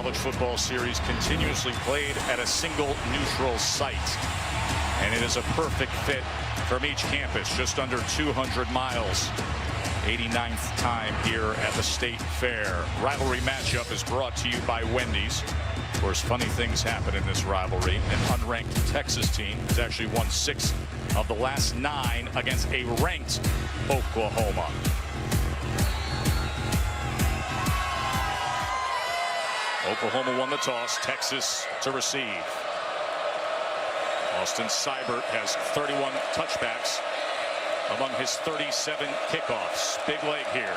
college football series continuously played at a single neutral site. And it is a perfect fit from each campus, just under 200 miles. 89th time here at the State Fair. Rivalry matchup is brought to you by Wendy's. Of course, funny things happen in this rivalry. An unranked Texas team has actually won 6 of the last 9 against a ranked Oklahoma. Oklahoma won the toss. Texas to receive. Austin Seibert has 31 touchbacks among his 37 kickoffs. Big leg here.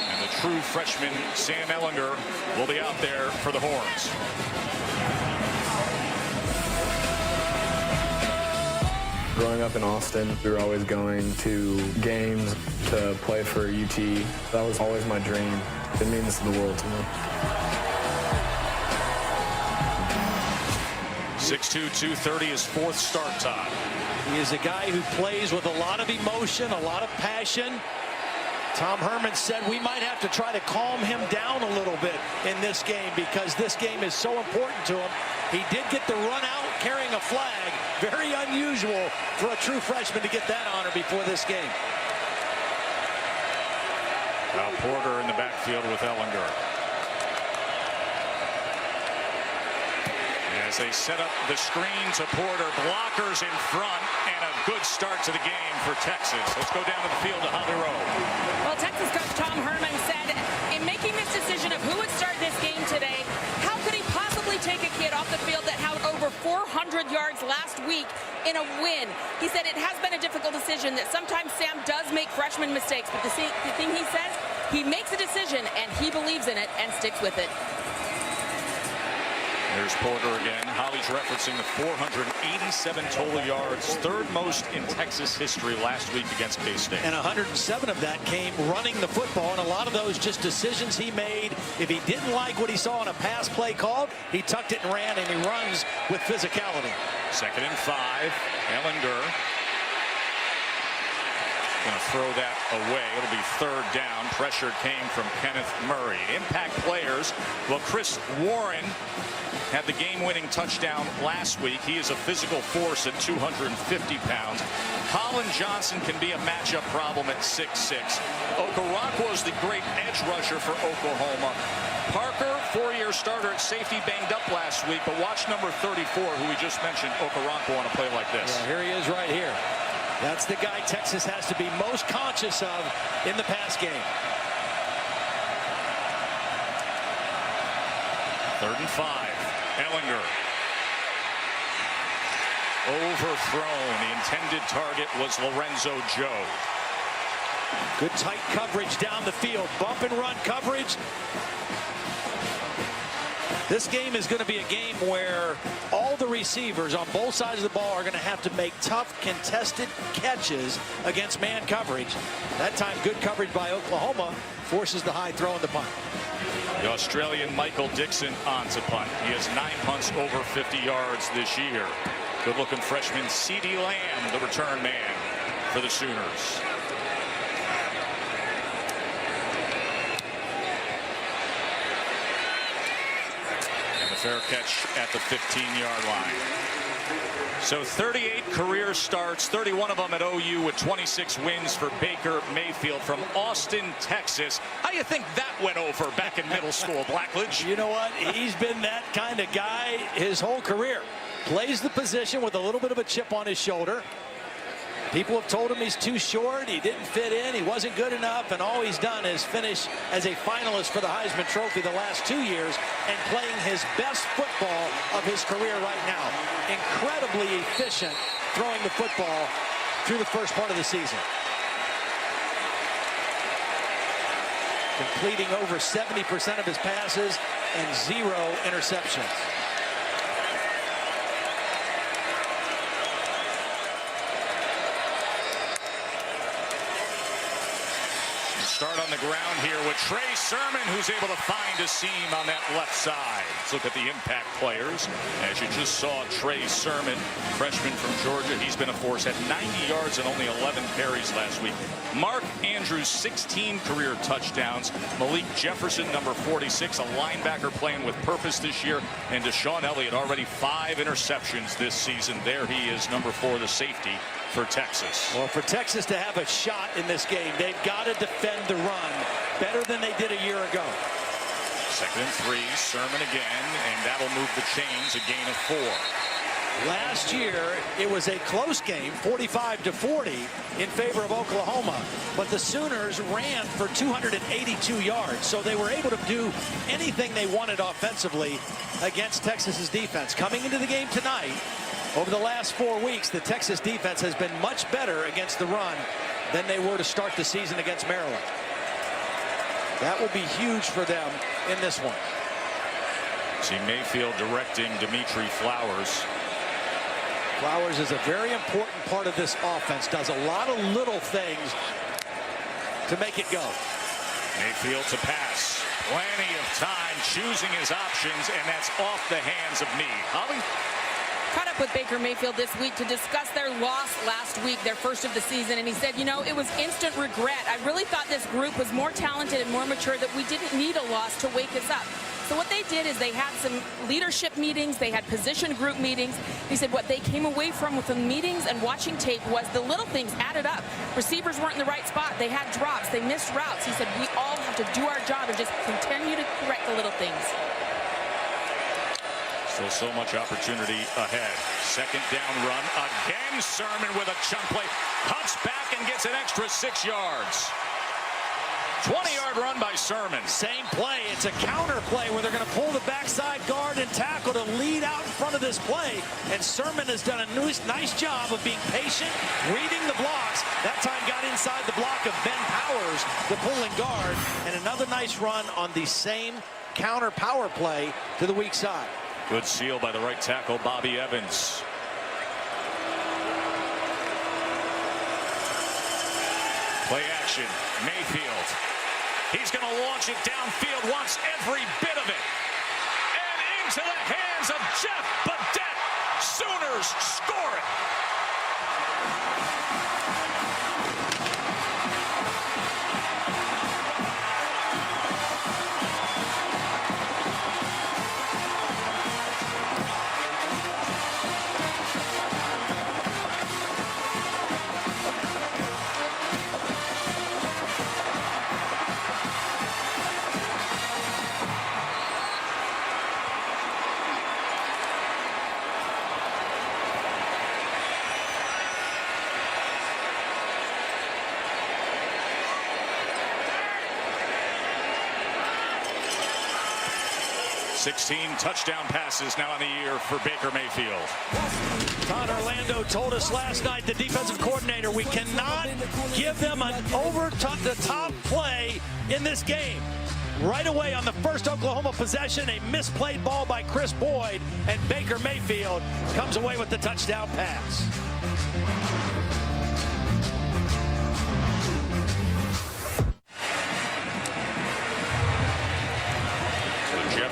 And the true freshman Sam Ehlinger will be out there for the Horns. Growing up in Austin, we were always going to games to play for UT. That was always my dream. It means the world to me. 6'2", 230, his 4th start time. He is a guy who plays with a lot of emotion, a lot of passion. Tom Herman said we might have to try to calm him down a little bit in this game because this game is so important to him. He did get the run out carrying a flag. Very unusual for a true freshman to get that honor before this game. Now Porter in the backfield with Ehlinger. As they set up the screen to Porter, blockers in front, and a good start to the game for Texas. Let's go down to the field to Holly Rowe. Well, Texas coach Tom Herman said in making this decision of who would start this game today, how could he possibly take a kid off the field that had over 400 yards last week in a win? He said it has been a difficult decision, that sometimes Sam does make freshman mistakes, but the thing he says, he makes a decision and he believes in it and sticks with it. There's Porter again. Holly's referencing the 487 total yards, 3rd most in Texas history last week against K-State. And 107 of that came running the football, and a lot of those just decisions he made. If he didn't like what he saw on a pass play called, he tucked it and ran, and he runs with physicality. 2nd and 5. Ehlinger going to throw that away. It'll be 3rd down. Pressure came from Kenneth Murray. Impact players. Well, Chris Warren had the game-winning touchdown last week. He is a physical force at 250 pounds. Colin Johnson can be a matchup problem at 6'6". Okoronkwo is the great edge rusher for Oklahoma. Parker, 4-year starter at safety, banged up last week, but watch number 34, who we just mentioned, Okoronkwo, on a play like this. Yeah, here he is right here. That's the guy Texas has to be most conscious of in the pass game. 3rd and 5. Ehlinger. Overthrown. The intended target was Lorenzo Joe. Good tight coverage down the field. Bump and run coverage. This game is going to be a game where all the receivers on both sides of the ball are going to have to make tough contested catches against man coverage. That time, good coverage by Oklahoma forces the high throw and the punt. The Australian Michael Dixon on to punt. He has 9 punts over 50 yards this year. Good-looking freshman CeeDee Lamb, the return man for the Sooners. And the fair catch at the 15-yard line. So 38 career starts, 31 of them at OU with 26 wins for Baker Mayfield from Austin, Texas. How do you think that went over back in middle school, Blackledge? You know what? He's been that kind of guy his whole career. Plays the position with a little bit of a chip on his shoulder. People have told him he's too short, he didn't fit in, he wasn't good enough, and all he's done is finish as a finalist for the Heisman Trophy the last 2 years and playing his best football of his career right now. Incredibly efficient throwing the football through the first part of the season. Completing over 70% of his passes and 0 interceptions. Start on the ground here with Trey Sermon, who's able to find a seam on that left side. Let's look at the impact players. As you just saw, Trey Sermon, freshman from Georgia. He's been a force, had 90 yards and only 11 carries last week. Mark Andrews, 16 career touchdowns. Malik Jefferson, number 46, a linebacker playing with purpose this year. And Deshaun Elliott, already 5 interceptions this season. There he is, number 4, the safety for Texas. Well, for Texas to have a shot in this game, they've got to defend the run better than they did a year ago. 2nd and 3, Sermon again, and that'll move the chains, a gain of 4. Last year, it was a close game, 45-40 in favor of Oklahoma, but the Sooners ran for 282 yards, so they were able to do anything they wanted offensively against Texas's defense. Coming into the game tonight, over the last 4 weeks, the Texas defense has been much better against the run than they were to start the season against Maryland. That will be huge for them in this one. See Mayfield directing Dimitri Flowers. Flowers is a very important part of this offense. Does a lot of little things to make it go. Mayfield to pass. Plenty of time choosing his options, and that's off the hands of Meade. Holly? Caught up with Baker Mayfield this week to discuss their loss last week, their first of the season, and he said, you know, it was instant regret. I really thought this group was more talented and more mature, that we didn't need a loss to wake us up. So what they did is they had some leadership meetings, they had position group meetings. He said what they came away from with the meetings and watching tape was the little things added up. Receivers weren't in the right spot, they had drops, they missed routes. He said we all have to do our job and just continue to correct the little things. Still so much opportunity ahead. 2nd down run. Again, Sermon with a chunk play. Cuts back and gets an extra 6 yards. 20-yard run by Sermon. Same play. It's a counter play where they're going to pull the backside guard and tackle to lead out in front of this play. And Sermon has done a nice job of being patient, reading the blocks. That time got inside the block of Ben Powers, the pulling guard. And another nice run on the same counter power play to the weak side. Good seal by the right tackle, Bobby Evans. Play action, Mayfield. He's going to launch it downfield, wants every bit of it. And into the hands of Jeff Badette. Sooners score it. Sixteen touchdown passes now in the year for Baker Mayfield. Todd Orlando told us last night, the defensive coordinator, we cannot give them an over-the-top play in this game. Right away on the first Oklahoma possession, a misplayed ball by Chris Boyd, and Baker Mayfield comes away with the touchdown pass.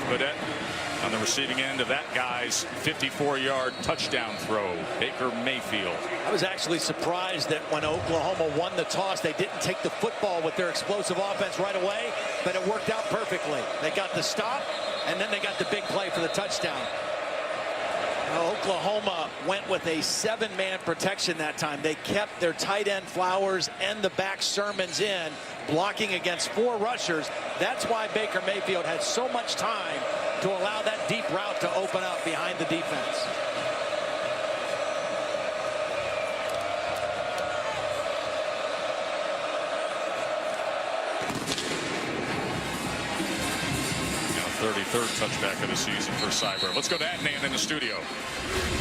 Badette on the receiving end of that guy's 54-yard touchdown throw. Baker Mayfield. I was actually surprised that when Oklahoma won the toss, they didn't take the football with their explosive offense right away, but it worked out perfectly. They got the stop, and then they got the big play for the touchdown. Now, Oklahoma went with a 7-man protection that time. They kept their tight end Flowers and the back Sermons in, blocking against 4 rushers. That's why Baker Mayfield had so much time to allow that deep route to open up behind the defense. Now 33rd touchback of the season for Cyber. Let's go to Adnan in the studio.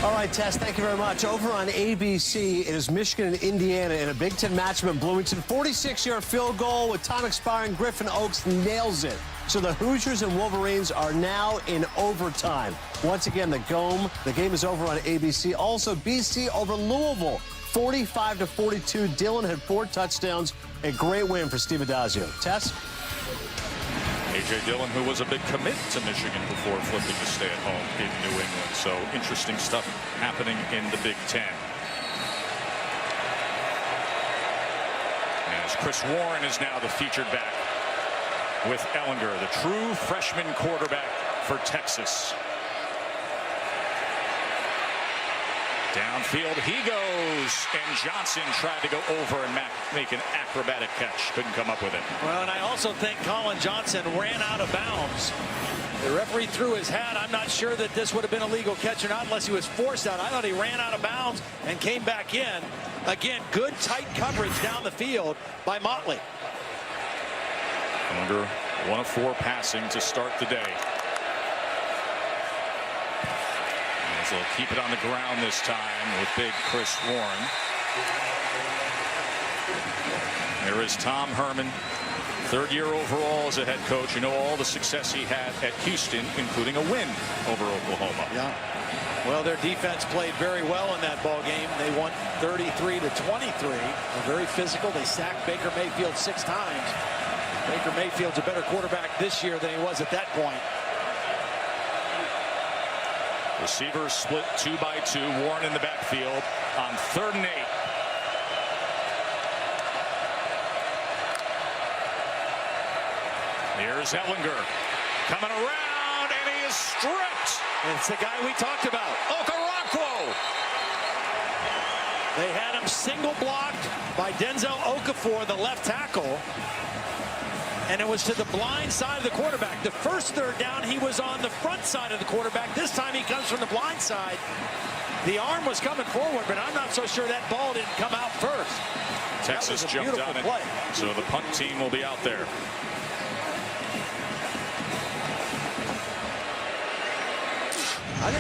All right, Tess, thank you very much. Over on ABC, it is Michigan and Indiana in a Big Ten matchup in Bloomington. 46-yard field goal with time expiring. Griffin Oaks nails it. So the Hoosiers and Wolverines are now in overtime. Once again, the game is over on ABC. Also, BC over Louisville, 45-42. Dillon had 4 touchdowns. A great win for Steve Adazio. Tess? A.J. Dillon, who was a big commit to Michigan before flipping to stay at home in New England. So interesting stuff happening in the Big Ten. As Chris Warren is now the featured back with Ellinger, the true freshman quarterback for Texas. Downfield he goes, and Johnson tried to go over and make an acrobatic catch. Couldn't come up with it. Well, and I also think Colin Johnson ran out of bounds. The referee threw his hat. I'm not sure that this would have been a legal catch or not unless he was forced out. I thought he ran out of bounds and came back in. Again, good tight coverage down the field by Motley. Under 1 of 4 passing to start the day. As they'll keep it on the ground this time with big Chris Warren. There is Tom Herman, 3rd year overall as a head coach. You know all the success he had at Houston, including a win over Oklahoma. Yeah. Well, their defense played very well in that ball game. They won 33-23. They're very physical. They sacked Baker Mayfield 6 times. Baker Mayfield's a better quarterback this year than he was at that point. Receivers split 2 by 2. Warren in the backfield on 3rd and 8. Here's Ellinger coming around, and he is stripped. It's the guy we talked about, Okoronkwo. They had him single blocked by Denzel Okafor, the left tackle. And it was to the blind side of the quarterback. The first 3rd down, he was on the front side of the quarterback. This time he comes from the blind side. The arm was coming forward, but I'm not so sure that ball didn't come out first. Texas jumped on it, so the punt team will be out there. I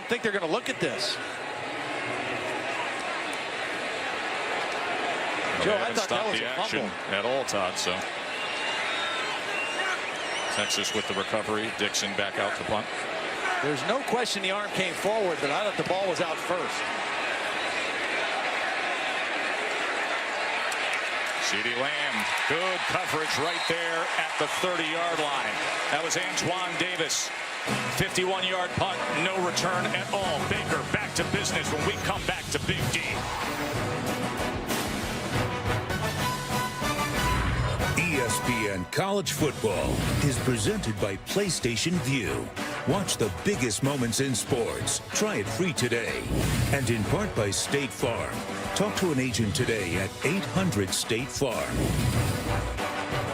think they're gonna look at this. Joe, I thought that was a fumble at all, Todd. So Texas with the recovery. Dixon back out to punt. There's no question the arm came forward, but I thought the ball was out first. CeeDee Lamb, good coverage right there at the 30-yard line. That was Antoine Davis. 51-yard punt, no return at all. Baker back to business when we come back to Big D. ESPN College Football is presented by PlayStation Vue. Watch the biggest moments in sports. Try it free today. And in part by State Farm. Talk to an agent today at 800-STATE-FARM.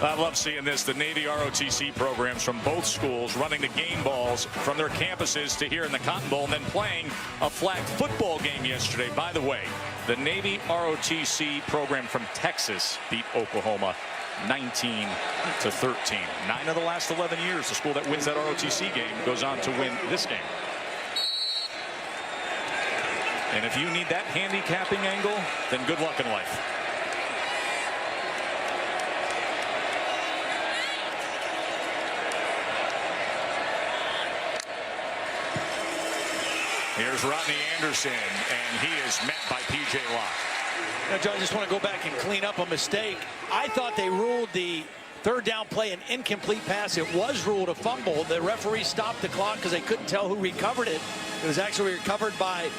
I love seeing this. The Navy ROTC programs from both schools running the game balls from their campuses to here in the Cotton Bowl and then playing a flag football game yesterday. By the way, the Navy ROTC program from Texas beat Oklahoma 19-13. 9 of the last 11 years, the school that wins that ROTC game goes on to win this game. And if you need that handicapping angle, then good luck in life. Here's Rodney Anderson, and he is met by P.J. Locke. Now, Joe, I just want to go back and clean up a mistake. I thought they ruled the 3rd down play an incomplete pass. It was ruled a fumble. The referee stopped the clock because they couldn't tell who recovered it. It was actually recovered by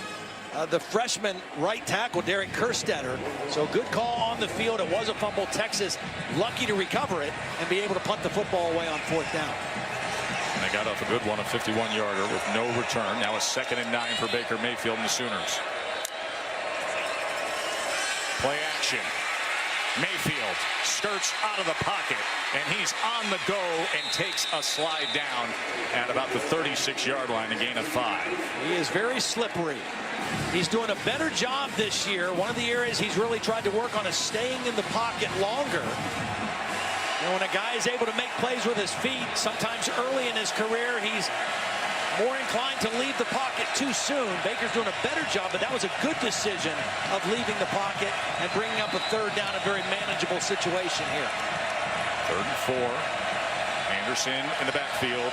the freshman right tackle, Derek Kerstetter. So good call on the field. It was a fumble. Texas lucky to recover it and be able to punt the football away on 4th down. And they got off a good one, a 51-yarder with no return. Now a 2nd and 9 for Baker Mayfield and the Sooners. Play action. Mayfield skirts out of the pocket, and he's on the go and takes a slide down at about the 36-yard line, a gain of 5. He is very slippery. He's doing a better job this year. One of the areas he's really tried to work on is staying in the pocket longer. And when a guy is able to make plays with his feet, sometimes early in his career, he's more inclined to leave the pocket too soon. Baker's doing a better job, but that was a good decision of leaving the pocket and bringing up a 3rd down, a very manageable situation here. 3rd and 4. Anderson in the backfield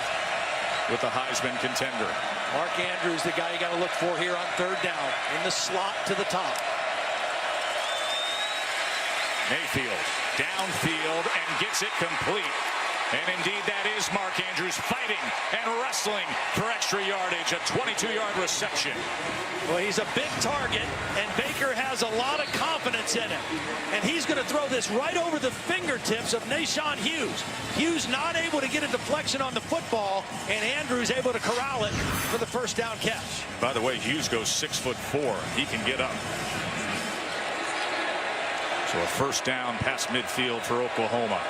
with the Heisman contender. Mark Andrews, the guy you got to look for here on 3rd down, in the slot to the top. Mayfield downfield and gets it complete. And indeed, that is Mark Andrews fighting and wrestling for extra yardage. A 22-yard reception. Well, he's a big target, and Baker has a lot of confidence in him. And he's going to throw this right over the fingertips of Nashawn Hughes. Hughes not able to get a deflection on the football, and Andrews able to corral it for the first down catch. By the way, Hughes goes 6'4". He can get up. So a first down past midfield for Oklahoma.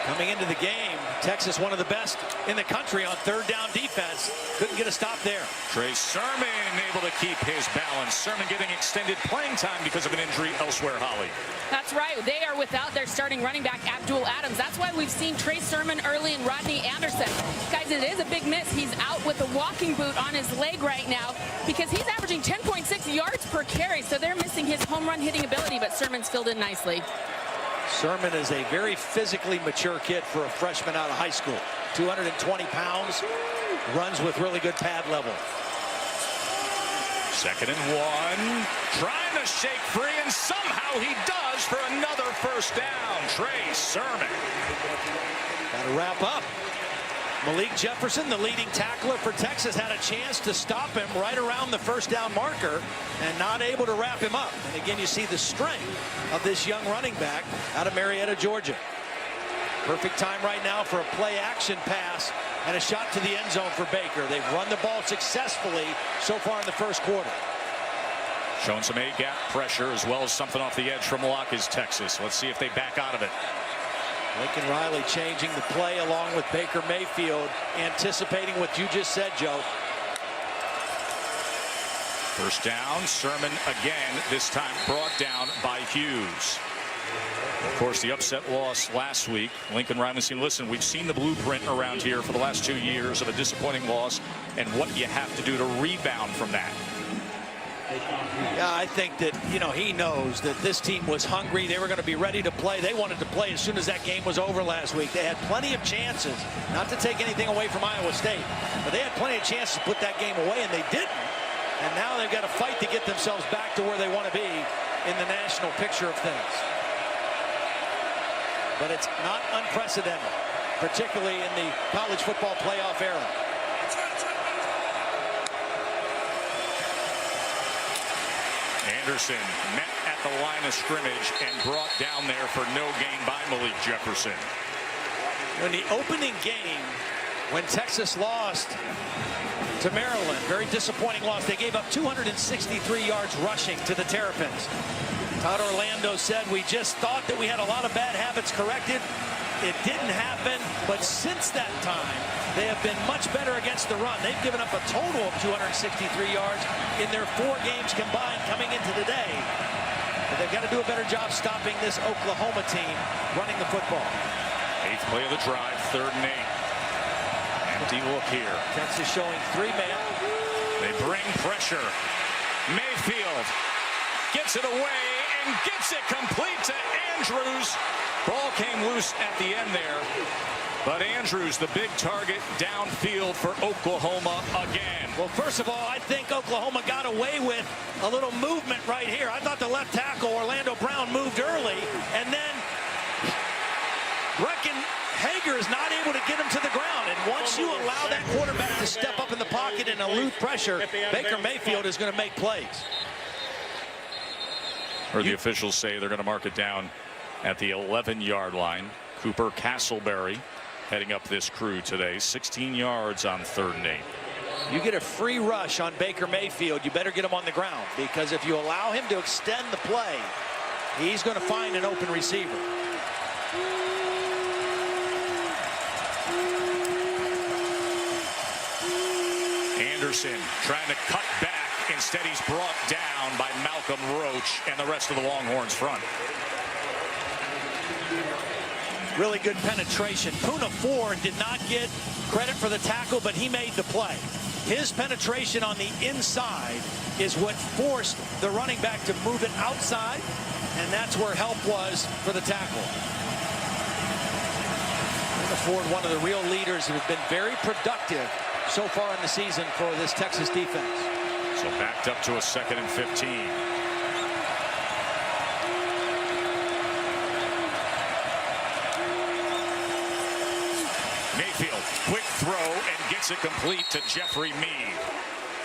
Coming into the game, Texas one of the best in the country on third down defense. Couldn't get a stop there. Trey Sermon able to keep his balance. Sermon getting extended playing time because of an injury elsewhere, Holly. That's right. They are without their starting running back, Abdul Adams. That's why we've seen Trey Sermon early and Rodney Anderson. Guys, it is a big miss. He's out with a walking boot on his leg right now because he's averaging 10.6 yards per carry. So they're missing his home run hitting ability, but Sermon's filled in nicely. Sermon is a very physically mature kid for a freshman out of high school. 220 pounds, runs with really good pad level. 2nd and 1. Trying to shake free, and somehow he does for another first down. Trey Sermon. Got to wrap up. Malik Jefferson, the leading tackler for Texas, had a chance to stop him right around the first down marker and not able to wrap him up. And again, you see the strength of this young running back out of Marietta, Georgia. Perfect time right now for a play action pass and a shot to the end zone for Baker. They've run the ball successfully so far in the first quarter. Showing some A-gap pressure as well as something off the edge from Locke is Texas. Let's see if they back out of it. Lincoln Riley changing the play along with Baker Mayfield, anticipating what you just said, Joe. First down, Sermon again, this time brought down by Hughes. Of course, the upset loss last week. Lincoln Riley saying, listen, we've seen the blueprint around here for the last 2 years of a disappointing loss and what you have to do to rebound from that. Yeah, I think that, he knows that this team was hungry. They were going to be ready to play. They wanted to play as soon as that game was over last week. They had plenty of chances, not to take anything away from Iowa State, but they had plenty of chances to put that game away, and they didn't. And now they've got to fight to get themselves back to where they want to be in the national picture of things. But it's not unprecedented, particularly in the college football playoff era. Anderson met at the line of scrimmage and brought down there for no gain by Malik Jefferson. In the opening game, when Texas lost to Maryland, very disappointing loss. They gave up 263 yards rushing to the Terrapins. Todd Orlando said, we just thought that we had a lot of bad habits corrected. It didn't happen, but since that time, they have been much better against the run. They've given up a total of 263 yards in their 4 games combined coming into today. But they've got to do a better job stopping this Oklahoma team running the football. 8th play of the drive, 3rd and 8. Empty look here. Texas showing 3-man. They bring pressure. Mayfield gets it away and gets it complete to Andrews. Ball came loose at the end there. But Andrews, the big target downfield for Oklahoma again. Well, first of all, I think Oklahoma got away with a little movement right here. I thought the left tackle, Orlando Brown, moved early. And then Brecken Hager is not able to get him to the ground. And once you allow that quarterback to step up in the pocket and elude pressure, Baker Mayfield is going to make plays. Or the officials say they're going to mark it down at the 11-yard line. Cooper Castleberry heading up this crew today. 16 yards on 3rd and 8. You get a free rush on Baker Mayfield, you better get him on the ground, because if you allow him to extend the play, he's going to find an open receiver. Anderson trying to cut back. Instead, he's brought down by Malcolm Roach and the rest of the Longhorns front. Really good penetration. Puna Ford did not get credit for the tackle, but he made the play. His penetration on the inside is what forced the running back to move it outside, and that's where help was for the tackle. Puna Ford, one of the real leaders who have been very productive so far in the season for this Texas defense. So backed up to a 2nd and 15. Mayfield, quick throw, and gets it complete to Jeffrey Mead.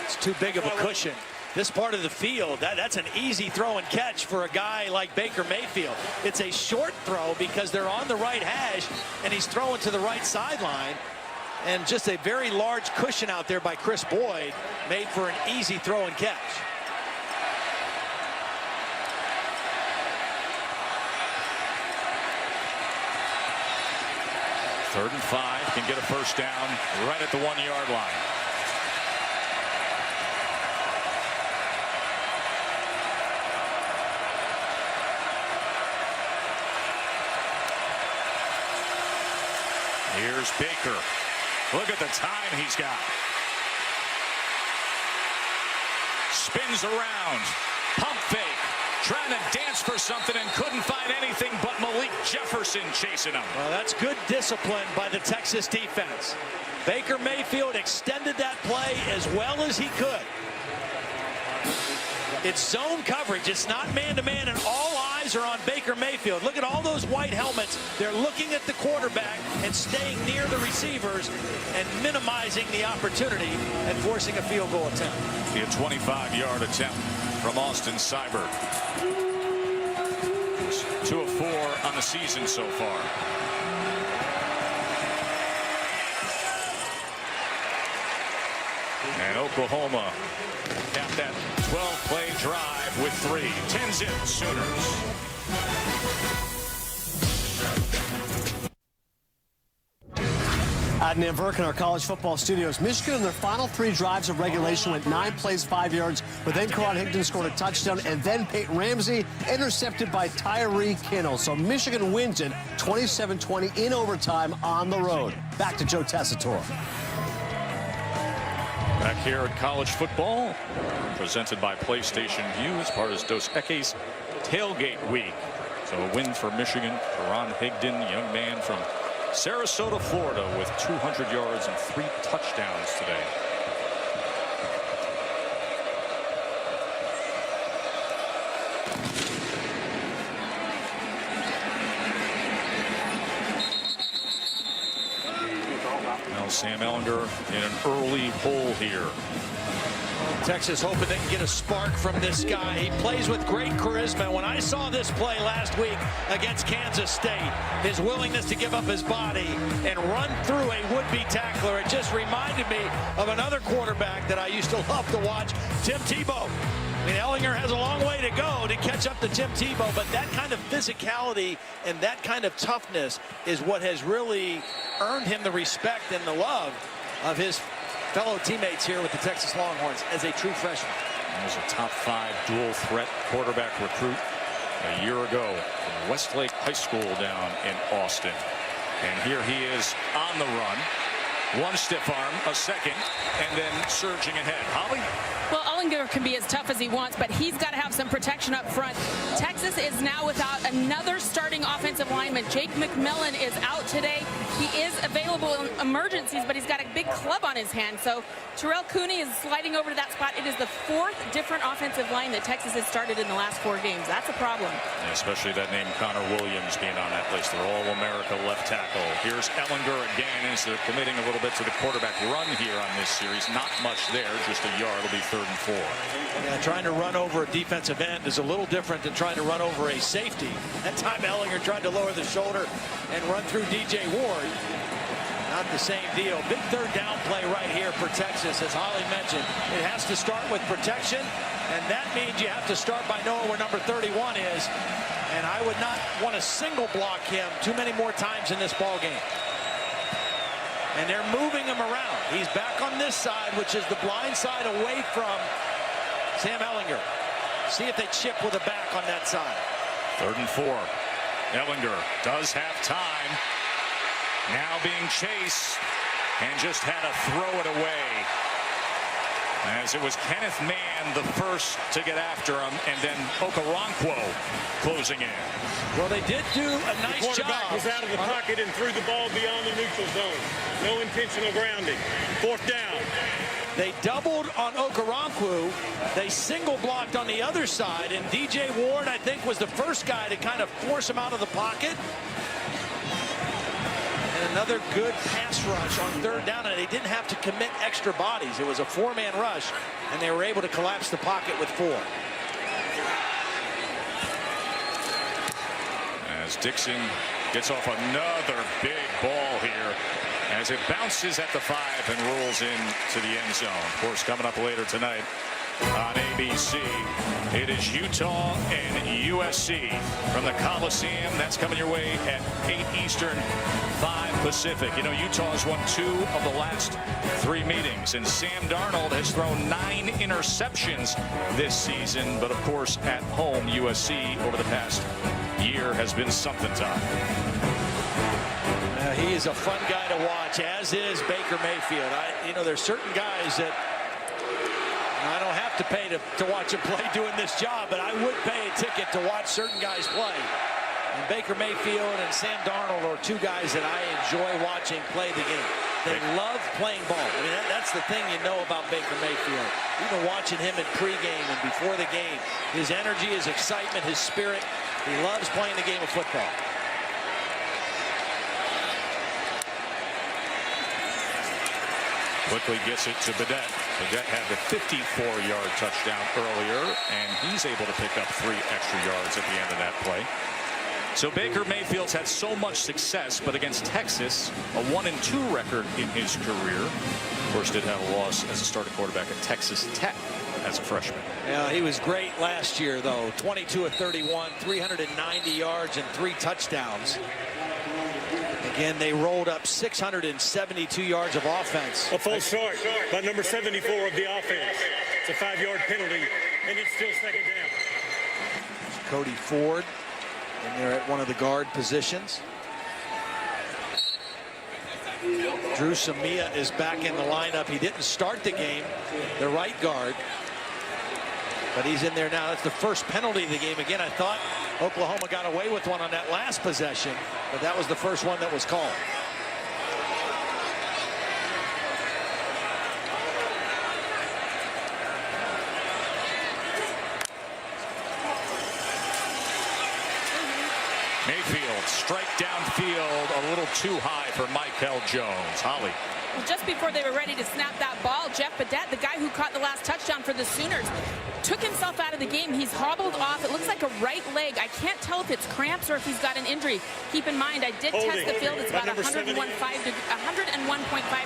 It's too big of a cushion. This part of the field, that's an easy throw and catch for a guy like Baker Mayfield. It's a short throw because they're on the right hash, and he's throwing to the right sideline. And just a very large cushion out there by Chris Boyd made for an easy throw and catch. Third and 5, can get a first down right at the 1-yard line. Here's Baker. Look at the time he's got. Spins around. Pump fake. Trying to dance for something and couldn't find anything but Malik Jefferson chasing him. Well, that's good discipline by the Texas defense. Baker Mayfield extended that play as well as he could. It's zone coverage. It's not man-to-man, and all eyes are on Baker Mayfield. Look at all those white helmets. They're looking at the quarterback and staying near the receivers and minimizing the opportunity and forcing a field goal attempt. The 25-yard attempt from Austin Seibert. 2 of 4 on the season so far. And Oklahoma capped that 12-play drive with 3. 10-zip Sooners. At Namverk in our college football studios, Michigan in their final 3 drives of regulation went 9 plays, 5 yards, but then Karan Higdon scored a touchdown, and then Peyton Ramsey intercepted by Tyree Kinnell. So Michigan wins it 27-20 in overtime on the road. Back to Joe Tessitore. Back here at college football, presented by PlayStation View as part of Dos Equis Tailgate Week. So a win for Michigan. Karan Higdon, young man from Sarasota, Florida, with 200 yards and 3 touchdowns today. Now Sam Ehlinger in an early hole here. Texas hoping they can get a spark from this guy. He plays with great charisma. When I saw this play last week against Kansas State, his willingness to give up his body and run through a would-be tackler, it just reminded me of another quarterback that I used to love to watch, Tim Tebow. I mean, Ehlinger has a long way to go to catch up to Tim Tebow, but that kind of physicality and that kind of toughness is what has really earned him the respect and the love of his fellow teammates here with the Texas Longhorns as a true freshman. He was a top 5 dual threat quarterback recruit a year ago from Westlake High School down in Austin. And here he is on the run. 1 stiff arm, a second, and then surging ahead. Holly? Well, Ehlinger can be as tough as he wants, but he's got to have some protection up front. Texas is now without another starting offensive lineman. Jake McMillan is out today. He is available in emergencies, but he's got a big club on his hand. So Terrell Cooney is sliding over to that spot. It is the 4th different offensive line that Texas has started in the last 4 games. That's a problem. Yeah, especially that name Connor Williams being on that list. They're All-America left tackle. Here's Ehlinger again as they're committing a little bit to the quarterback run here on this series. Not much there, just a yard. It'll be 3rd and 4. Yeah, trying to run over a defensive end is a little different than trying to run over a safety. That time Ehlinger tried to lower the shoulder and run through DJ Ward. Not the same deal. Big 3rd down play right here for Texas. As Holly mentioned, it has to start with protection, and that means you have to start by knowing where number 31 is. And I would not want to single block him too many more times in this ball game. And they're moving him around. He's back on this side, which is the blind side away from Sam Ehlinger. See if they chip with a back on that side. 3rd and 4. Ehlinger does have time. Now being chased and just had to throw it away. As it was Kenneth Mann the first to get after him, and then Okoronkwo closing in. Well, they did do a nice job. The quarterback was out of the pocket and threw the ball beyond the neutral zone. No intentional grounding. 4th down. They doubled on Okoronkwo. They single blocked on the other side, and DJ Ward, I think, was the first guy to kind of force him out of the pocket. And another good pass rush on third down, and they didn't have to commit extra bodies. It was a four-man rush, and they were able to collapse the pocket with four. As Dixon gets off another big ball here, as it bounces at the 5 and rolls into the end zone. Of course, coming up later tonight on ABC, it is Utah and USC from the Coliseum. That's coming your way at 8 Eastern, 5 Pacific. You know, Utah has won 2 of the last 3 meetings, and Sam Darnold has thrown 9 interceptions this season. But of course, at home, USC over the past year has been something tough. He is a fun guy to watch, as is Baker Mayfield. You know, there's certain guys that I don't have to pay to watch him play doing this job, but I would pay a ticket to watch certain guys play. And Baker Mayfield and Sam Darnold are 2 guys that I enjoy watching play the game. They love playing ball. I mean, that's the thing you know about Baker Mayfield. Even watching him in pregame and before the game, his energy, his excitement, his spirit. He loves playing the game of football. Quickly gets it to Badet. Badet had the 54-yard touchdown earlier, and he's able to pick up 3 extra yards at the end of that play. So Baker Mayfield's had so much success, but against Texas, a 1-2 record in his career. Of course, did have a loss as a starting quarterback at Texas Tech as a freshman. Yeah, he was great last year, though. 22 of 31, 390 yards and 3 touchdowns. Again, they rolled up 672 yards of offense. A false start by number 74 of the offense. It's a 5-yard penalty, and it's still second down. Cody Ford in there at one of the guard positions. Drew Samia is back in the lineup. He didn't start the game, the right guard, but he's in there now. That's the first penalty of the game. Again, I thought Oklahoma got away with one on that last possession, but that was the first one that was called. Mayfield strike downfield a little too high for Michael Jones. Holly. Well, just before they were ready to snap that ball, Jeff Badet, the guy who caught the last touchdown for the Sooners, took himself out of the game. He's hobbled off. It looks like a right leg. I can't tell if it's cramps or if he's got an injury. Keep in mind, I did test the field. It's about 101.5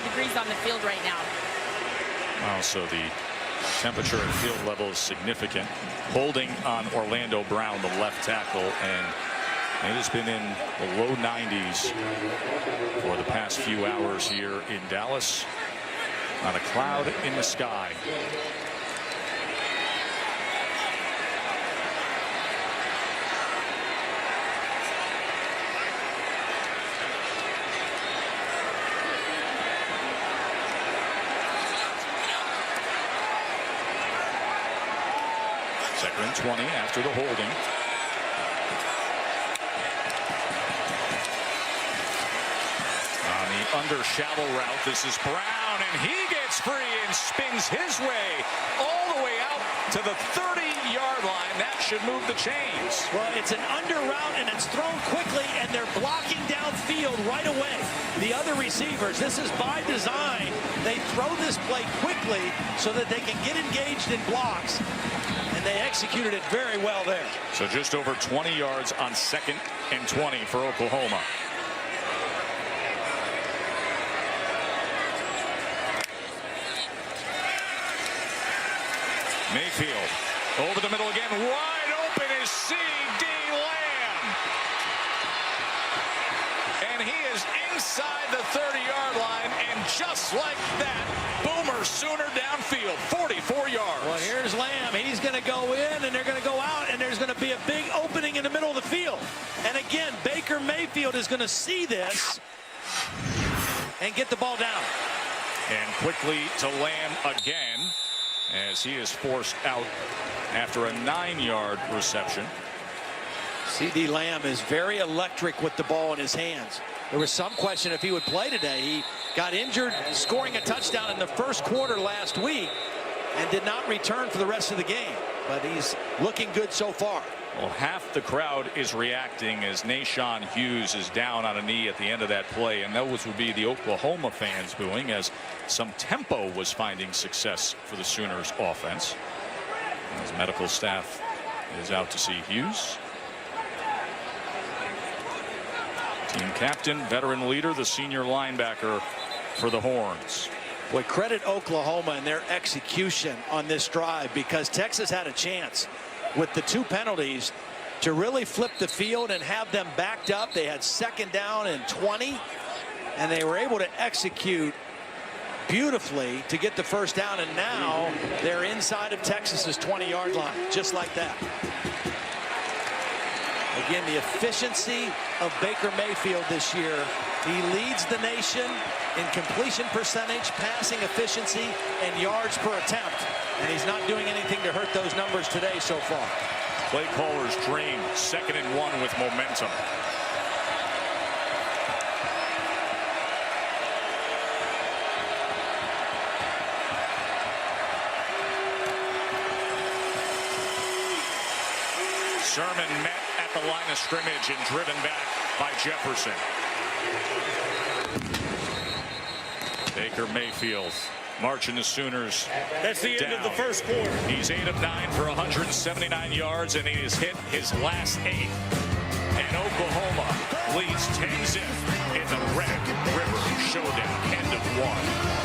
degrees on the field right now. Well, so the temperature and field level is significant. Holding on Orlando Brown, the left tackle, and it has been in the low 90s for the past few hours here in Dallas. Not a cloud in the sky. Second and 20 after the holding. Under shallow route. This is Brown, and he gets free and spins his way all the way out to the 30-yard line. That should move the chains. Well, it's an under route, and it's thrown quickly, and they're blocking downfield right away. The other receivers, this is by design. They throw this play quickly so that they can get engaged in blocks, and they executed it very well there. So just over 20 yards on 2nd and 20 for Oklahoma. Mayfield over the middle again, wide open is C.D. Lamb. And he is inside the 30-yard line, and just like that, Boomer Sooner downfield, 44 yards. Well, here's Lamb. He's going to go in, and they're going to go out, and there's going to be a big opening in the middle of the field. And again, Baker Mayfield is going to see this and get the ball down. And quickly to Lamb again, as he is forced out after a 9-yard reception. C.D. Lamb is very electric with the ball in his hands. There was some question if he would play today. He got injured scoring a touchdown in the first quarter last week and did not return for the rest of the game. But he's looking good so far. Well, half the crowd is reacting as Nashawn Hughes is down on a knee at the end of that play, and those would be the Oklahoma fans booing as some tempo was finding success for the Sooners offense. As medical staff is out to see Hughes. Team captain, veteran leader, the senior linebacker for the Horns. Boy, credit Oklahoma and their execution on this drive, because Texas had a chance with the 2 penalties to really flip the field and have them backed up. They had 2nd down and 20, and they were able to execute beautifully to get the 1st down, and now they're inside of Texas's 20-yard line, just like that. Again, the efficiency of Baker Mayfield this year. He leads the nation in completion percentage, passing efficiency, and yards per attempt. And he's not doing anything to hurt those numbers today so far. Play caller's dream, 2nd and 1 with momentum. Sermon met at the line of scrimmage and driven back by Jefferson. Baker Mayfield marching the Sooners. That's the end of the first quarter. He's 8 of 9 for 179 yards, and he has hit his last 8. And Oklahoma leads 10-zip in the Red River Showdown. End of 1.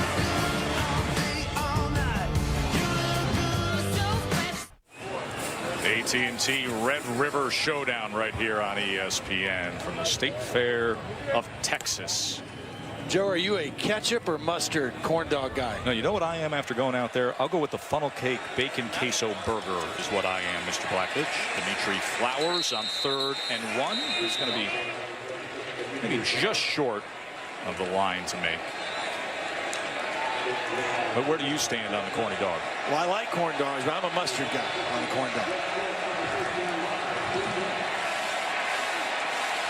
AT&T Red River Showdown right here on ESPN from the State Fair of Texas. Joe, are you a ketchup or mustard corn dog guy? No, you know what I am after going out there? I'll go with the funnel cake bacon queso burger is what I am, Mr. Blackledge. Dimitri Flowers on 3rd and 1. It's going to be maybe just short of the line to make. But where do you stand on the corny dog? Well, I like corn dogs, but I'm a mustard guy on the corn dog.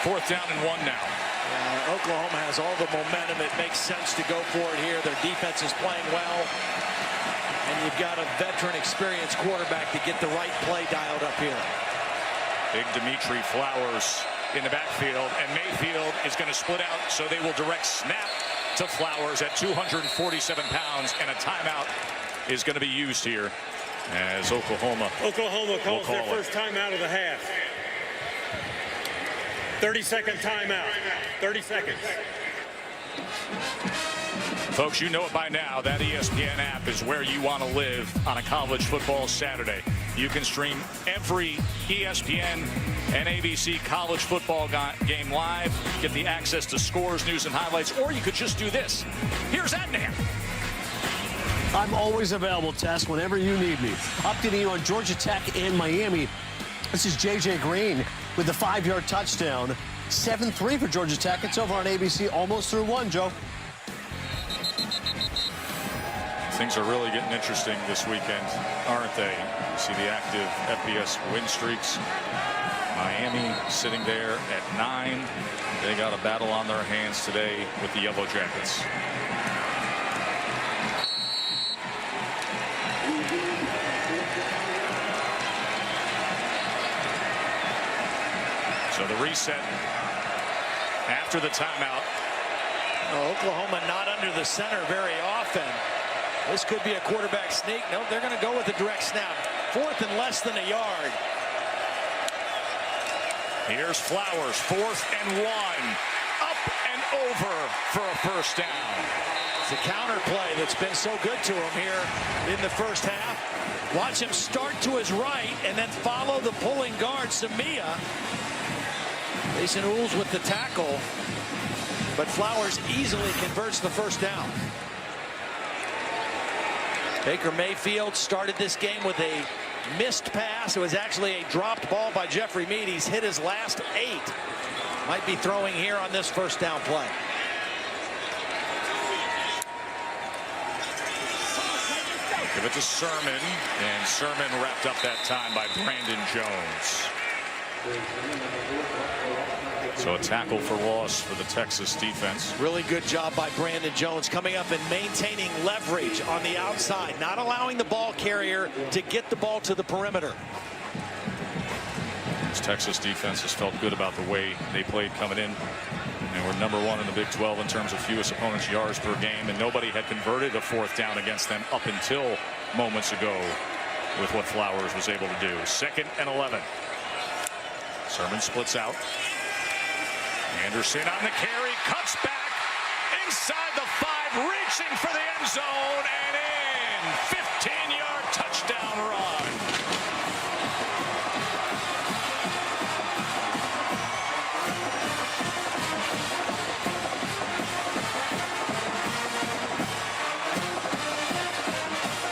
4th down and 1 now. Oklahoma has all the momentum. It makes sense to go for it here. Their defense is playing well. And you've got a veteran, experienced quarterback to get the right play dialed up here. Big Dimitri Flowers in the backfield. And Mayfield is going to split out, so they will direct snap to Flowers at 247 pounds. And a timeout is going to be used here as Oklahoma calls their first timeout of the half. 30-second timeout. 30 seconds. Folks, you know it by now. That ESPN app is where you want to live on a college football Saturday. You can stream every ESPN and ABC college football game live. Get the access to scores, news, and highlights. Or you could just do this. Here's Adnan. I'm always available, Tess, whenever you need me. Updating you on Georgia Tech and Miami. This is J.J. Green with the 5-yard touchdown. 7-3 for Georgia Tech. It's over on ABC, almost through 1, Joe. Things are really getting interesting this weekend, aren't they? You see the active FBS win streaks. Miami sitting there at 9. They got a battle on their hands today with the Yellow Jackets. So the reset after the timeout. Oklahoma not under the center very often. This could be a quarterback sneak. No, they're going to go with a direct snap. 4th and less than a yard. Here's Flowers, 4th and 1. Up and over for a first down. It's a counter play that's been so good to him here in the first half. Watch him start to his right and then follow the pulling guard, Samia. Mason Ools with the tackle, but Flowers easily converts the first down. Baker Mayfield started this game with a missed pass. It was actually a dropped ball by Jeffrey Mead. He's hit his last 8. Might be throwing here on this first down play. Give it to Sermon, and Sermon wrapped up that time by Brandon Jones. So a tackle for loss for the Texas defense. Really good job by Brandon Jones coming up and maintaining leverage on the outside, not allowing the ball carrier to get the ball to the perimeter. This Texas defense has felt good about the way they played coming in. They were #1 in the Big 12 in terms of fewest opponents' yards per game, and nobody had converted a 4th down against them up until moments ago with what Flowers was able to do. 2nd and 11. Sermon splits out. Anderson on the carry, cuts back inside the 5, reaching for the end zone and in. 15-yard touchdown run.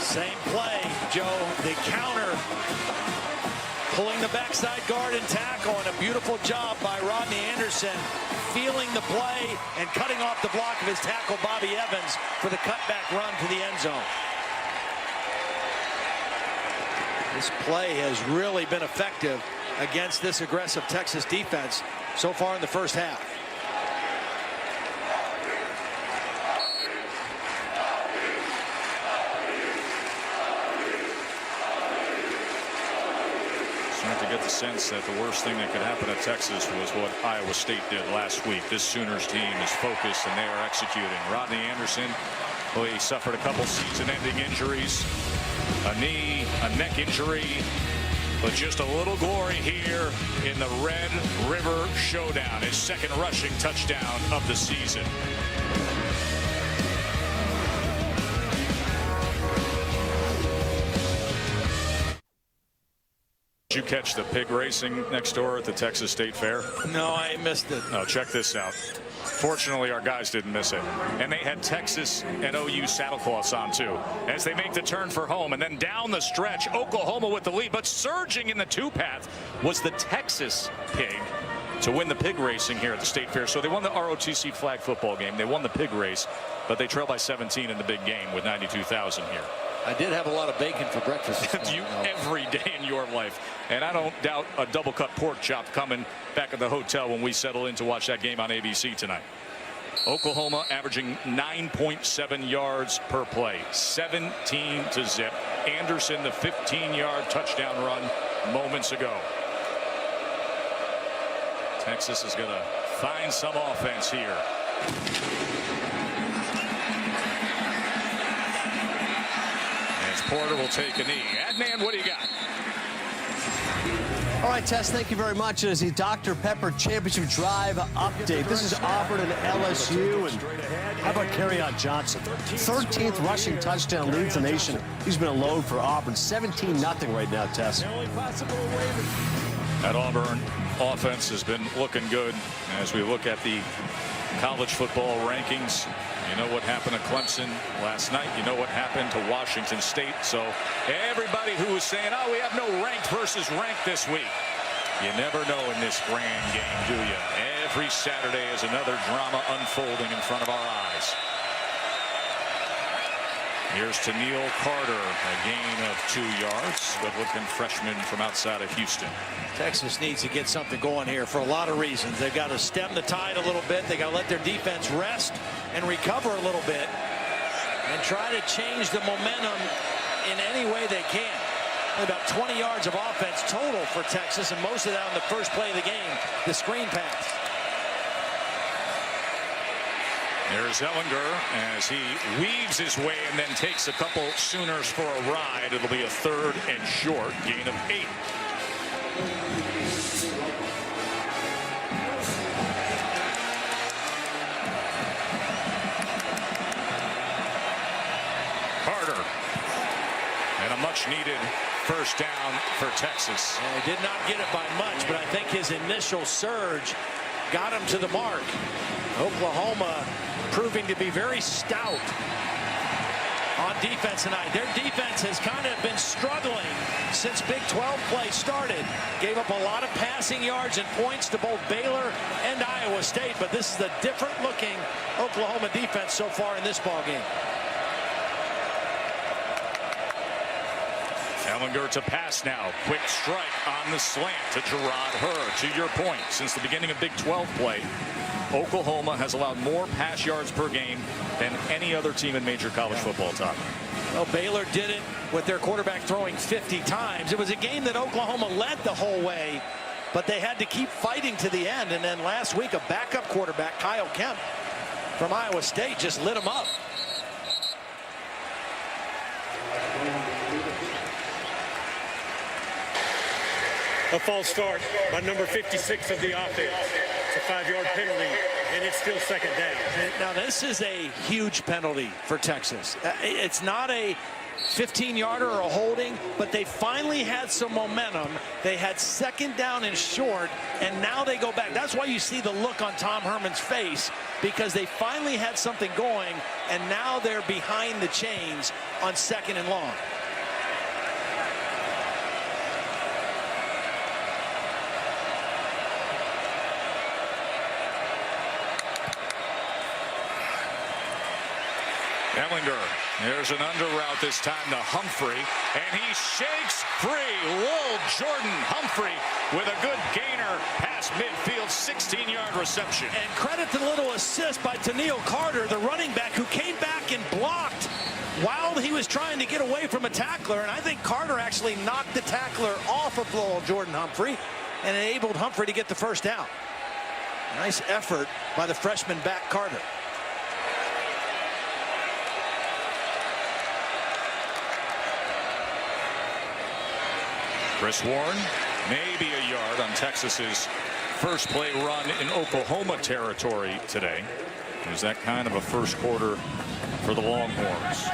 Same play, Joe. The counter, pulling the backside guard and tackle, and a beautiful job by Rodney Anderson, feeling the play and cutting off the block of his tackle, Bobby Evans, for the cutback run to the end zone. This play has really been effective against this aggressive Texas defense so far in the first half. To get the sense that the worst thing that could happen at Texas was what Iowa State did last week. This Sooners team is focused and they are executing. Rodney Anderson, well, he suffered a couple season-ending injuries, a knee, a neck injury, but just a little glory here in the Red River Showdown, his 2nd rushing touchdown of the season. Did you catch the pig racing next door at the Texas State Fair? No, I missed it. No, check this out. Fortunately, our guys didn't miss it. And they had Texas and OU saddlecloths on, too, as they make the turn for home. And then down the stretch, Oklahoma with the lead. But surging in the 2-path was the Texas pig to win the pig racing here at the State Fair. So they won the ROTC flag football game. They won the pig race, but they trailed by 17 in the big game with 92,000 here. I did have a lot of bacon for breakfast. You every day in your life. And I don't doubt a double-cut pork chop coming back at the hotel when we settle in to watch that game on ABC tonight. Oklahoma averaging 9.7 yards per play, 17-0. Anderson, the 15-yard touchdown run moments ago. Texas is going to find some offense here. Porter will take a knee. Adnan, what do you got? All right, Tess, thank you very much. As the Dr. Pepper Championship Drive update, this is Auburn and LSU. And how about Kerryon Johnson? 13th rushing touchdown, leads the nation. He's been a load for Auburn. 17-0 right now, Tess. That Auburn offense has been looking good as we look at the college football rankings. You know what happened to Clemson last night. You know what happened to Washington State. So everybody who was saying, oh, we have no ranked versus ranked this week. You never know in this grand game, do you? Every Saturday is another drama unfolding in front of our eyes. Here's to Neil Carter, a gain of 2 yards. Good-looking freshman from outside of Houston. Texas needs to get something going here for a lot of reasons. They've got to stem the tide a little bit. They got to let their defense rest and recover a little bit and try to change the momentum in any way they can. About 20 yards of offense total for Texas, and most of that on the first play of the game, the screen pass. There's Ellinger as he weaves his way and then takes a couple Sooners for a ride. It'll be a 3rd and short, gain of 8. Carter. And a much-needed first down for Texas. And he did not get it by much, but I think his initial surge got him to the mark. Oklahoma proving to be very stout on defense tonight. Their defense has kind of been struggling since Big 12 play started. Gave up a lot of passing yards and points to both Baylor and Iowa State, but this is a different looking Oklahoma defense so far in this ball game. Ellinger to pass now. Quick strike on the slant to Gerard Hurd. To your point, since the beginning of Big 12 play, Oklahoma has allowed more pass yards per game than any other team in major college football, Todd. Well, Baylor did it with their quarterback throwing 50 times. It was a game that Oklahoma led the whole way but they had to keep fighting to the end. And then last week, a backup quarterback, Kyle Kemp from Iowa State, just lit him up. A false start by number 56 of the offense. It's a 5-yard penalty, and it's still second down. Now, this is a huge penalty for Texas. It's not a 15-yarder or a holding, but they finally had some momentum. They had second down and short, and now they go back. That's why you see the look on Tom Herman's face, because they finally had something going, and now they're behind the chains on second and long. Ellinger, there's an under route this time to Humphrey, and he shakes free. Whoa, Jordan Humphrey with a good gainer past midfield, 16-yard reception. And credit the little assist by Tennille Carter, the running back, who came back and blocked while he was trying to get away from a tackler. And I think Carter actually knocked the tackler off of little Jordan Humphrey and enabled Humphrey to get the first down. Nice effort by the freshman back Carter. Chris Warren, maybe a yard on Texas's first play run in Oklahoma territory today. It was that kind of a first quarter for the Longhorns.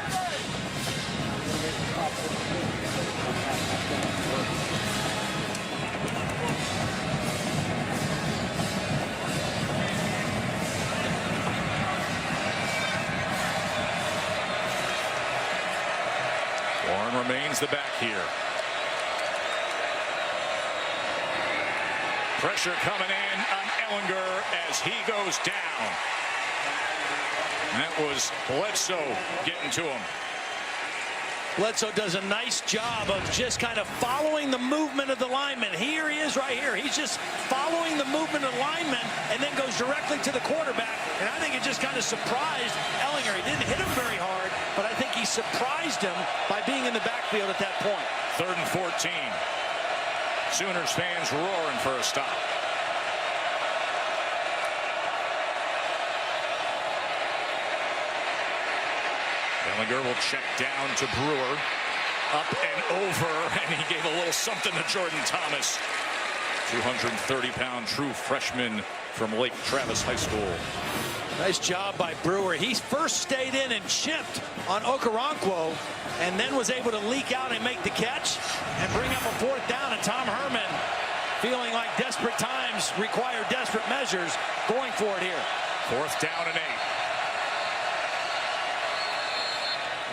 Warren remains the back here. Pressure coming in on Ellinger as he goes down. That was Bledsoe getting to him. Bledsoe does a nice job of just kind of following the movement of the lineman. Here he is right here. He's just following the movement of the lineman and then goes directly to the quarterback. And I think it just kind of surprised Ellinger. He didn't hit him very hard, but I think he surprised him by being in the backfield at that point. 3rd and 14. Sooners fans roaring for a stop. Ellinger will check down to Brewer. Up and over, and he gave a little something to Jordan Thomas. 230-pound true freshman from Lake Travis High School. Nice job by Brewer. He first stayed in and chipped on Okoronkwo, and then was able to leak out and make the catch and bring up a 4th down. And Tom Herman, feeling like desperate times require desperate measures, going for it here. 4th down and 8.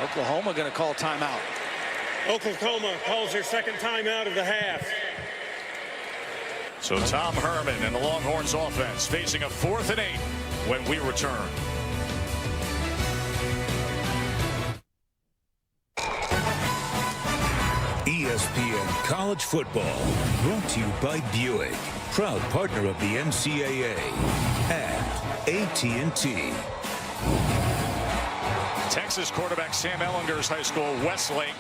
Oklahoma going to call timeout. Oklahoma calls their second timeout of the half. So Tom Herman and the Longhorns offense facing a 4th and 8 when we return. ESPN College Football, brought to you by Buick, proud partner of the NCAA, and AT&T. Texas quarterback Sam Ellinger's high school, Westlake,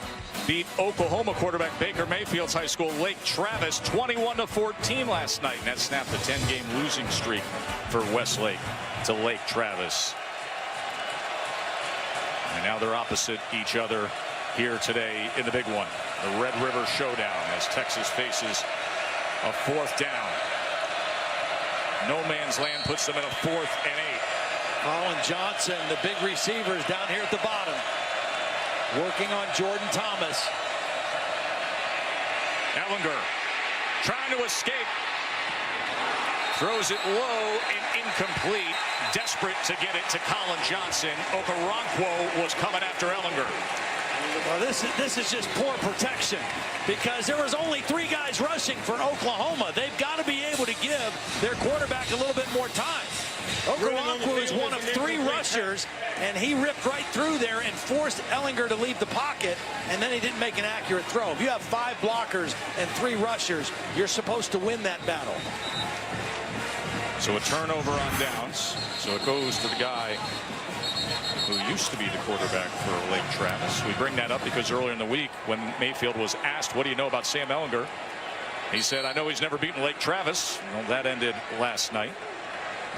beat Oklahoma quarterback Baker Mayfield's high school, Lake Travis, 21-14 last night. And that snapped the 10-game losing streak for Westlake to Lake Travis. And now they're opposite each other here today in the big one, the Red River Showdown, as Texas faces a 4th down. No man's land puts them in a 4th and 8. Colin Johnson, the big receivers down here at the bottom, working on Jordan Thomas. Ellinger trying to escape. Throws it low and incomplete. Desperate to get it to Colin Johnson. Okoronkwo was coming after Ellinger. Well, this is just poor protection, because there was only 3 guys rushing for Oklahoma. They've got to be able to give their quarterback a little bit more time. Okoronkwo is one of 3 rushers, and he ripped right through there and forced Ellinger to leave the pocket, and then he didn't make an accurate throw. If you have 5 blockers and 3 rushers, you're supposed to win that battle. So a turnover on downs. So it goes to the guy who used to be the quarterback for Lake Travis. We bring that up because earlier in the week, when Mayfield was asked, what do you know about Sam Ellinger? He said, I know he's never beaten Lake Travis. Well, that ended last night.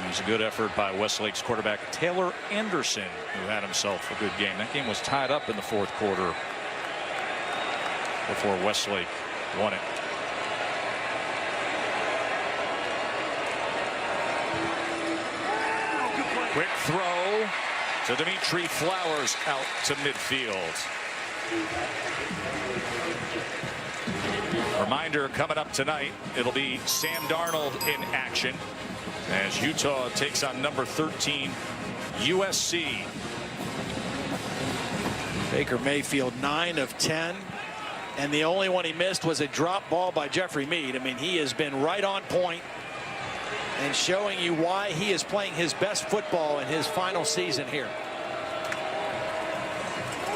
It was a good effort by Westlake's quarterback Taylor Anderson, who had himself a good game. That game was tied up in the fourth quarter before Westlake won it. Quick throw to Dimitri Flowers out to midfield. Reminder coming up tonight, it'll be Sam Darnold in action as Utah takes on number 13 USC. Baker Mayfield 9 of 10, and the only one he missed was a drop ball by Jeffrey Mead. I mean, he has been right on point and showing you why he is playing his best football in his final season here.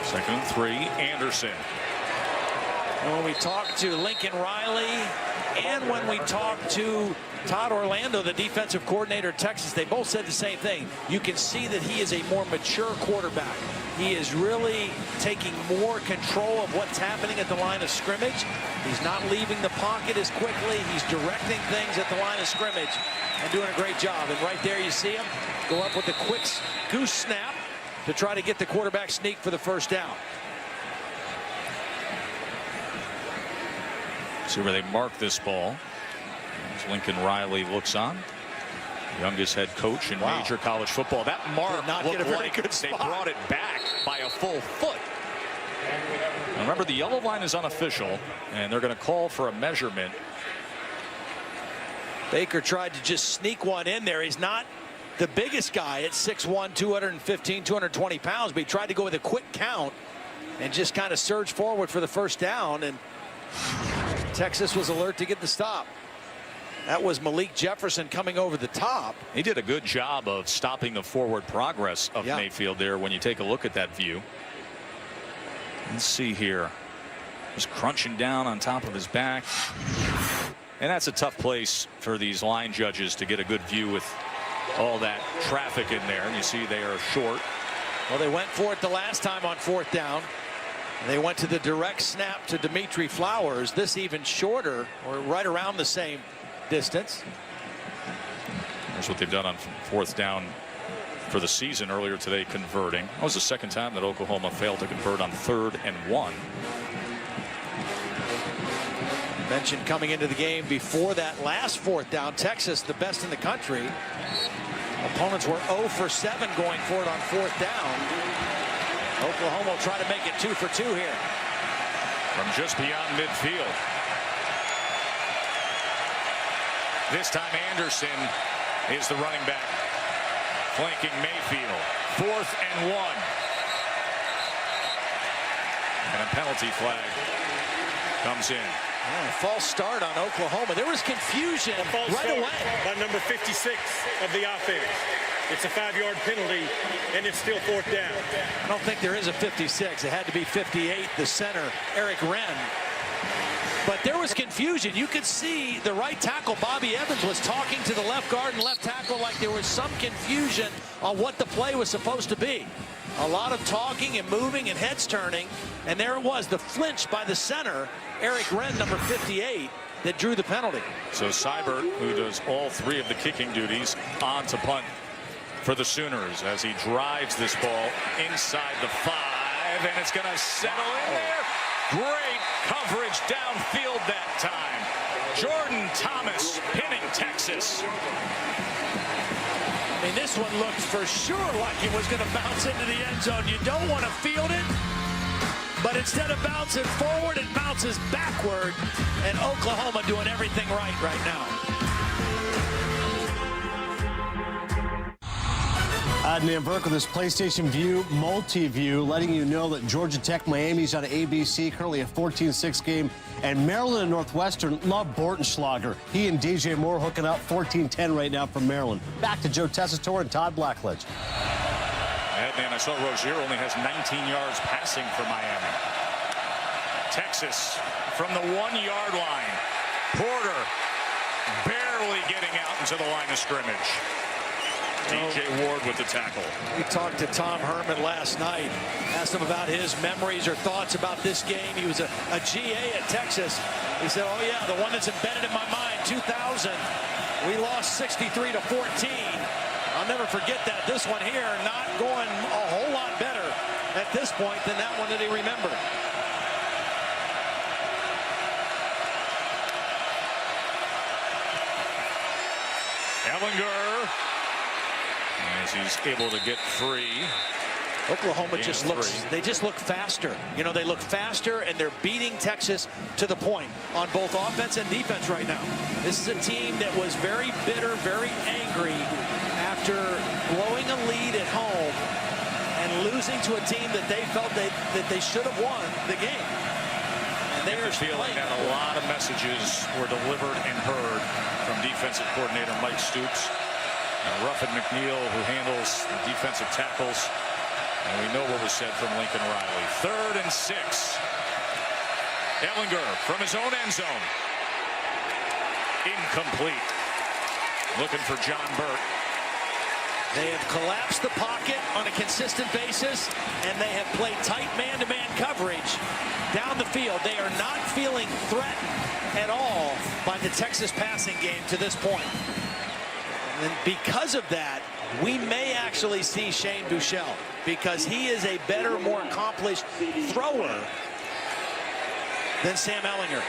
2nd and 3, Anderson. When we talk to Lincoln Riley and when we talk to Todd Orlando, the defensive coordinator at Texas, they both said the same thing. You can see that he is a more mature quarterback. He is really taking more control of what's happening at the line of scrimmage. He's not leaving the pocket as quickly. He's directing things at the line of scrimmage and doing a great job. And right there you see him go up with a quick goose snap to try to get the quarterback sneak for the first down. See where they mark this ball. As Lincoln Riley looks on. Youngest head coach in major college football. That mark looked like they brought it back by a full foot. Now remember, the yellow line is unofficial, and they're going to call for a measurement. Baker tried to just sneak one in there. He's not the biggest guy at 6'1", 215, 220 pounds, but he tried to go with a quick count and just kind of surge forward for the first down, and Texas was alert to get the stop. That was Malik Jefferson coming over the top. He did a good job of stopping the forward progress of Mayfield there when you take a look at that view. Let's see here. Just crunching down on top of his back. And that's a tough place for these line judges to get a good view with all that traffic in there. And you see they are short. Well, they went for it the last time on 4th down. They went to the direct snap to Dimitri Flowers. This even shorter, or right around the same distance. That's what they've done on 4th down for the season earlier today, converting. That was the second time that Oklahoma failed to convert on 3rd and 1. Mentioned coming into the game before that last 4th down, Texas, the best in the country. Opponents were 0 for 7 going for it on 4th down. Oklahoma will try to make it 2 for 2 here. From just beyond midfield. This time Anderson is the running back, flanking Mayfield. 4th and 1. And a penalty flag comes in. False start on Oklahoma. There was confusion right away. By number 56 of the offense. It's a 5-yard penalty, and it's still 4th down. I don't think there is a 56. It had to be 58, the center, Eric Wren. But there was confusion. You could see the right tackle, Bobby Evans, was talking to the left guard and left tackle like there was some confusion on what the play was supposed to be. A lot of talking and moving and heads turning. And there it was, the flinch by the center, Eric Wren, number 58, that drew the penalty. So Seibert, who does all 3 of the kicking duties, on to punt for the Sooners as he drives this ball inside the 5, and it's going to settle in there. Great coverage downfield that time. Jordan Thomas pinning Texas. I mean, this one looked for sure like it was going to bounce into the end zone. You don't want to field it, but instead of bouncing forward, it bounces backward, and Oklahoma doing everything right now. Adnan Burke with this PlayStation View multi-view, letting you know that Georgia Tech Miami's on ABC, currently a 14-6 game, and Maryland and Northwestern love Bortenschlager. He and DJ Moore hooking up 14-10 right now from Maryland. Back to Joe Tessitore and Todd Blackledge. Adnan, I saw Rozier only has 19 yards passing for Miami. Texas from the 1-yard line. Porter barely getting out into the line of scrimmage. DJ Ward with the tackle. We talked to Tom Herman last night, asked him about his memories or thoughts about this game. He was a GA at Texas. He said, oh yeah, the one that's embedded in my mind, 2000, we lost 63-14. I'll never forget that. This one here not going a whole lot better at this point than that one that he remembered. Ellinger, as he's able to get free. Oklahoma just look faster. You know, they look faster, and they're beating Texas to the point on both offense and defense right now. This is a team that was very bitter, very angry after blowing a lead at home and losing to a team that they felt that they should have won the game. And they are feeling that a lot of messages were delivered and heard from defensive coordinator Mike Stoops. Ruffin McNeil, who handles the defensive tackles. And we know what was said from Lincoln Riley. 3rd and 6. Ellinger from his own end zone. Incomplete. Looking for John Burt. They have collapsed the pocket on a consistent basis, and they have played tight man-to-man coverage down the field. They are not feeling threatened at all by the Texas passing game to this point. And because of that, we may actually see Shane Buechele, because he is a better, more accomplished thrower than Sam Ellinger.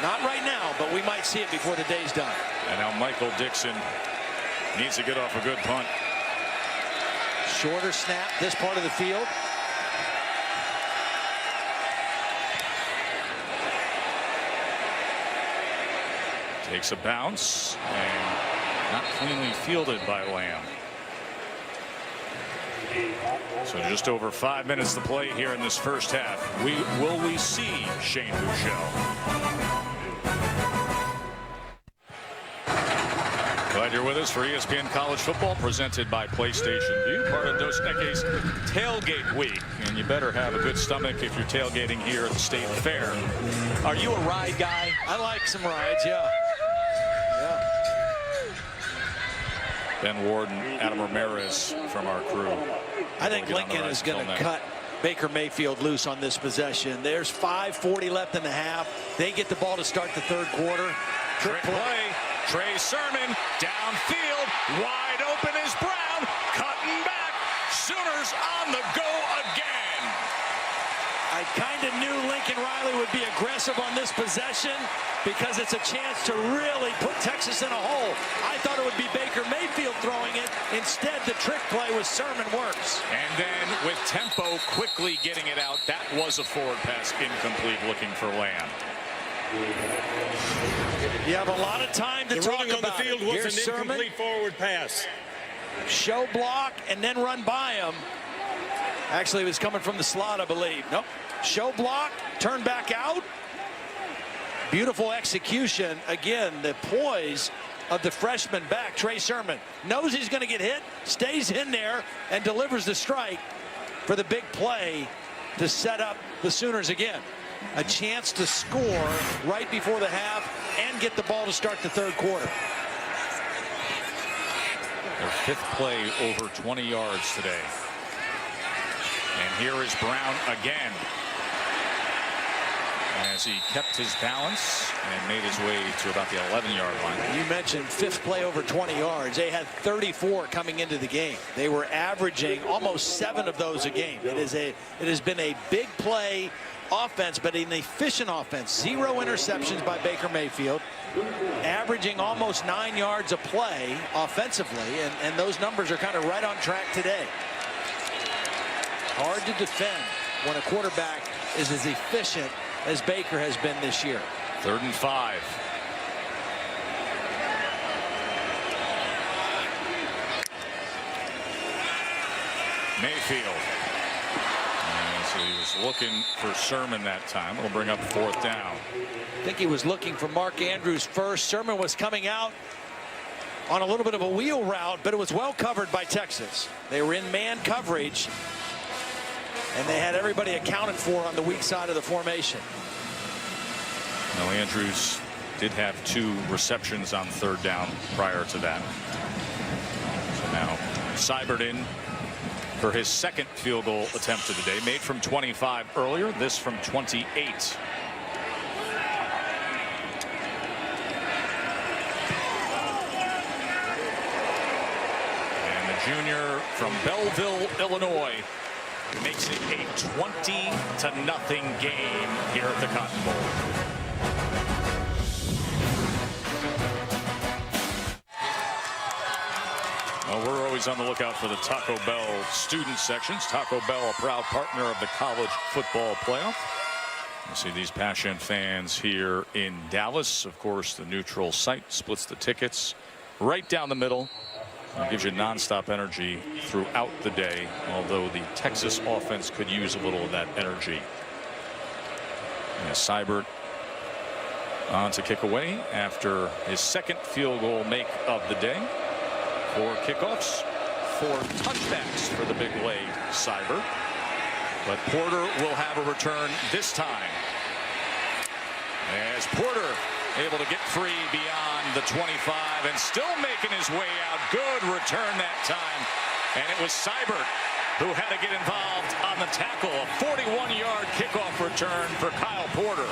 Not right now, but we might see it before the day's done. And now Michael Dixon needs to get off a good punt. Shorter snap this part of the field. Takes a bounce and not cleanly fielded by Lamb. So just over 5 minutes to play here in this first half. Will we see Shane Buechele? Glad you're with us for ESPN College Football, presented by PlayStation View, part of Dos Equis Tailgate Week. And you better have a good stomach if you're tailgating here at the State Fair. Are you a ride guy? I like some rides, yeah. Ben Ward and Adam Ramirez from our crew. I think Lincoln is going to cut Baker Mayfield loose on this possession. There's 5:40 left in the half. They get the ball to start the third quarter. Trick play. Trey Sermon downfield. Wide open is Brown. Cutting back. Sooners on the go again. I kind of knew Lincoln Riley would be aggressive on this possession because it's a chance to really put Texas in a hole. I thought it would be Baker Mayfield throwing it. Instead, the trick play with Sermon works. And then with tempo quickly getting it out. That was a forward pass, incomplete, looking for Lamb. You have a lot of time to talk about. On the field was Here's an incomplete forward pass. Show block and then run by him. Actually, it was coming from the slot, I believe. Nope. Show block, turn back out. Beautiful execution. Again, the poise of the freshman back, Trey Sermon. Knows he's going to get hit, stays in there, and delivers the strike for the big play to set up the Sooners again. A chance to score right before the half and get the ball to start the third quarter. Their 5th play over 20 yards today. And here is Brown again, as he kept his balance and made his way to about the 11-yard line. You mentioned 5th play over 20 yards. They had 34 coming into the game. They were averaging almost 7 of those a game. It has been a big play offense, but an efficient offense. 0 interceptions by Baker Mayfield, averaging almost 9 yards a play offensively, and those numbers are kind of right on track today. Hard to defend when a quarterback is as efficient as Baker has been this year. 3rd and 5. Mayfield. And so he was looking for Sermon that time. We'll bring up 4th down. I think he was looking for Mark Andrews first. Sermon was coming out on a little bit of a wheel route, but it was well covered by Texas. They were in man coverage, and they had everybody accounted for on the weak side of the formation. Now Andrews did have 2 receptions on 3rd down prior to that. So now Seibert in for his second field goal attempt of the day, made from 25 earlier, this from 28. And the junior from Belleville, Illinois, makes it a 20-0 game here at the Cotton Bowl. Well, we're always on the lookout for the Taco Bell student sections. Taco Bell, a proud partner of the college football playoff. You see these passionate fans here in Dallas. Of course, the neutral site splits the tickets right down the middle. It gives you nonstop energy throughout the day, although the Texas offense could use a little of that energy. Seibert on to kick away after his second field goal make of the day. 4 kickoffs, 4 touchbacks for the big leg Seibert. But Porter will have a return this time. As Porter able to get free beyond the 25 and still making his way out. Good return that time. And it was Seibert who had to get involved on the tackle. A 41-yard kickoff return for Kyle Porter.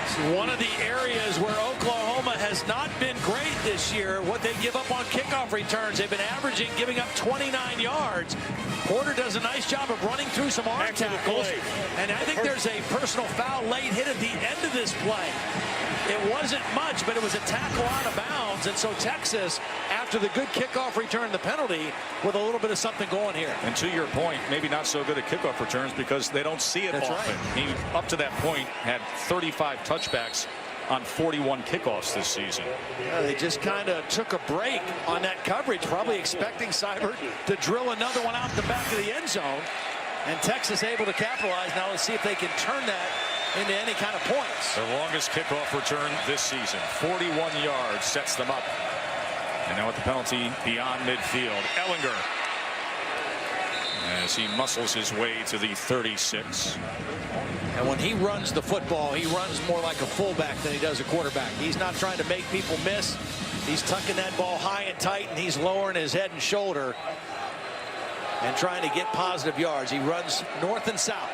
It's one of the areas where Oklahoma has not been great this year. What they give up on kickoff returns, they've been averaging giving up 29 yards. Porter does a nice job of running through some arm tackles. And I think there's a personal foul late hit at the end of this play. It wasn't much, but it was a tackle out of bounds. And so Texas, after the good kickoff return, the penalty, with a little bit of something going here. And to your point, maybe not so good at kickoff returns because they don't see it often. Right. He, up to that point, had 35 touchbacks on 41 kickoffs this season. Yeah, they just kind of took a break on that coverage, probably expecting Seibert to drill another one out the back of the end zone. And Texas able to capitalize. Now let's see if they can turn that into any kind of points. Their longest kickoff return this season, 41 yards, sets them up. And now with the penalty beyond midfield, Ehlinger, as he muscles his way to the 36. And when he runs the football, he runs more like a fullback than he does a quarterback. He's not trying to make people miss. He's tucking that ball high and tight, and he's lowering his head and shoulder and trying to get positive yards. He runs north and south.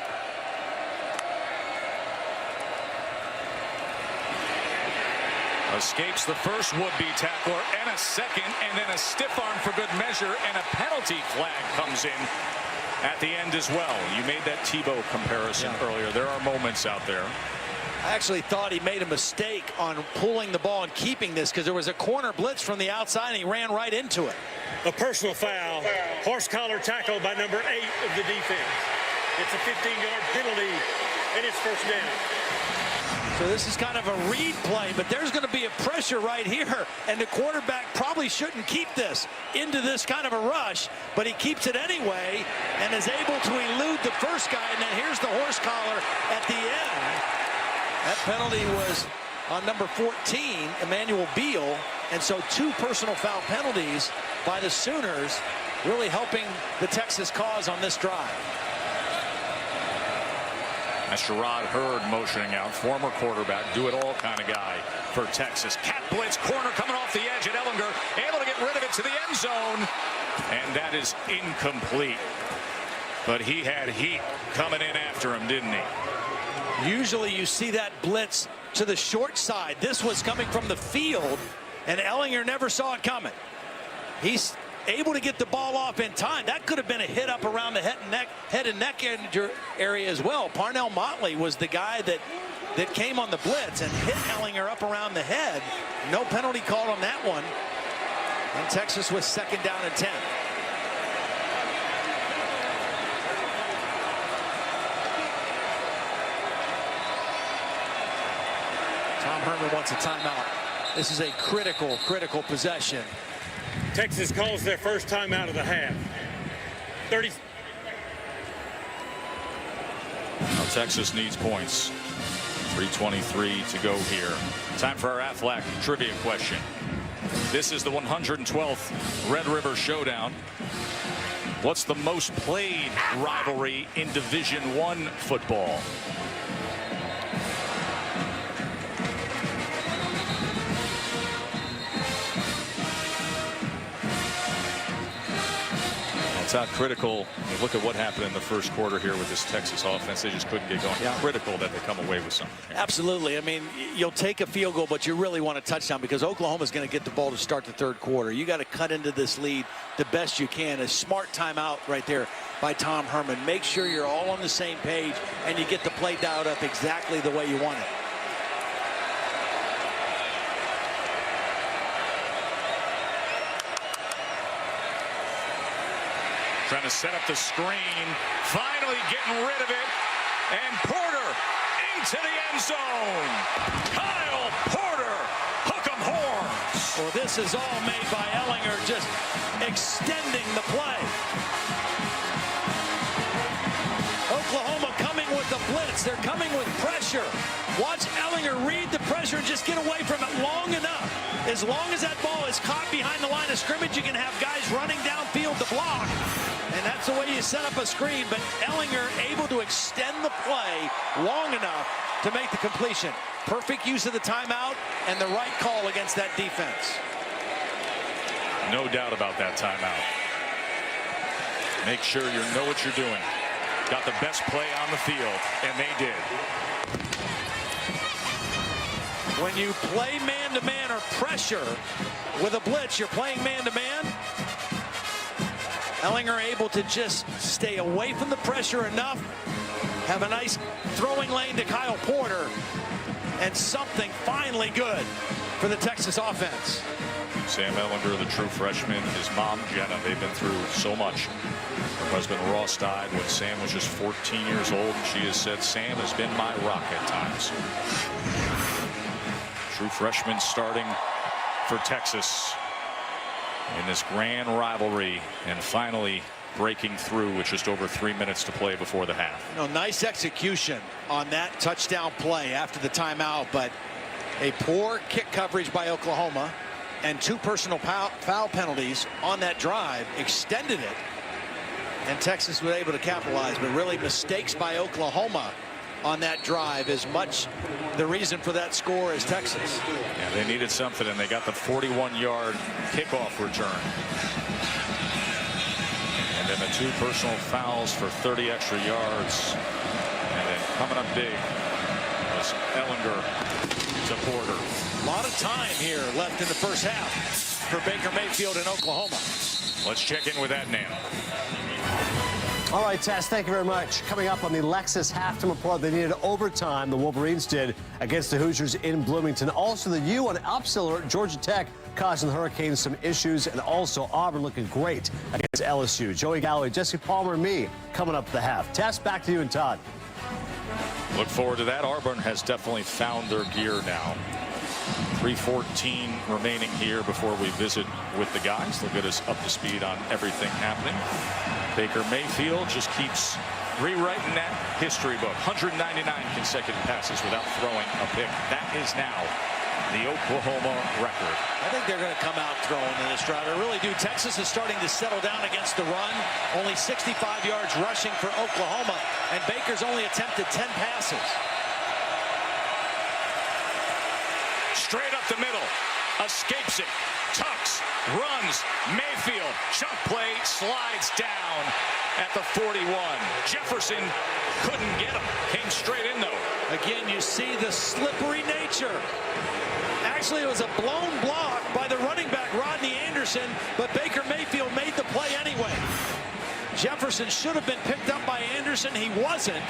Escapes the first would-be tackler and a second, and then a stiff arm for good measure, and a penalty flag comes in at the end as well. You made that Tebow comparison earlier. There are moments out there. I actually thought he made a mistake on pulling the ball and keeping this because there was a corner blitz from the outside and he ran right into it. A personal foul. Horse collar tackle by number 8 of the defense. It's a 15-yard penalty, and it's first down. So this is kind of a read play, but there's going to be a pressure right here, and the quarterback probably shouldn't keep this into this kind of a rush, but he keeps it anyway and is able to elude the first guy, and then here's the horse collar at the end. That penalty was on number 14, Emmanuel Beal, and so 2 personal foul penalties by the Sooners, really helping the Texas cause on this drive. That's Sherrod Hurd motioning out, former quarterback, do-it-all kind of guy for Texas. Cat blitz, corner coming off the edge at Ehlinger, able to get rid of it to the end zone, and that is incomplete. But he had heat coming in after him, didn't he? Usually you see that blitz to the short side. This was coming from the field, and Ehlinger never saw it coming. He's able to get the ball off in time. That could have been a hit up around the head and neck area as well. Parnell Motley was the guy that came on the blitz and hit Ehlinger up around the head. No penalty called on that one. And Texas was 2nd down and 10. Tom Herman wants a timeout. This is a critical possession. Texas calls their first timeout of the half. 30. Now Texas needs points. 3:23 to go here. Time for our Aflac trivia question. This is the 112th Red River Showdown. What's the most played rivalry in Division I football? It's how critical. You look at what happened in the first quarter here with this Texas offense. They just couldn't get going. Yeah. Critical that they come away with something. Absolutely. I mean, you'll take a field goal, but you really want a touchdown because Oklahoma's going to get the ball to start the third quarter. You got to cut into this lead the best you can. A smart timeout right there by Tom Herman. Make sure you're all on the same page and you get the play dialed up exactly the way you want it. Trying to set up the screen. Finally getting rid of it. And Porter into the end zone. Kyle Porter, hook 'em horns. Well, this is all made by Ehlinger, just extending the play. Oklahoma coming with the blitz. They're coming with pressure. Watch Ehlinger read the pressure and just get away from it long enough. As long as that ball is caught behind the line of scrimmage, you can have guys running downfield to block. And that's the way you set up a screen. But Ehlinger able to extend the play long enough to make the completion. Perfect use of the timeout and the right call against that defense. No doubt about that timeout. Make sure you know what you're doing. Got the best play on the field, and they did. When you play man-to-man or pressure with a blitz, you're playing man-to-man. Ehlinger able to just stay away from the pressure enough, have a nice throwing lane to Kyle Porter, and something finally good for the Texas offense. Sam Ehlinger, the true freshman, his mom, Jenna, they've been through so much. Her husband, Ross, died when Sam was just 14 years old, and she has said, Sam has been my rock at times. True freshman starting for Texas in this grand rivalry, and finally breaking through with just over 3 minutes to play before the half. You know, nice execution on that touchdown play after the timeout, but a poor kick coverage by Oklahoma and 2 personal foul penalties on that drive extended it, and Texas was able to capitalize. But really mistakes by Oklahoma on that drive as much the reason for that score as Texas. Yeah, they needed something, and they got the 41-yard kickoff return. And then the 2 personal fouls for 30 extra yards. And then coming up big was Ehlinger to Porter. A lot of time here left in the first half for Baker Mayfield in Oklahoma. Let's check in with that now. All right, Tess, thank you very much. Coming up on the Lexus halftime report, they needed overtime, the Wolverines did, against the Hoosiers in Bloomington. Also, the U on upset alert, Georgia Tech causing the Hurricanes some issues, and also Auburn looking great against LSU. Joey Galloway, Jesse Palmer, and me coming up at the half. Tess, back to you and Todd. Look forward to that. Auburn has definitely found their gear now. 3:14 remaining here before we visit with the guys. They'll get us up to speed on everything happening. Baker Mayfield just keeps rewriting that history book. 199 consecutive passes without throwing a pick. That is now the Oklahoma record. I think they're going to come out throwing in this drive. I really do. Texas is starting to settle down against the run. Only 65 yards rushing for Oklahoma, and Baker's only attempted 10 passes. Straight up the middle. Escapes it. Tucks. Runs. Mayfield. Chunk play. Slides down at the 41. Jefferson couldn't get him. Came straight in, though. Again, you see the slippery nature. Actually, it was a blown block by the running back, Rodney Anderson, but Baker Mayfield made the play anyway. Jefferson should have been picked up by Anderson. He wasn't.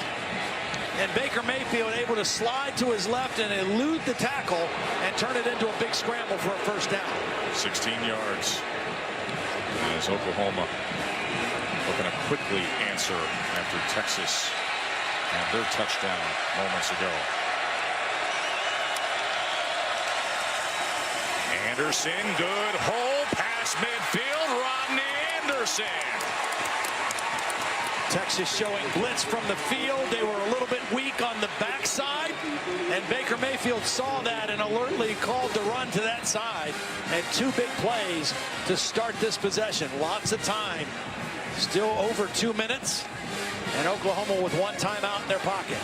And Baker Mayfield able to slide to his left and elude the tackle and turn it into a big scramble for a first down. 16 yards. As Oklahoma looking to quickly answer after Texas had their touchdown moments ago. Anderson, good hole, past midfield, Rodney Anderson. Texas showing blitz from the field. They were a little bit weak on the backside, and Baker Mayfield saw that and alertly called the run to that side. And 2 big plays to start this possession. Lots of time. Still over 2 minutes, and Oklahoma with 1 timeout in their pocket.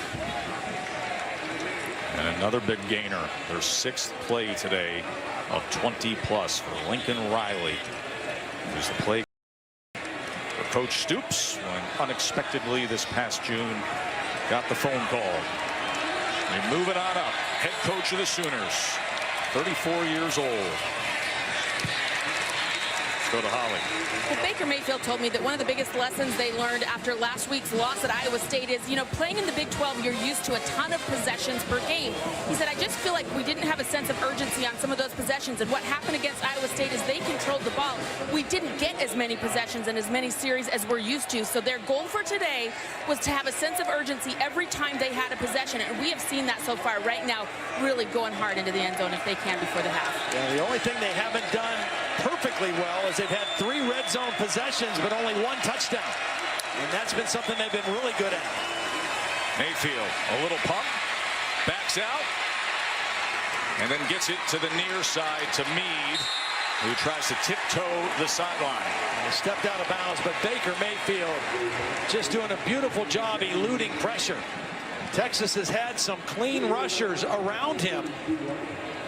And another big gainer. Their 6th play today of 20+ for Lincoln Riley, who's the play for Coach Stoops, when unexpectedly this past June got the phone call. They move it on up. Head coach of the Sooners, 34 years old. Let's go to Holly. Well, Baker Mayfield told me that one of the biggest lessons they learned after last week's loss at Iowa State is, playing in the Big 12, you're used to a ton of possessions per game. He said, I just feel like we didn't have a sense of urgency on some of those possessions. And what happened against Iowa State is they controlled the ball. We didn't get as many possessions and as many series as we're used to. So their goal for today was to have a sense of urgency every time they had a possession. And we have seen that so far right now, really going hard into the end zone if they can before the half. Yeah, the only thing they haven't done perfectly well is they've had 3 red zone possessions, but only 1 touchdown. And that's been something they've been really good at. Mayfield, a little pump, backs out, and then gets it to the near side to Meade, who tries to tiptoe the sideline. He stepped out of bounds, but Baker Mayfield just doing a beautiful job eluding pressure. Texas has had some clean rushers around him,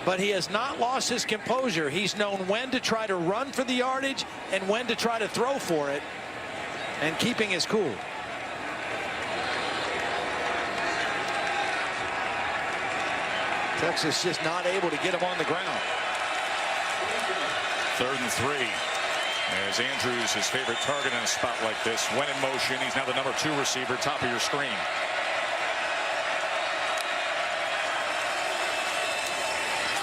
but he has not lost his composure. He's known when to try to run for the yardage and when to try to throw for it, and keeping his cool. Texas just not able to get him on the ground. 3rd and 3. As Andrews, his favorite target in a spot like this, went in motion. He's now the number 2 receiver, top of your screen.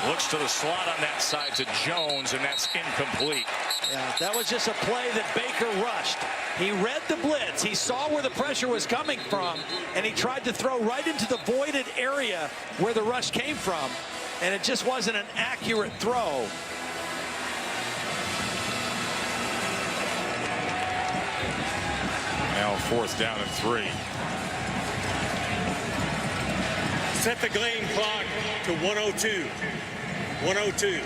Looks to the slot on that side to Jones, and that's incomplete. Yeah, that was just a play that Baker rushed. He read the blitz. He saw where the pressure was coming from, and he tried to throw right into the voided area where the rush came from, and it just wasn't an accurate throw. Now 4th down and 3. Set the game clock to 102. 102.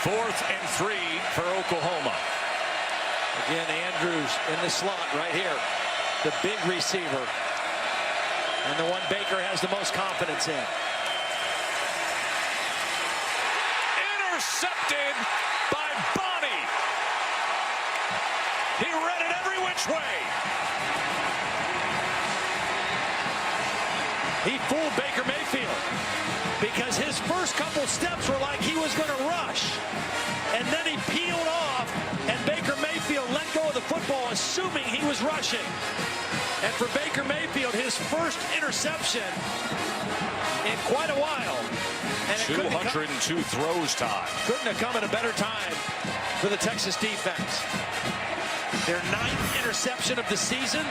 Fourth and 3 for Oklahoma. Again, Andrews in the slot right here. The big receiver. And the one Baker has the most confidence in. Intercepted by Bonnie. He read it every which way. He fooled Baker Mayfield because his first couple steps were like he was going to rush. And then he peeled off, and Baker Mayfield let go of the football, assuming he was rushing. And for Baker Mayfield, his first interception in quite a while. And 202 throws, Todd. Couldn't have come at a better time for the Texas defense. Their 9th interception of the season.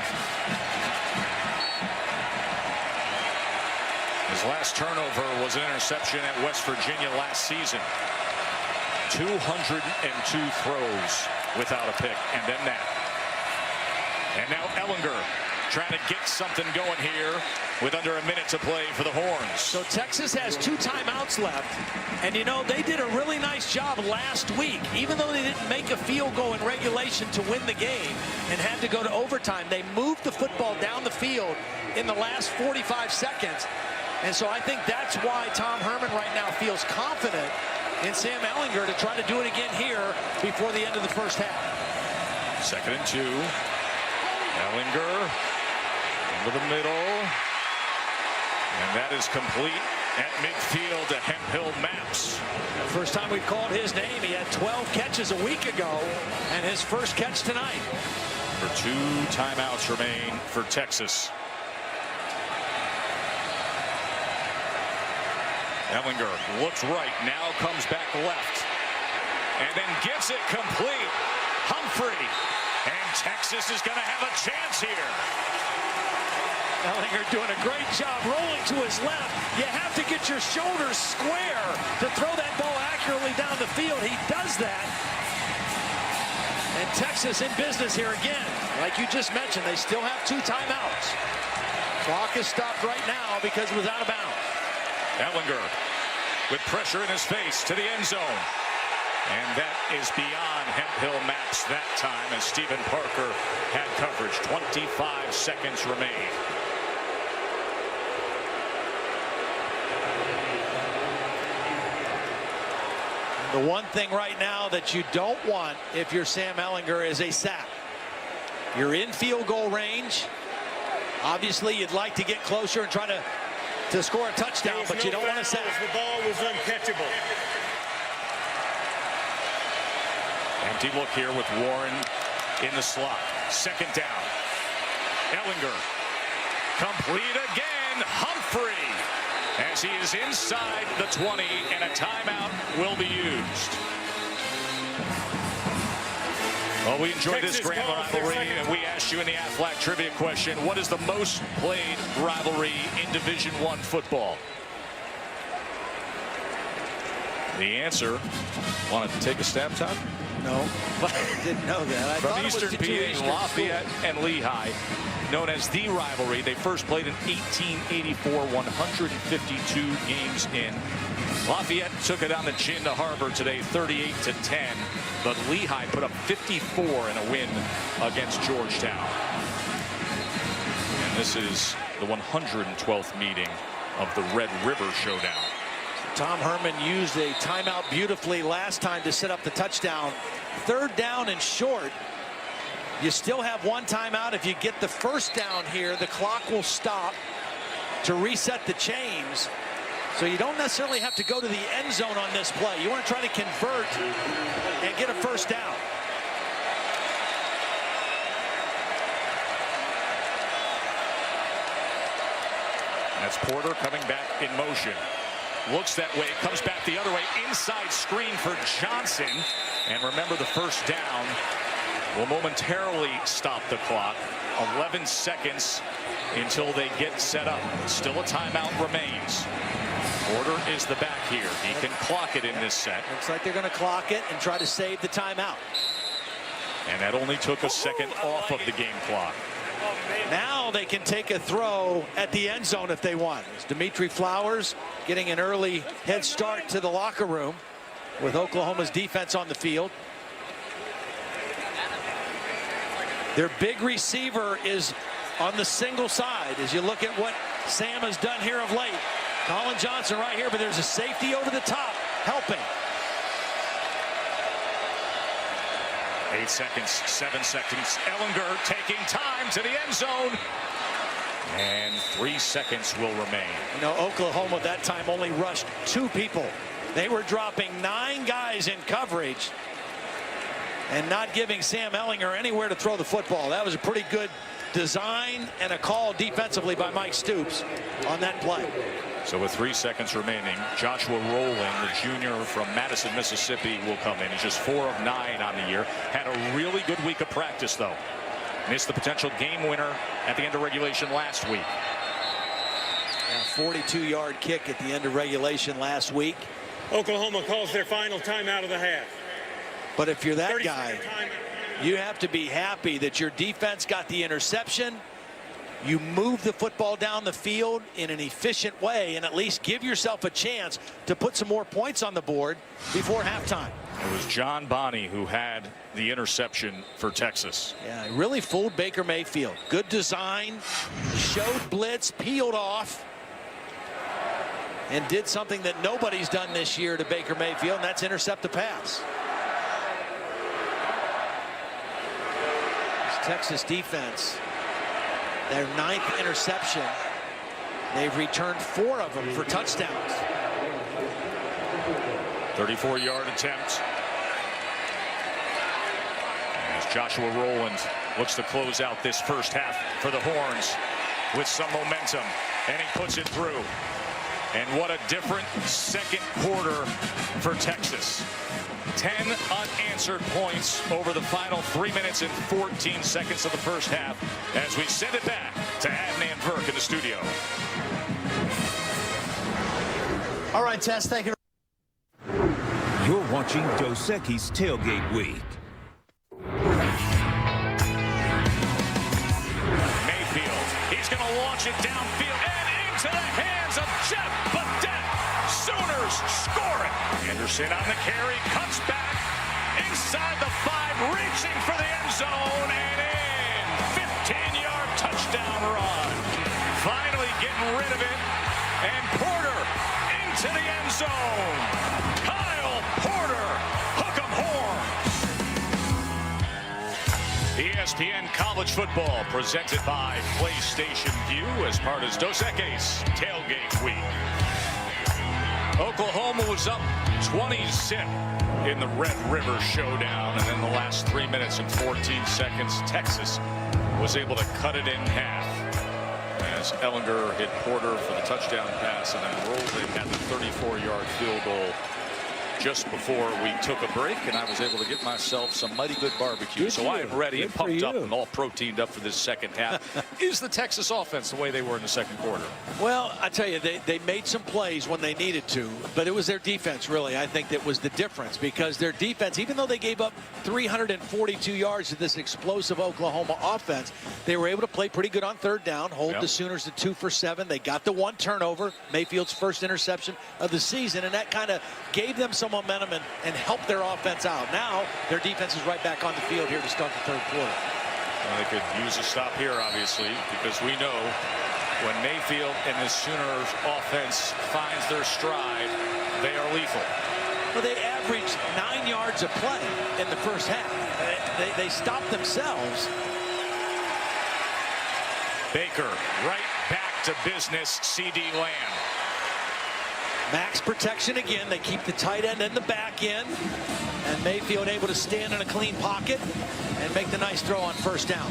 His last turnover was an interception at West Virginia last season. 202 throws without a pick, and then that. And now Ellinger trying to get something going here with under a minute to play for the Horns. So Texas has 2 timeouts left. And they did a really nice job last week. Even though they didn't make a field goal in regulation to win the game and had to go to overtime, they moved the football down the field in the last 45 seconds. And so I think that's why Tom Herman right now feels confident in Sam Ellinger to try to do it again here before the end of the first half. 2nd and 2. Ellinger into the middle. And that is complete at midfield to Hemphill Maps. First time we've called his name. He had 12 catches a week ago, and his first catch tonight. For 2 timeouts remain for Texas. Ellinger looks right, now comes back left, and then gives it complete. Humphrey, and Texas is going to have a chance here. Ellinger doing a great job rolling to his left. You have to get your shoulders square to throw that ball accurately down the field. He does that. And Texas in business here again. Like you just mentioned, they still have 2 timeouts. Clock is stopped right now because it was out of bounds. Ellinger with pressure in his face to the end zone. And that is beyond Hemphill Maps that time as Stephen Parker had coverage. 25 seconds remain. The one thing right now that you don't want if you're Sam Ehlinger is a sack. You're in field goal range. Obviously, you'd like to get closer and try to score a touchdown, but you don't want to sack. The ball was uncatchable. Empty look here with Warren in the slot. Second down. Ehlinger. Complete again. Humphrey. As he is inside the 20, and a timeout will be used. Well, we enjoyed this grand rivalry, and we asked you in the Aflac trivia question, what is the most played rivalry in Division I football? The answer, wanted to take a stab, Todd? No, but I didn't know that. From Eastern PA, Lafayette and Lehigh, known as the rivalry. They first played in 1884, 152 games in. Lafayette took it on the chin to Harvard today, 38-10. But Lehigh put up 54 in a win against Georgetown. And this is the 112th meeting of the Red River Showdown. Tom Herman used a timeout beautifully last time to set up the touchdown. Third down and short. You still have one timeout. If you get the first down here, the clock will stop to reset the chains. So you don't necessarily have to go to the end zone on this play. You want to try to convert and get a first down. That's Porter coming back in motion. Looks that way, comes back the other way. Inside screen for Johnson. And remember, the first down will momentarily stop the clock. 11 seconds until they get set up. Still a timeout remains. Porter is the back here. He can clock it in this set. Looks like they're going to clock it and try to save the timeout. And that only took a second off of the game clock. Now they can take a throw at the end zone if they want. It's Dimitri Flowers getting an early head start to the locker room with Oklahoma's defense on the field. Their big receiver is on the single side as you look at what Sam has done here of late. Colin Johnson right here, but there's a safety over the top helping. 8 seconds, 7 seconds. Ehlinger taking time to the end zone. And 3 seconds will remain. You know, Oklahoma that time only rushed 2 people. They were dropping 9 guys in coverage and not giving Sam Ehlinger anywhere to throw the football. That was a pretty good design and a call defensively by Mike Stoops on that play. So with 3 seconds remaining, Joshua Rowland, the junior from Madison, Mississippi, will come in. He's just 4 of 9 on the year. Had a really good week of practice, though. Missed the potential game winner at the end of regulation last week. A 42-yard kick at the end of regulation last week. Oklahoma calls their final timeout of the half. But if you're that guy, you have to be happy that your defense got the interception. You move the football down the field in an efficient way and at least give yourself a chance to put some more points on the board before halftime. It was John Bonney who had the interception for Texas. Yeah, he really fooled Baker Mayfield. Good design, showed blitz, peeled off, and did something that nobody's done this year to Baker Mayfield, and that's intercept the pass. This Texas defense, their 9th interception. They've returned 4 of them for touchdowns. 34-yard attempt. As Joshua Rowland looks to close out this first half for the Horns with some momentum, and he puts it through. And what a different second quarter for Texas. 10 unanswered points over the final 3 minutes and 14 seconds of the first half as we send it back to Adnan Virk in the studio. All right, Tess, thank you. You're watching Dos Equis Tailgate Week. Mayfield, he's going to launch it downfield and into the hands of Jeff Badet. Sooners score it. Anderson on the carry, cuts back inside the 5, reaching for the end zone and in. 15-yard touchdown run. Finally getting rid of it. And Porter into the end zone. Kyle Porter ESPN College Football presented by PlayStation View as part of Dos Equis Tailgate Week. Oklahoma was up 20-zip in the Red River Showdown, and in the last 3 minutes and 14 seconds, Texas was able to cut it in half as Ellinger hit Porter for the touchdown pass and then rolled in at the 34-yard field goal just before we took a break, and I was able to get myself some mighty good barbecue. So I am ready and pumped up and all proteined up for this second half. Is the Texas offense the way they were in the second quarter? Well, I tell you, they made some plays when they needed to, but it was their defense, really, I think, that was the difference, because their defense, even though they gave up 342 yards to this explosive Oklahoma offense, they were able to play pretty good on third down, hold the Sooners to 2 for 7. They got the 1 turnover, Mayfield's first interception of the season, and that kind of gave them some momentum and helped their offense out. Now their defense is right back on the field here to start the third quarter. Well, they could use a stop here, obviously, because we know when Mayfield and the Sooners offense finds their stride, they are lethal. Well, they averaged 9 yards a play in the first half. They stopped themselves. Baker right back to business. CD Lamb. Max protection again. They keep the tight end in the back end. And Mayfield able to stand in a clean pocket and make the nice throw on first down.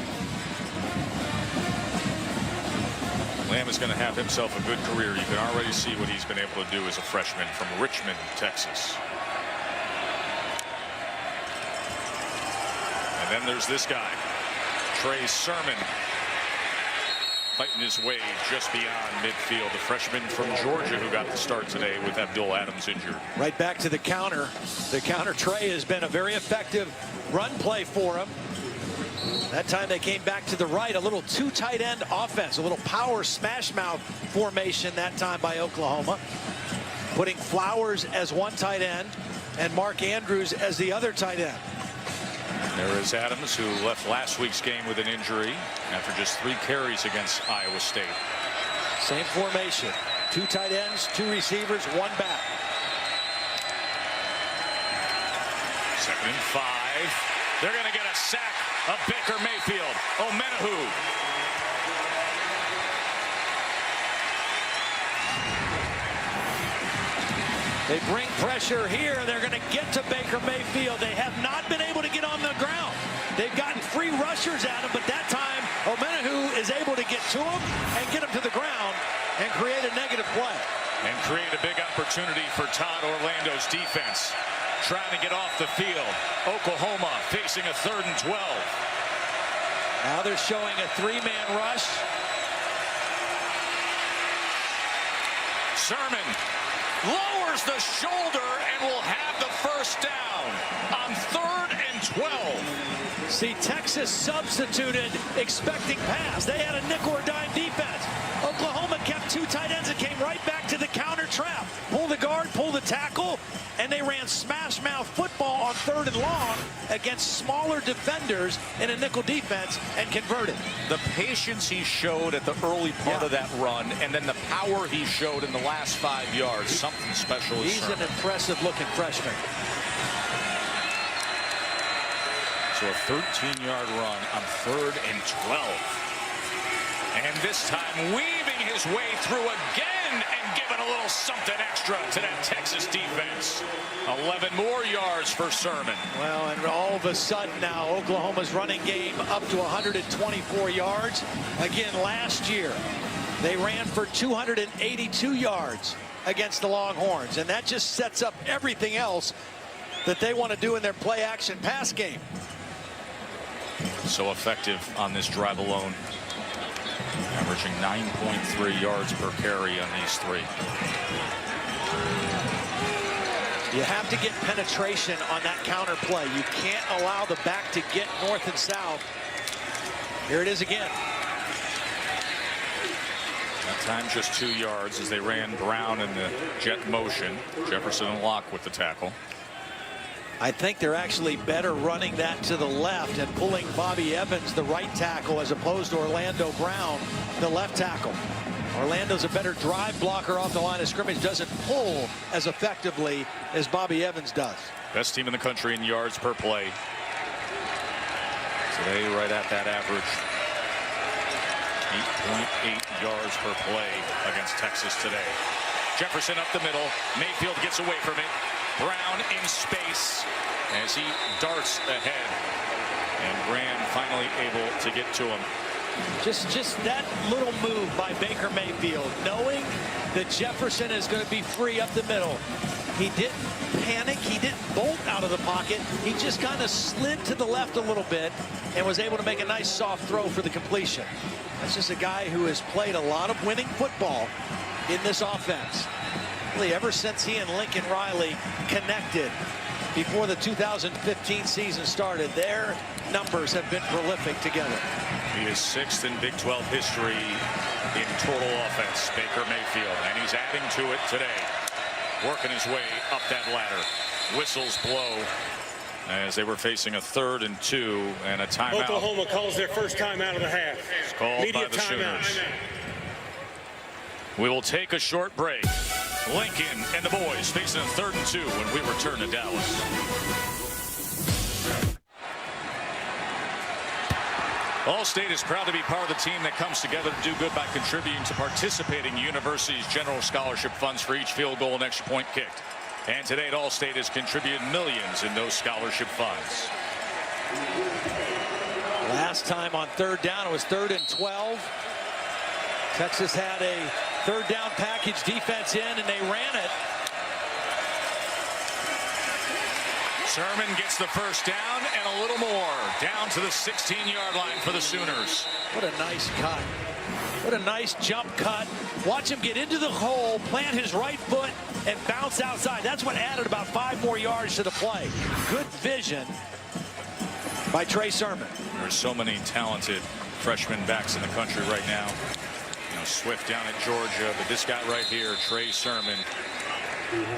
Lamb is going to have himself a good career. You can already see what he's been able to do as a freshman from Richmond, Texas. And then there's this guy, Trey Sermon, fighting his way just beyond midfield. The freshman from Georgia who got the start today with Abdul Adams injured. Right back to the counter. The counter Trey has been a very effective run play for him. That time they came back to the right. A little 2 tight end offense. A little power smash mouth formation that time by Oklahoma. Putting Flowers as 1 tight end and Mark Andrews as the other tight end. There is Adams, who left last week's game with an injury after just 3 carries against Iowa State. Same formation. 2 tight ends, 2 receivers, 1 back. 2nd and 5. They're going to get a sack of Baker Mayfield. Omenahu. They bring pressure here. They're going to get to Baker Mayfield. They have not been able to get on the ground. They've gotten free rushers at him, but that time Omenahu is able to get to him and get him to the ground and create a negative play. And create a big opportunity for Todd Orlando's defense. Trying to get off the field. Oklahoma facing a 3rd and 12. Now they're showing a 3-man rush. Sermon lowers the shoulder and will have the first down on 3rd and 12. See, Texas substituted expecting pass. They had a nickel or dime defense. Oklahoma kept 2 tight ends and came right back to the counter trap. Pull the guard, pull the tackle, and they ran smash mouth football on 3rd and long against smaller defenders in a nickel defense and converted. The patience he showed at the early part of that run, and then the power he showed in the last 5 yards, something special. He's an impressive looking freshman. So a 13-yard run on 3rd and 12. And this time weaving his way through again and giving a little something extra to that Texas defense. 11 more yards for Sermon. Well, and all of a sudden now Oklahoma's running game up to 124 yards. Again, last year they ran for 282 yards against the Longhorns, and that just sets up everything else that they want to do in their play action pass game. So effective on this drive alone. Averaging 9.3 yards per carry on these 3. You have to get penetration on that counter play. You can't allow the back to get north and south. Here it is again. That time just 2 yards as they ran Brown in the jet motion. Jefferson and Locke with the tackle. I think they're actually better running that to the left and pulling Bobby Evans, the right tackle, as opposed to Orlando Brown, the left tackle. Orlando's a better drive blocker off the line of scrimmage, doesn't pull as effectively as Bobby Evans does. Best team in the country in yards per play. Today, right at that average. 8.8 yards per play against Texas today. Jefferson up the middle. Mayfield gets away from it. Brown in space as he darts ahead. And Graham finally able to get to him. Just that little move by Baker Mayfield, knowing that Jefferson is going to be free up the middle. He didn't panic. He didn't bolt out of the pocket. He just kind of slid to the left a little bit and was able to make a nice soft throw for the completion. That's just a guy who has played a lot of winning football in this offense. Really, ever since he and Lincoln Riley connected before the 2015 season started, their numbers have been prolific together. He is 6th in Big 12 history in total offense, Baker Mayfield, and he's adding to it today, working his way up that ladder. Whistles blow as they were facing a 3rd and 2 and a timeout. Oklahoma calls their first time out of the half. It's called Media by the timeout. Sooners. We will take a short break. Lincoln and the boys facing a 3rd and 2 when we return to Dallas. Allstate is proud to be part of the team that comes together to do good by contributing to participating universities' general scholarship funds for each field goal and extra point kicked. And today at Allstate has contributed millions in those scholarship funds. Last time on 3rd down, it was 3rd and 12. Texas had a 3rd down package defense in, and they ran it. Sermon gets the first down and a little more down to the 16-yard line for the Sooners. What a nice cut. What a nice jump cut. Watch him get into the hole, plant his right foot, and bounce outside. That's what added about 5 more yards to the play. Good vision by Trey Sermon. There's so many talented freshman backs in the country right now. You know, Swift down at Georgia, but this guy right here, Trey Sermon,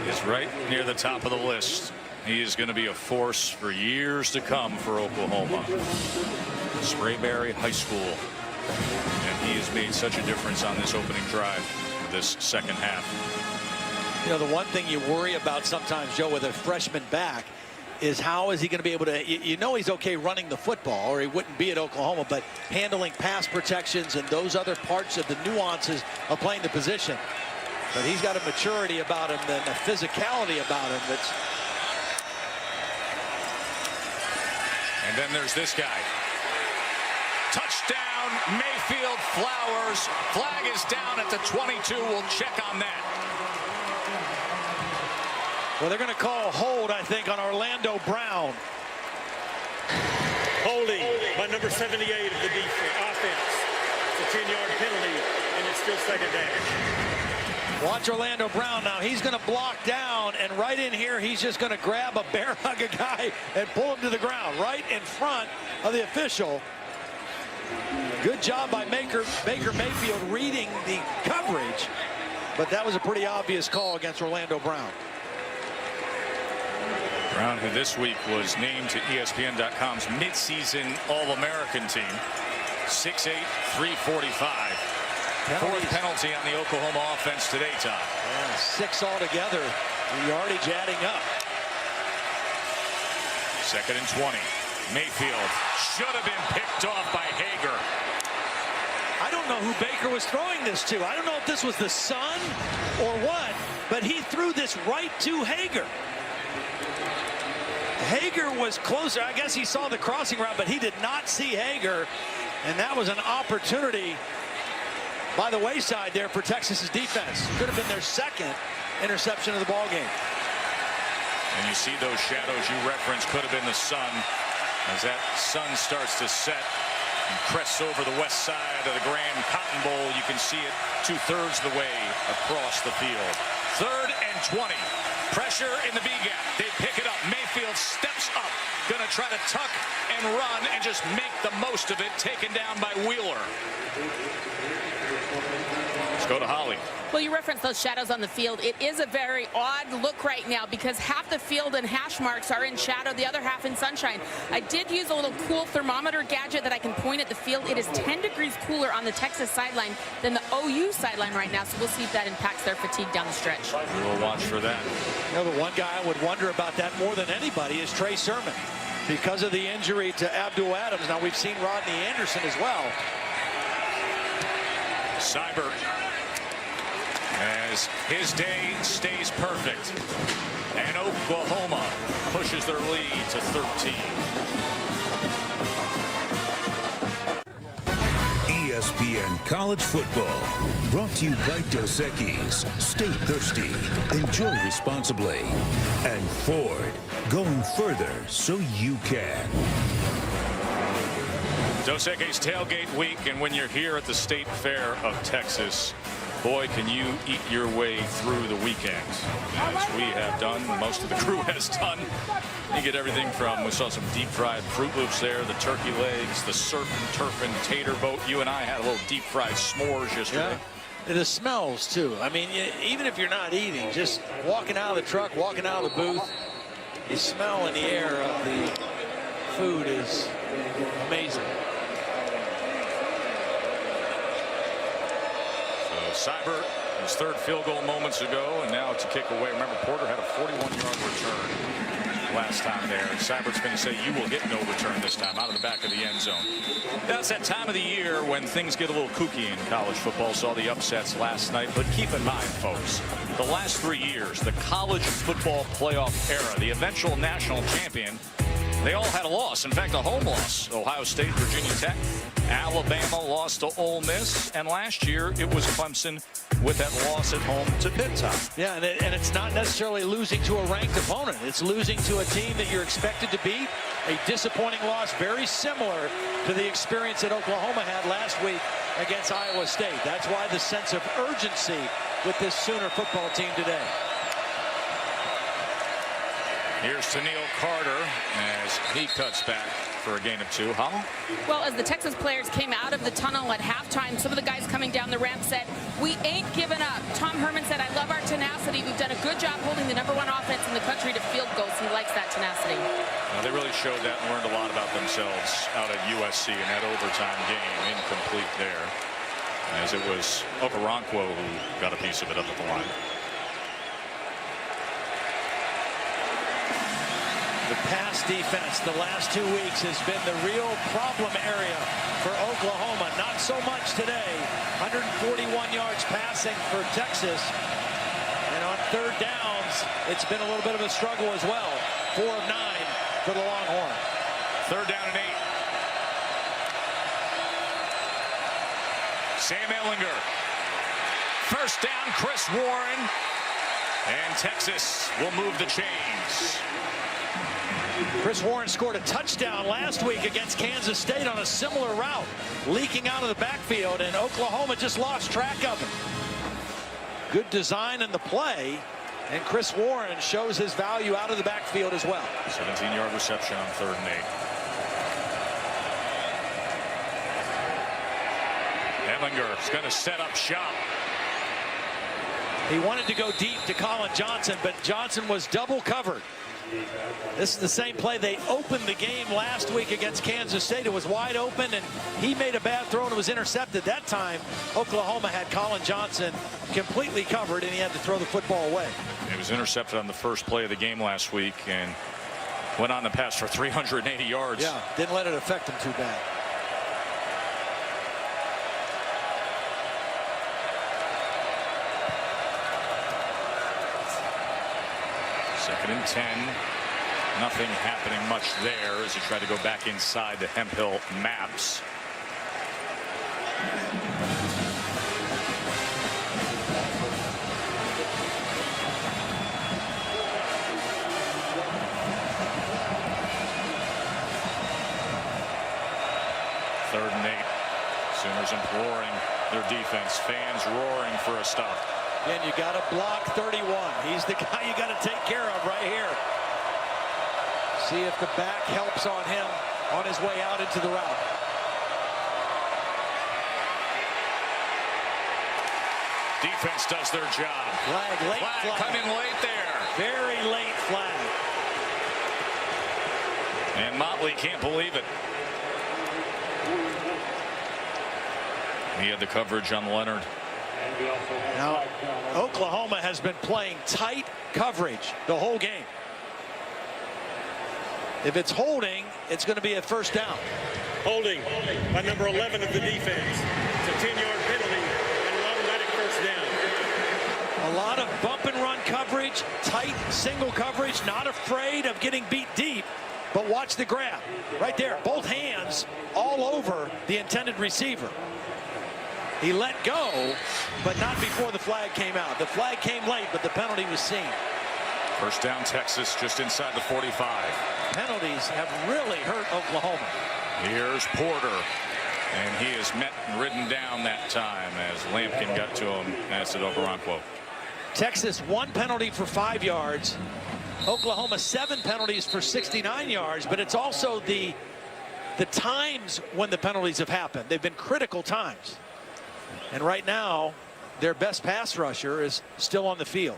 is right near the top of the list. He is going to be a force for years to come for Oklahoma. Sprayberry High School. And he has made such a difference on this opening drive, this second half. You know, the one thing you worry about sometimes, Joe, with a freshman back is how is he going to be able to, you know, he's okay running the football or he wouldn't be at Oklahoma, but handling pass protections and those other parts of the nuances of playing the position. But he's got a maturity about him and a physicality about him that's. And then there's this guy. Touchdown, Mayfield, Flowers. Flag is down at the 22. We'll check on that. Well, they're going to call a hold, I think, on Orlando Brown. Holding by number 78 of the offense. It's a 10-yard penalty, and it's still 2nd down. Watch Orlando Brown now. He's going to block down, and right in here, he's just going to grab a bear hug a guy and pull him to the ground right in front of the official. Good job by Baker Mayfield reading the coverage, but that was a pretty obvious call against Orlando Brown. Brown, who this week was named to ESPN.com's midseason All-American team. 6'8", 345. 4th penalty on the Oklahoma offense today, Tom. Yeah, 6 altogether. The yardage adding up. 2nd and 20. Mayfield should have been picked off by Hager. I don't know who Baker was throwing this to. I don't know if this was the son or what, but he threw this right to Hager. Hager was closer. I guess he saw the crossing route, but he did not see Hager, and that was an opportunity by the wayside there for Texas's defense. Could have been their 2nd interception of the ball game. And you see those shadows you referenced could have been the sun. As that sun starts to set and crests over the west side of the Grand Cotton Bowl, you can see it 2/3 the way across the field. 3rd and 20. Pressure in the B gap. They pick it up. Mayfield steps up. Going to try to tuck and run and just make the most of it. Taken down by Wheeler. Let's go to Holly. Well, you referenced those shadows on the field. It is a very odd look right now because half the field and hash marks are in shadow, the other half in sunshine. I did use a little cool thermometer gadget that I can point at the field. It is 10 degrees cooler on the Texas sideline than the OU sideline right now, so we'll see if that impacts their fatigue down the stretch. We will watch for that. You know, the one guy I would wonder about that more than anybody is Trey Sermon. because of the injury to Abdul Adams. Now we've seen Rodney Anderson as well. Seibert, as his day stays perfect, and Oklahoma pushes their lead to 13. ESPN College Football, brought to you by Dos Equis. Stay thirsty, enjoy responsibly, and Ford, going further so you can. Dos Equis tailgate week, and when you're here at the State Fair of Texas, boy, can you eat your way through the weekend, as we have done, most of the crew has done. You get everything from, we saw some deep fried Fruit Loops there, the turkey legs, the surf and turfing tater boat. You and I had a little deep fried s'mores yesterday. Yeah. The smells too. I mean, even if you're not eating, just walking out of the truck, walking out of the booth, the smell in the air of the food is amazing. Seibert, his third field goal moments ago, and now it's a kick away. Remember, Porter had a 41-yard return last time there. Seibert's going to say, you will get no return this time, out of the back of the end zone. That's that time of the year when things get a little kooky in college football. Saw the upsets last night, but keep in mind, folks, the last 3 years, the college football playoff era, the eventual national champion, they all had a loss. In fact, a home loss. Ohio State, Virginia Tech, Alabama lost to Ole Miss, and last year it was Clemson with that loss at home to Pitt. Yeah, and it's not necessarily losing to a ranked opponent. It's losing to a team that you're expected to beat. A disappointing loss, very similar to the experience that Oklahoma had last week against Iowa State. That's why the sense of urgency with this Sooner football team today. Here's to Neil Carter as he cuts back for a gain of 2. Hollow? Well, as the Texas players came out of the tunnel at halftime, some of the guys coming down the ramp said, we ain't giving up. Tom Herman said, I love our tenacity. We've done a good job holding the #1 offense in the country to field goals. He likes that tenacity. Well, they really showed that and learned a lot about themselves out at USC in that overtime game. Incomplete there, as it was Okoronkwo who got a piece of it up at the line. The pass defense the last 2 weeks has been the real problem area for Oklahoma. Not so much today. 141 yards passing for Texas. And on third downs, it's been a little bit of a struggle as well. 4 of 9 for the Longhorn. Third down and 8. Sam Ehlinger. First down, Chris Warren. And Texas will move the chains. Chris Warren scored a touchdown last week against Kansas State on a similar route, leaking out of the backfield, and Oklahoma just lost track of him. Good design in the play, and Chris Warren shows his value out of the backfield as well. 17-yard reception on 3rd and 8. Ehlinger is going to set up shop. He wanted to go deep to Colin Johnson, but Johnson was double covered. This is the same play they opened the game last week against Kansas State. It was wide open, and he made a bad throw and it was intercepted. That time, Oklahoma had Colin Johnson completely covered, and he had to throw the football away. It was intercepted on the first play of the game last week and went on to pass for 380 yards. Yeah, didn't let it affect him too bad. Second and 10. Nothing happening much there as he tried to go back inside the Hemphill Maps. Third and 8. Sooners imploring their defense. Fans roaring for a stop. And you got to block 31. He's the guy you got to take care of right here. See if the back helps on him on his way out into the route. Defense does their job. Flag, late flag. Coming late there. Very late flag. And Motley can't believe it. He had the coverage on Leonard. Now, Oklahoma has been playing tight coverage the whole game. If it's holding, it's going to be a first down. Holding by number 11 of the defense. It's a 10-yard penalty and an automatic first down. A lot of bump and run coverage, tight single coverage, not afraid of getting beat deep, but watch the grab. Right there, both hands all over the intended receiver. He let go, but not before the flag came out. The flag came late, but the penalty was seen. First down, Texas, just inside the 45. Penalties have really hurt Oklahoma. Here's Porter, and he is met and ridden down that time as Lampkin got to him, as did Okoronkwo. Texas 1 penalty for 5 yards. Oklahoma 7 penalties for 69 yards, but it's also the times when the penalties have happened. They've been critical times. And right now, their best pass rusher is still on the field.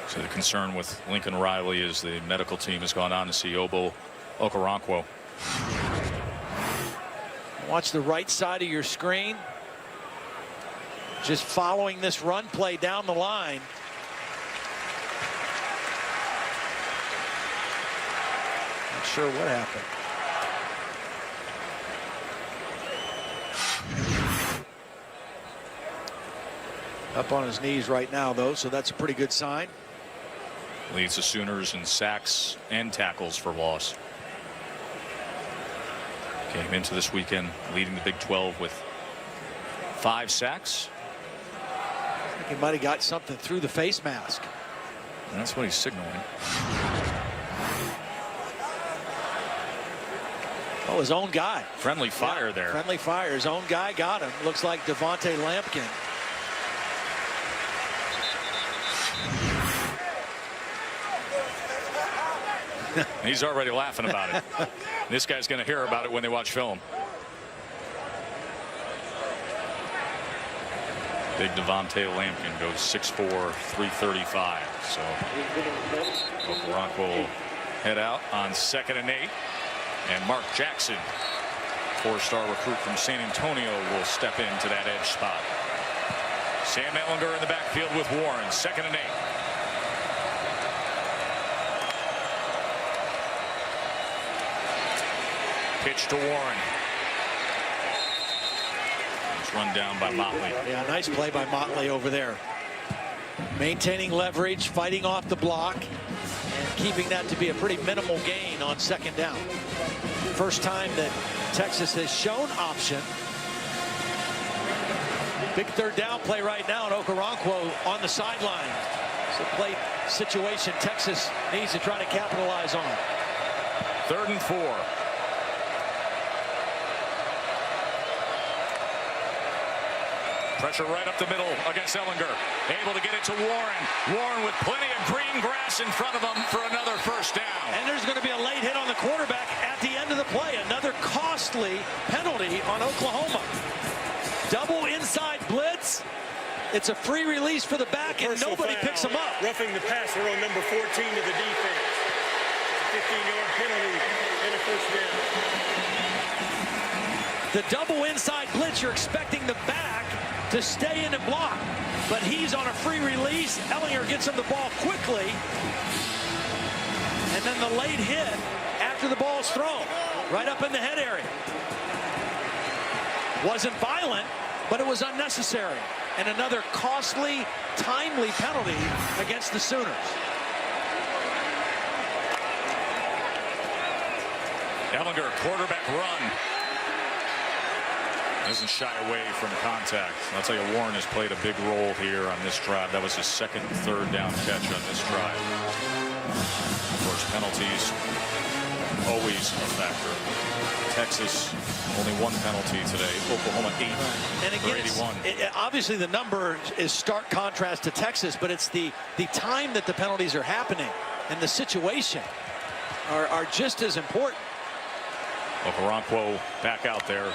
So the concern with Lincoln Riley is the medical team has gone on to see Obo Okoronkwo. Watch the right side of your screen. Just following this run play down the line. Not sure what happened. Up on his knees right now, though, so that's a pretty good sign. Leads the Sooners in sacks and tackles for loss. Came into this weekend leading the Big 12 with 5 sacks. I think he might have got something through the face mask. And that's what he's signaling. Oh, his own guy. Friendly fire there. Friendly fire. His own guy got him. Looks like Devontae Lampkin. He's already laughing about it. This guy's going to hear about it when they watch film. Big Devontae Lampkin goes 6'4", 335. So Okoronkwo will head out on 2nd and 8. And Mark Jackson, 4-star recruit from San Antonio, will step into that edge spot. Sam Ehlinger in the backfield with Warren, 2nd and 8. Pitch to Warren. It's run down by Motley. Yeah, nice play by Motley over there. Maintaining leverage, fighting off the block, and keeping that to be a pretty minimal gain on 2nd down. First time that Texas has shown option. Big 3rd down play right now, and Okoronkwo on the sideline. It's a play situation Texas needs to try to capitalize on. 3rd and 4. Pressure right up the middle against Ehlinger. Able to get it to Warren. Warren with plenty of green grass in front of him for another first down. And there's going to be a late hit on the quarterback at the end of the play. Another costly penalty on Oklahoma. Double inside blitz. It's a free release for the back, and nobody picks him up. Roughing the passer on number 14 of the defense. 15-yard penalty and a first down. The double inside blitz, you're expecting the back to stay in and block, but he's on a free release. Ehlinger gets him the ball quickly, and then the late hit after the ball's thrown right up in the head area. Wasn't violent, but it was unnecessary, and another costly, timely penalty against the Sooners. Ehlinger, quarterback run. Doesn't shy away from contact. I'll tell you, Warren has played a big role here on this drive. That was his 2nd and 3rd down catch on this drive. Of course, penalties always a factor. Texas only 1 penalty today. Oklahoma 8 and again, for 81. Obviously the number is stark contrast to Texas, but it's the time that the penalties are happening and the situation are just as important. Okoronkwo back out there.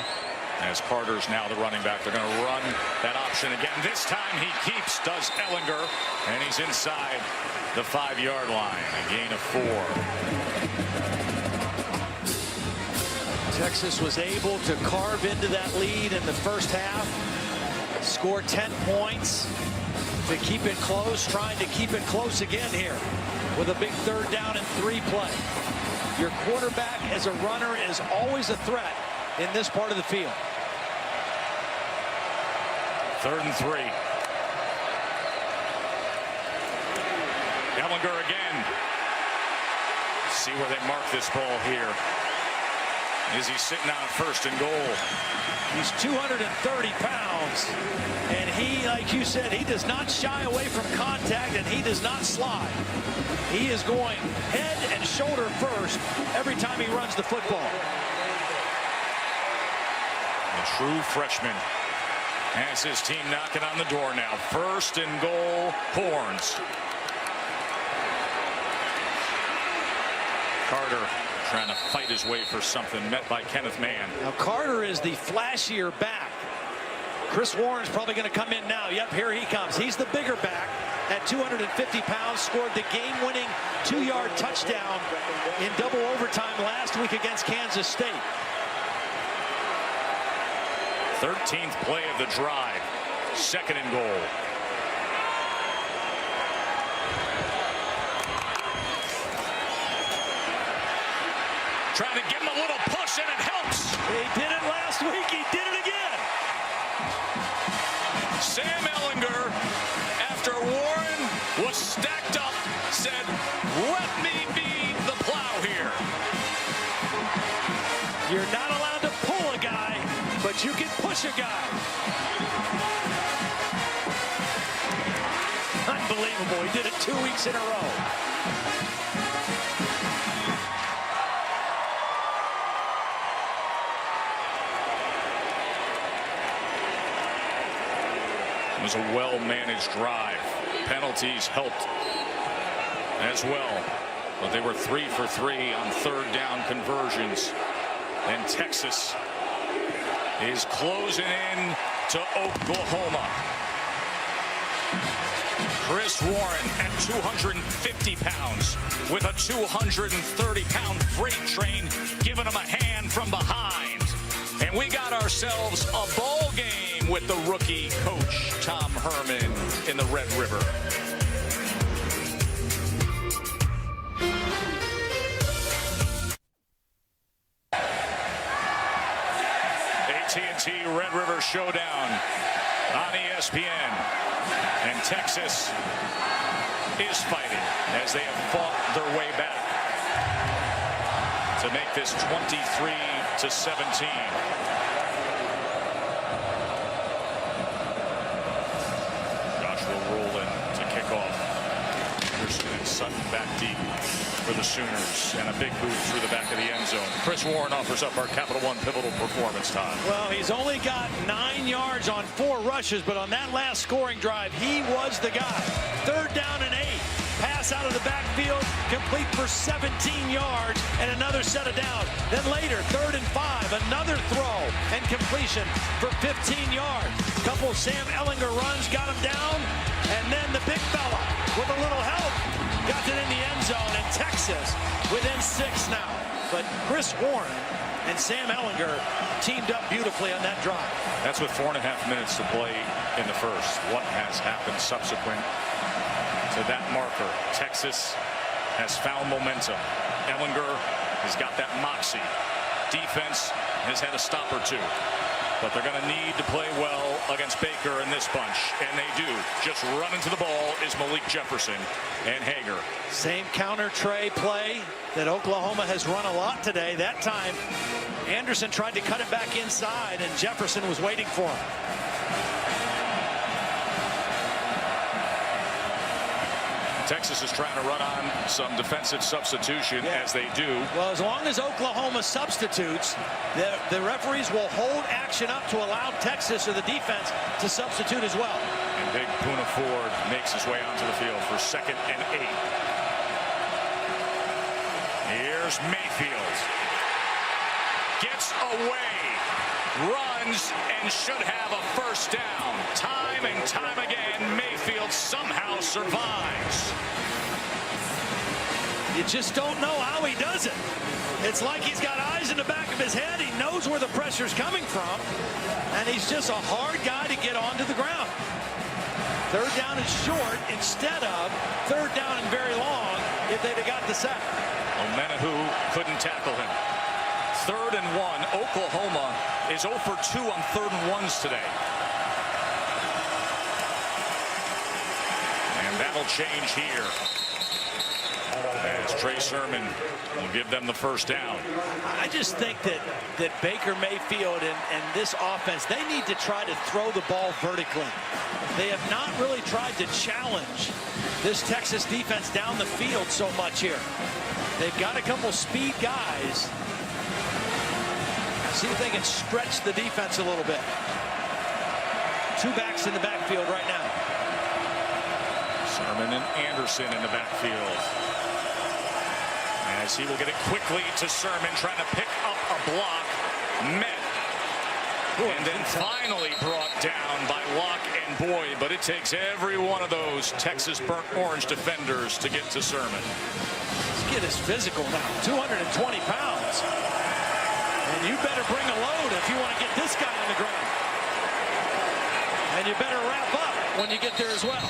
As Carter's now the running back. They're going to run that option again. This time he keeps, does Ehlinger, and he's inside the 5-yard line. A gain of 4. Texas was able to carve into that lead in the first half, score 10 points to keep it close, trying to keep it close again here. with a big 3rd down and 3 play. Your quarterback as a runner is always a threat in this part of the field. 3rd and 3. Ellinger again. See where they mark this ball here. Is he sitting on 1st and goal? He's 230 pounds, and he, like you said, he does not shy away from contact, and he does not slide. He is going head and shoulder first every time he runs the football. A true freshman has his team knocking on the door now. 1st and goal, Horns. Carter trying to fight his way for something, met by Kenneth Mann. Now Carter is the flashier back. Chris Warren's probably going to come in now. Yep, here he comes. He's the bigger back at 250 pounds, scored the game-winning 2-yard touchdown in double overtime last week against Kansas State. 13th play of the drive. 2nd and goal. Trying to give him a little push, and it helps. He did it last week. He did it again. Sam Ellinger, after Warren was stacked up, said, "Let me be the plow here." You're not allowed to pull a guy, but you can push a guy. Unbelievable. He did it 2 weeks in a row. It was a well-managed drive. Penalties helped as well. But they were 3 for 3 on 3rd down conversions. And Texas is closing in to Oklahoma. Chris Warren at 250 pounds with a 230-pound freight train giving him a hand from behind. And we got ourselves a ball game with the rookie coach, Tom Herman, in the Red River. AT&T Red River Showdown on ESPN. And Texas is fighting as they have fought their way back to make this 23-17. Joshua Rowland to kick off. Anderson and Sutton back deep for the Sooners, and a big boot through the back of the end zone. Chris Warren offers up our Capital One pivotal performance time. Well, he's only got 9 yards on 4 rushes, but on that last scoring drive, he was the guy. 3rd down and 8. Pass out of the backfield, complete for 17 yards and another set of down. Then later, 3rd and 5, another throw and completion for 15 yards. Couple Sam Ellinger runs, got him down, and then the big fella with a little help got it in the end zone, and Texas within 6 now. But Chris Warren and Sam Ellinger teamed up beautifully on that drive. That's with 4.5 minutes to play in the first. What has happened subsequent to that marker? Texas has found momentum. Ellinger has got that moxie. Defense has had a stop or two. But they're going to need to play well against Baker in this bunch, and they do. Just running to the ball is Malik Jefferson and Hager. Same counter tray play that Oklahoma has run a lot today. That time, Anderson tried to cut it back inside, and Jefferson was waiting for him. Texas is trying to run on some defensive substitution, as they do. Well, as long as Oklahoma substitutes, the referees will hold action up to allow Texas or the defense to substitute as well. And big Poona Ford makes his way onto the field for 2nd and 8. Here's Mayfield. Gets away, runs, and should have a 1st down. Time and time again, Mayfield somehow survives. You just don't know how he does it. It's like he's got eyes in the back of his head. He knows where the pressure's coming from, and he's just a hard guy to get onto the ground. 3rd down and short instead of 3rd down and very long. if they'd have got the sack. Omenahu couldn't tackle him. 3rd and 1. Oklahoma is 0 for 2 on 3rd and 1s today. And that'll change here, as Trey Sermon will give them the first down. I just think that Baker Mayfield and this offense, they need to try to throw the ball vertically. They have not really tried to challenge this Texas defense down the field so much here. They've got a couple speed guys. See if they can stretch the defense a little bit. 2 backs in the backfield right now. Sermon and Anderson in the backfield. As he will get it quickly to Sermon, trying to pick up a block. Met. And then finally brought down by Locke and Boyd. But it takes every one of those Texas burnt orange defenders to get to Sermon. This kid is physical now. 220 pounds. And you better bring a load if you want to get this guy on the ground. And you better wrap up when you get there as well.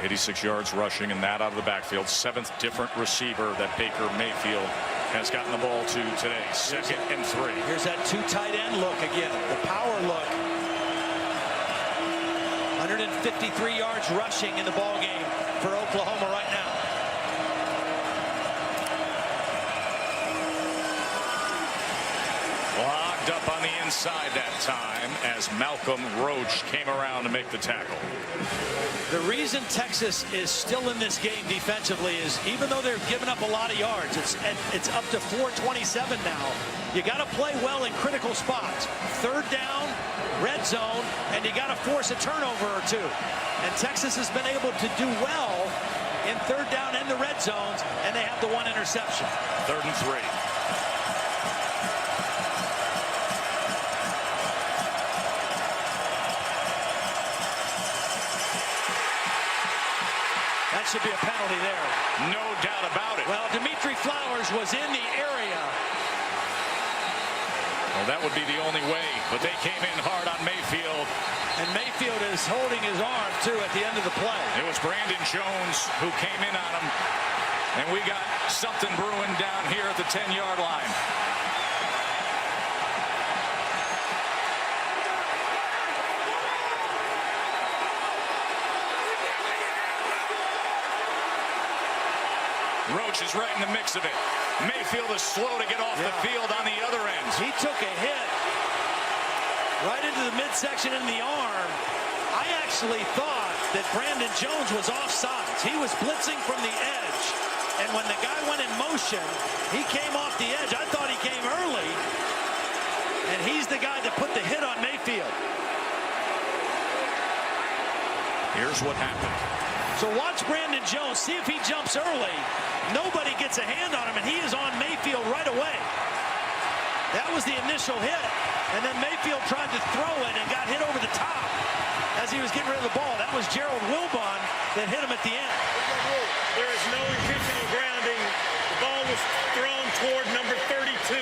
86 yards rushing, and that out of the backfield. 7th different receiver that Baker Mayfield has gotten the ball to today. 2nd and 3. Here's that 2 tight end look again. The power look. 153 yards rushing in the ball game for Oklahoma right now. Locked up on the inside that time as Malcolm Roach came around to make the tackle. The reason Texas is still in this game defensively is even though they're giving up a lot of yards, it's up to 427 now. You got to play well in critical spots. 3rd down, red zone, and you got to force a turnover or 2. And Texas has been able to do well in 3rd down and the red zones, and they have the 1 interception. 3rd and 3. That should be a penalty there. No doubt about it. Well, Dimitri Flowers was in the area. Well, that would be the only way, but they came in hard on Mayfield. And Mayfield is holding his arm, too, at the end of the play. It was Brandon Jones who came in on him. And we got something brewing down here at the 10-yard line. Roach is right in the mix of it. Mayfield is slow to get off the field on the other end. He took a hit right into the midsection in the arm. I actually thought that Brandon Jones was offsides. He was blitzing from the edge. And when the guy went in motion, he came off the edge. I thought he came early. And he's the guy that put the hit on Mayfield. Here's what happened. So watch Brandon Jones. See if he jumps early. Nobody gets a hand on him, and he is on Mayfield right away. That was the initial hit. And then Mayfield tried to throw it and got hit over the top as he was getting rid of the ball. That was Gerald Wilbon that hit him at the end. There is no intentional grounding. The ball was thrown toward number 32.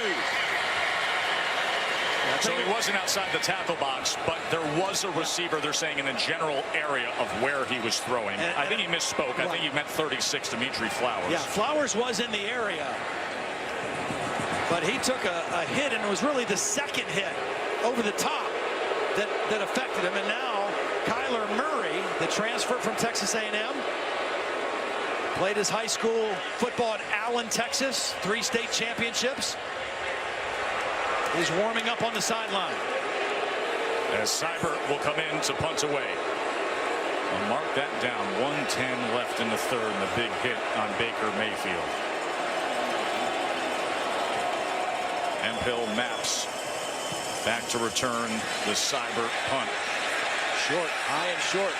So he wasn't outside the tackle box, but there was a receiver, they're saying, in the general area of where he was throwing. I think he misspoke. I think he meant 36, Dimitri Flowers. Yeah, Flowers was in the area. But he took a hit, and it was really the second hit over the top that affected him. And now Kyler Murray, the transfer from Texas A&M, played his high school football at Allen, Texas, 3 state championships. Is warming up on the sideline. As Seibert will come in to punt away. Well, mark that down. 1:10 left in the 3rd, and the big hit on Baker Mayfield. Hemphill Maps back to return the Seibert punt. Short, high and short.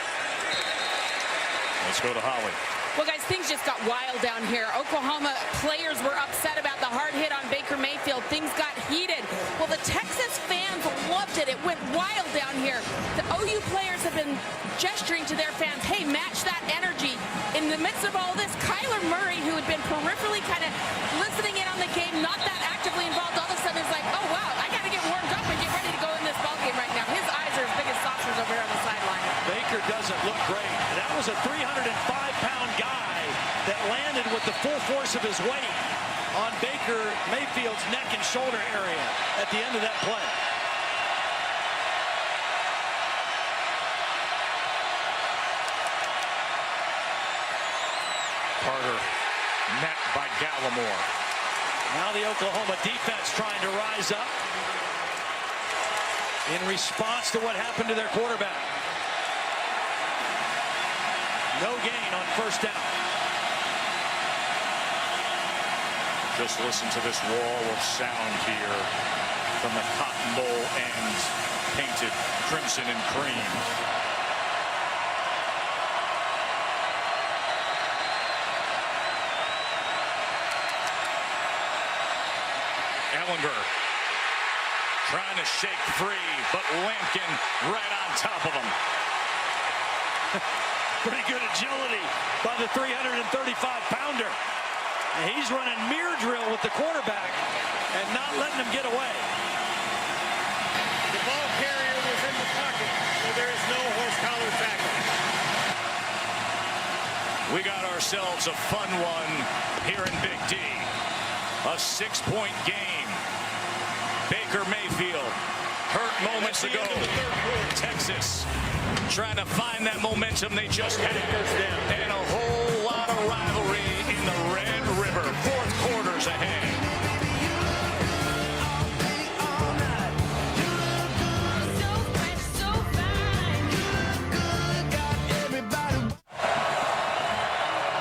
Let's go to Holly. Well, guys, things just got wild down here. Oklahoma players were upset about the hard hit on Baker Mayfield. Things got heated. Well, the Texas fans loved it. It went wild down here. The OU players have been gesturing to their fans, hey, match that energy. In the midst of all this, Kyler Murray, who had been peripherally kind of listening in on the game, not that actively involved, all of a sudden is like, oh, wow, I got to get warmed up and get ready to go in this ballgame right now. His eyes are as big as saucers over here on the sideline. Baker doesn't look great. That was a 305-pound guy that landed put the full force of his weight on Baker Mayfield's neck and shoulder area at the end of that play. Carter met by Gallimore. Now the Oklahoma defense trying to rise up in response to what happened to their quarterback. No gain on first down. Just listen to this wall of sound here from the Cotton Bowl end, painted crimson and cream. Ellinger trying to shake free, but Lampkin right on top of him. Pretty good agility by the 335-pounder. He's running mirror drill with the quarterback and not letting him get away. The ball carrier was in the pocket, so there is no horse collar tackle. We got ourselves a fun one here in Big D. A 6-point game. Baker Mayfield hurt moments ago. Texas trying to find that momentum they just had. And a whole lot of rivalry in the Red River. Fourth quarter's ahead.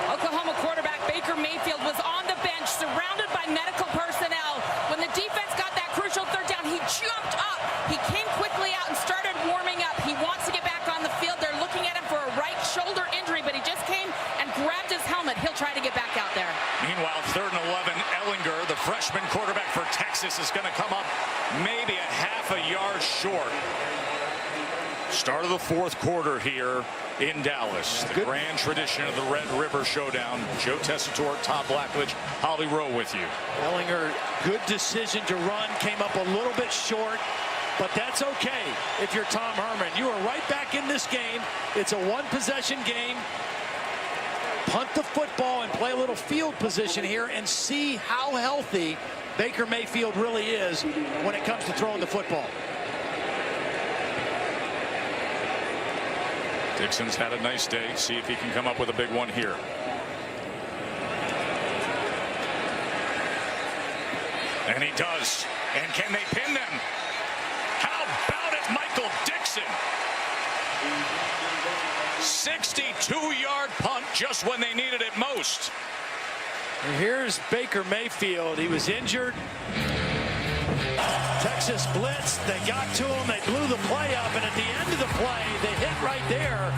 Oklahoma quarterback Baker Mayfield was on the bench, surrounded by medical personnel. When the defense got that crucial third down, he jumped up. He came quickly out and started warming up. He wants to get back on the field. They're looking at him for a right shoulder injury, but he just came and grabbed his helmet. He'll try to get back out there. Meanwhile, 3rd and 11, Ellinger, the freshman quarterback for Texas, is going to come up maybe a half a yard short. Start of the fourth quarter here in Dallas. The grand tradition of the Red River Showdown. Joe Tessitore, Todd Blackledge, Holly Rowe with you. Ellinger, good decision to run, came up a little bit short, but that's okay if you're Tom Herman. You are right back in this game. It's a one-possession game. Punt the football and play a little field position here and see how healthy Baker Mayfield really is when it comes to throwing the football. Dixon's had a nice day. See if he can come up with a big one here. And he does. And can they pin them? How about it, Michael Dixon? 62-yard punt just when they needed it most. And here's Baker Mayfield. He was injured. Texas blitzed. They got to him. They blew the play up. And at the end of the play, they hit right there.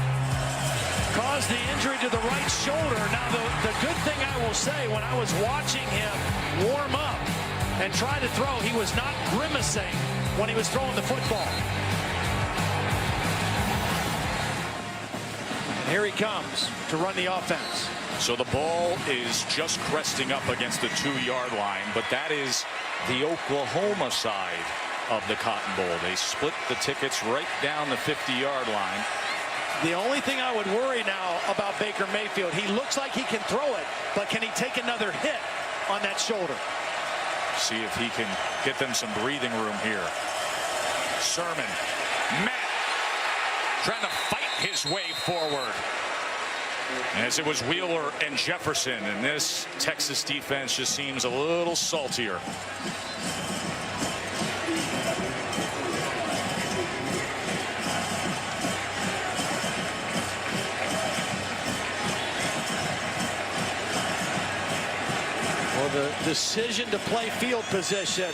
Caused the injury to the right shoulder. Now, the good thing I will say, when I was watching him warm up and try to throw, he was not grimacing when he was throwing the football. And here he comes to run the offense. So the ball is just cresting up against the 2-yard line, but that is the Oklahoma side of the Cotton Bowl. They split the tickets right down the 50-yard line. The only thing I would worry now about Baker Mayfield, he looks like he can throw it, but can he take another hit on that shoulder? See if he can get them some breathing room here. Sermon, Matt, trying to fight his way forward. As it was Wheeler and Jefferson, and this Texas defense just seems a little saltier. Well, the decision to play field position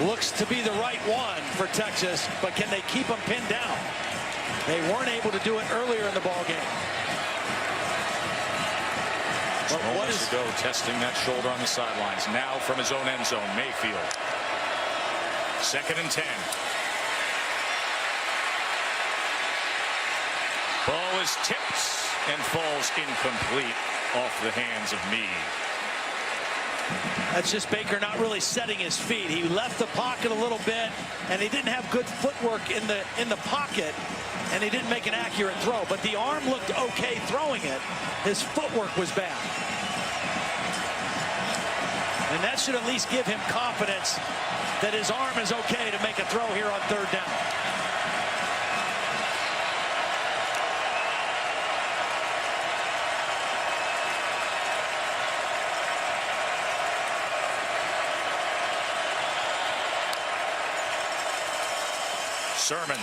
looks to be the right one for Texas, but can they keep them pinned down? They weren't able to do it earlier in the ball game. But what is to go, testing that shoulder on the sidelines. Now from his own end zone, Mayfield. 2nd and 10. Ball is tipped and falls incomplete off the hands of Meade. That's just Baker not really setting his feet. He left the pocket a little bit, and he didn't have good footwork in the pocket, and he didn't make an accurate throw. But the arm looked okay throwing it. His footwork was bad. And that should at least give him confidence that his arm is okay to make a throw here on 3rd down. Sermon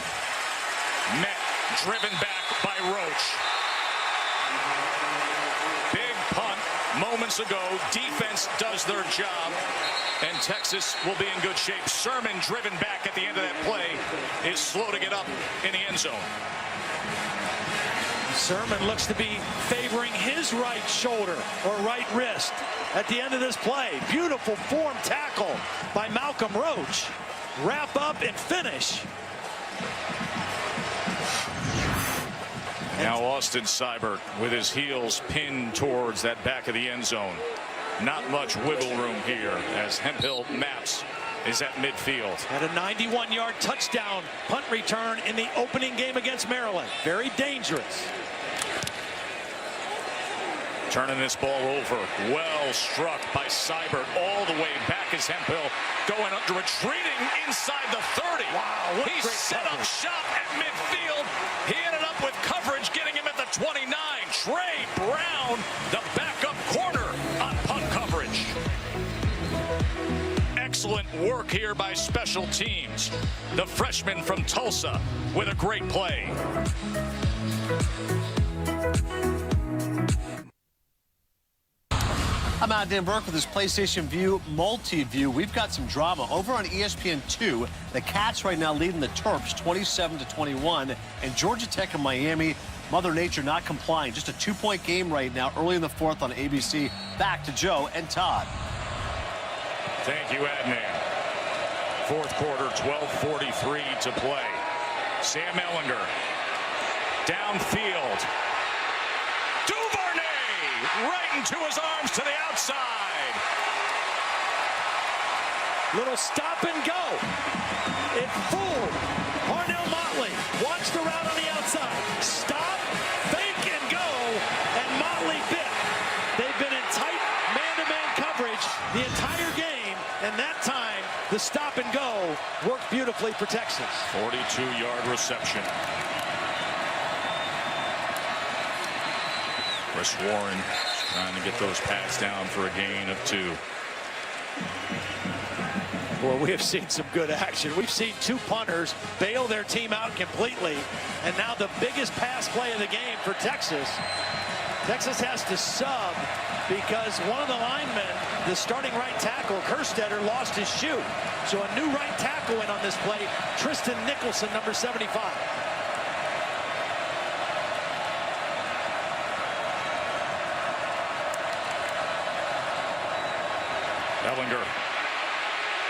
met, driven back by Roach. Big punt moments ago. Defense does their job, and Texas will be in good shape. Sermon, driven back at the end of that play, is slow to get up in the end zone. Sermon looks to be favoring his right shoulder or right wrist at the end of this play. Beautiful form tackle by Malcolm Roach. Wrap up and finish. Now Austin Seibert with his heels pinned towards that back of the end zone. Not much wiggle room here as Hemphill Maps is at midfield. Had a 91-yard touchdown punt return in the opening game against Maryland. Very dangerous. Turning this ball over. Well struck by Seibert all the way back as Hemphill going up, retreating inside the 30. Wow, what he great set coverage. up shop at midfield. He ended up with coverage getting him at the 29. Trey Brown, the backup corner on punt coverage. Excellent work here by special teams. The freshman from Tulsa with a great play. I'm out Dan Burke with his PlayStation View multi-view. We've got some drama over on ESPN2. The Cats right now leading the Terps 27-21, and Georgia Tech and Miami, Mother Nature not complying. Just a 2-point game right now, early in the 4th on ABC. Back to Joe and Todd. Thank you, Adnan. 4th quarter, 12:43 to play. Sam Ehlinger downfield. Right into his arms to the outside. Little stop and go. It fooled Parnell Motley. Watch the route on the outside. Stop, fake, and go. And Motley bit. They've been in tight man-to-man coverage the entire game. And that time, the stop and go worked beautifully for Texas. 42-yard reception. Chris Warren trying to get those pads down for a gain of 2. Well, we have seen some good action. We've seen 2 punters bail their team out completely. And now the biggest pass play of the game for Texas. Texas has to sub because one of the linemen, the starting right tackle, Kerstetter, lost his shoe. So a new right tackle in on this play, Tristan Nicholson, number 75. Ehlinger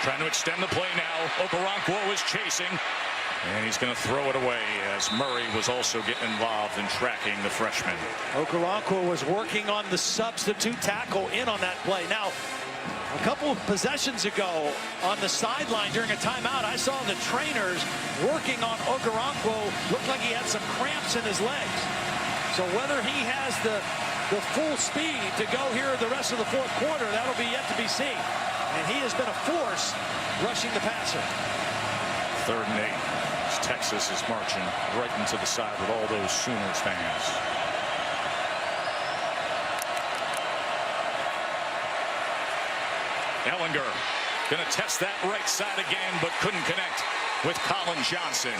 trying to extend the play now. Okoronkwo is chasing, and he's going to throw it away as Murray was also getting involved in tracking the freshman. Okoronkwo was working on the substitute tackle in on that play. Now, a couple of possessions ago on the sideline during a timeout, I saw the trainers working on Okoronkwo. Looked like he had some cramps in his legs. So whether he has the full speed to go here the rest of the 4th quarter, that'll be yet to be seen. And he has been a force rushing the passer. 3rd and 8. As Texas is marching right into the side with all those Sooners fans. Ehlinger going to test that right side again, but couldn't connect with Colin Johnson.